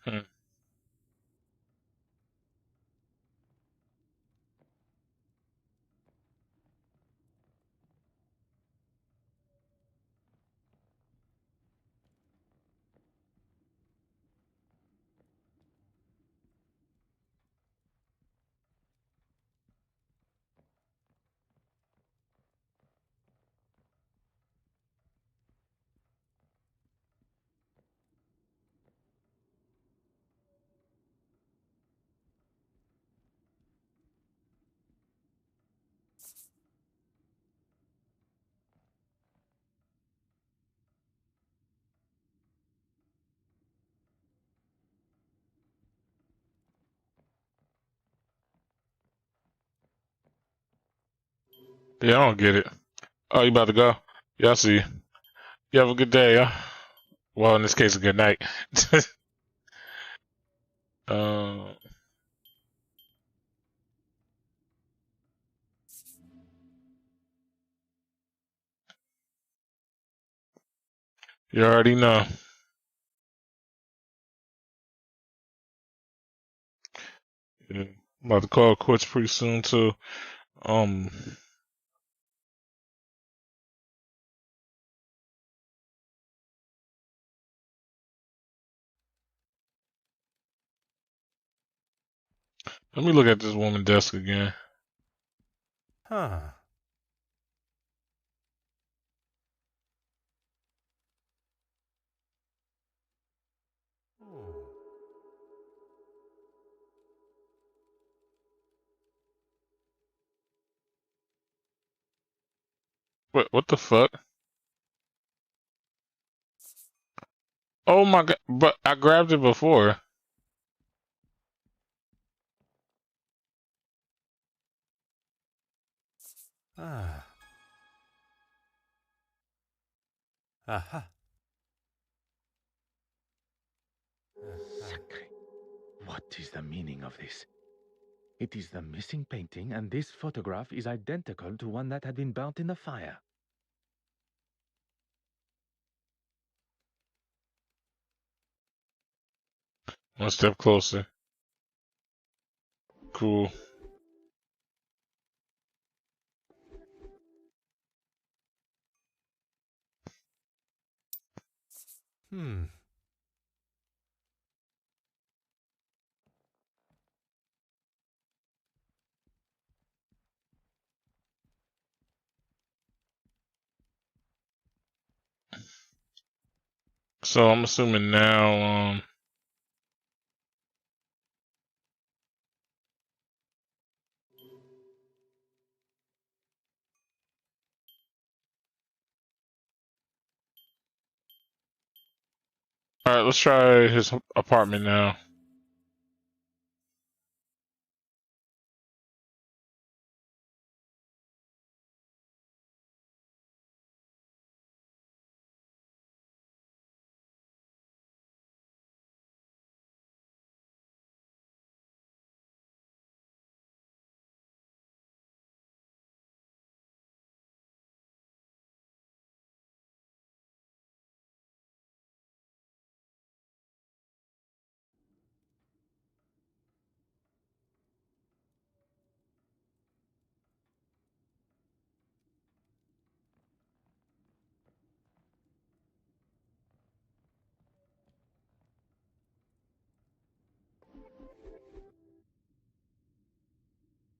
Hmm. Yeah, I don't get it. Oh, you about to go? Yeah, I see you. You have a good day, yeah? Well, in this case, a good night. uh, you already know. Yeah. I'm about to call quits pretty soon, too. Um, Let me look at this woman's desk again. Huh. Oh. What the fuck? Oh my god, but I grabbed it before. Ah. Aha. Sacre. What is the meaning of this? It is the missing painting, and this photograph is identical to one that had been burnt in the fire. One step closer. Cool. Hmm. So I'm assuming now, all right, let's try his apartment now.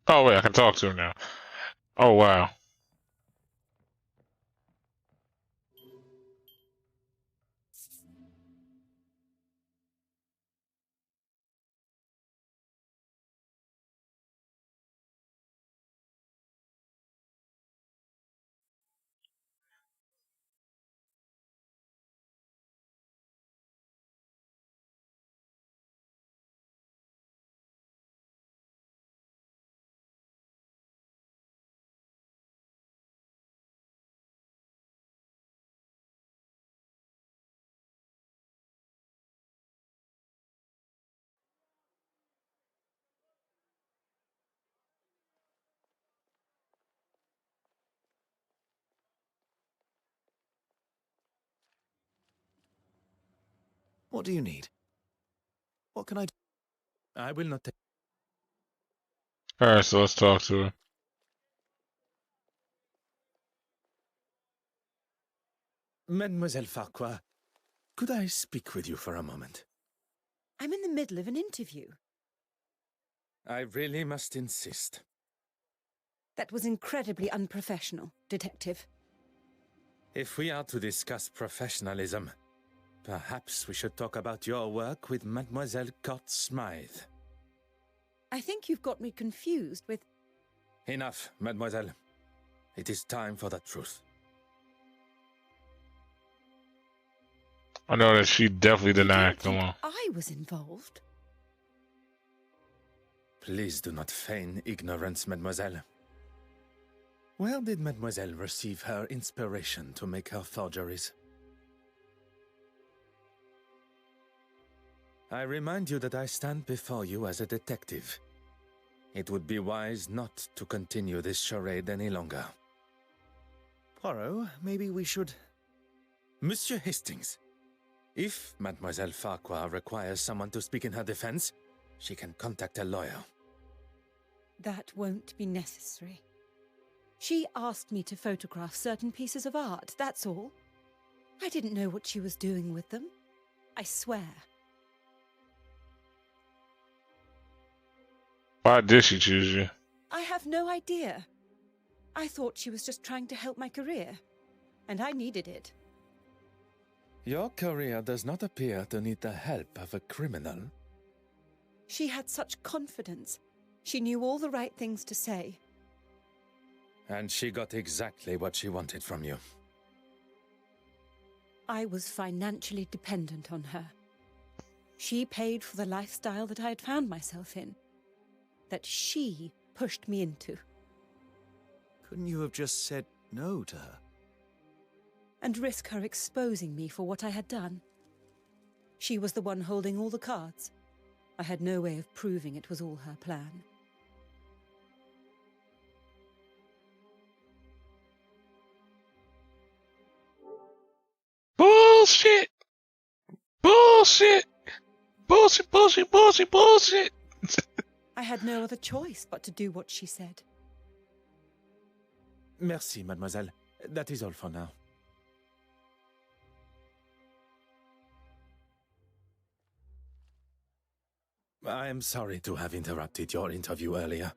Oh wait, I can talk to him now. Oh wow. What do you need? What can I do? I will not take. All right, so let's talk to him. Mademoiselle Farquhar, could I speak with you for a moment? I'm in the middle of an interview. I really must insist. That was incredibly unprofessional, Detective. If we are to discuss professionalism, perhaps we should talk about your work with Mademoiselle Court Smythe. I think you've got me confused with... Enough, Mademoiselle. It is time for the truth. I know that she definitely did You not don't act think alone. I was involved? Please do not feign ignorance, Mademoiselle. Where did Mademoiselle receive her inspiration to make her forgeries? I remind you that I stand before you as a detective. It would be wise not to continue this charade any longer. Poirot, maybe we should... Monsieur Hastings, if Mademoiselle Farquhar requires someone to speak in her defense, she can contact a lawyer. That won't be necessary. She asked me to photograph certain pieces of art, that's all. I didn't know what she was doing with them. I swear. Why did she choose you? I have no idea. I thought she was just trying to help my career, and I needed it. Your career does not appear to need the help of a criminal. She had such confidence. She knew all the right things to say. And she got exactly what she wanted from you. I was financially dependent on her. She paid for the lifestyle that I had found myself in, that she pushed me into. Couldn't you have just said no to her? And risk her exposing me for what I had done? She was the one holding all the cards. I had no way of proving it was all her plan. Bullshit! Bullshit! Bullshit, bullshit, bullshit, bullshit! I had no other choice but to do what she said. Merci, mademoiselle. That is all for now. I am sorry to have interrupted your interview earlier.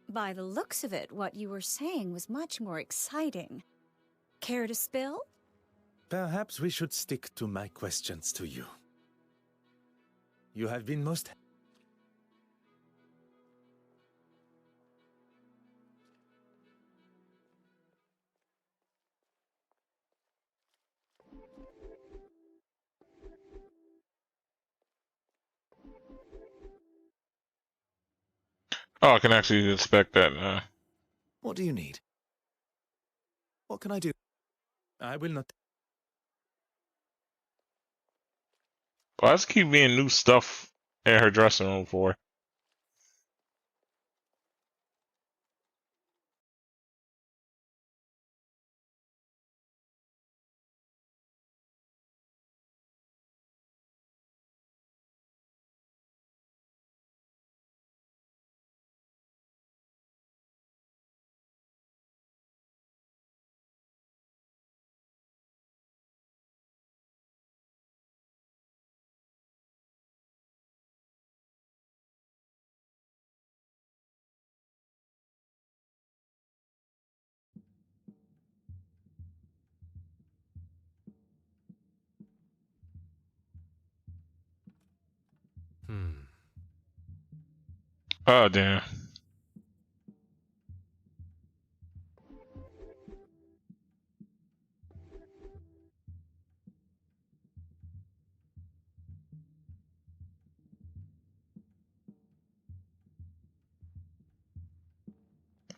By the looks of it, what you were saying was much more exciting. Care to spill? Perhaps we should stick to my questions to you. You have been most... Oh, I can actually inspect that now. What do you need? What can I do? I will not... Why does it keep being new stuff in her dressing room for? Oh, damn.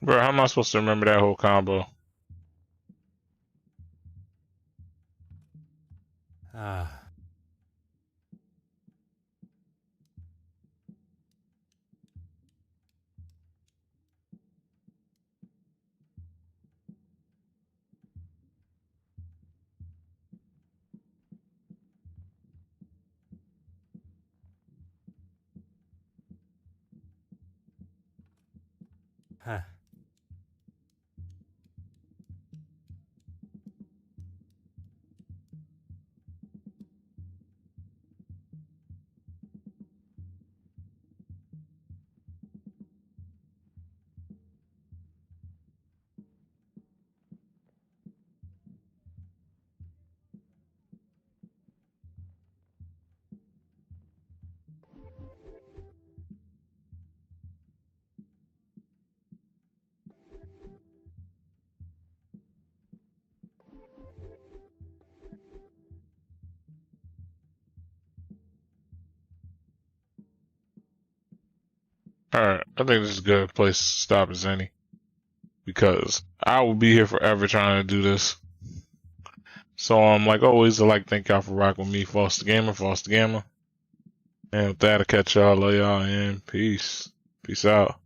Bro, how am I supposed to remember that whole combo? Ah. Huh. Alright, I think this is a good place to stop as any. Because I will be here forever trying to do this. So like always, I'd like to thank y'all for rocking with me, Foster Gamer. And with that, I'll catch y'all, love y'all, and peace. Peace out.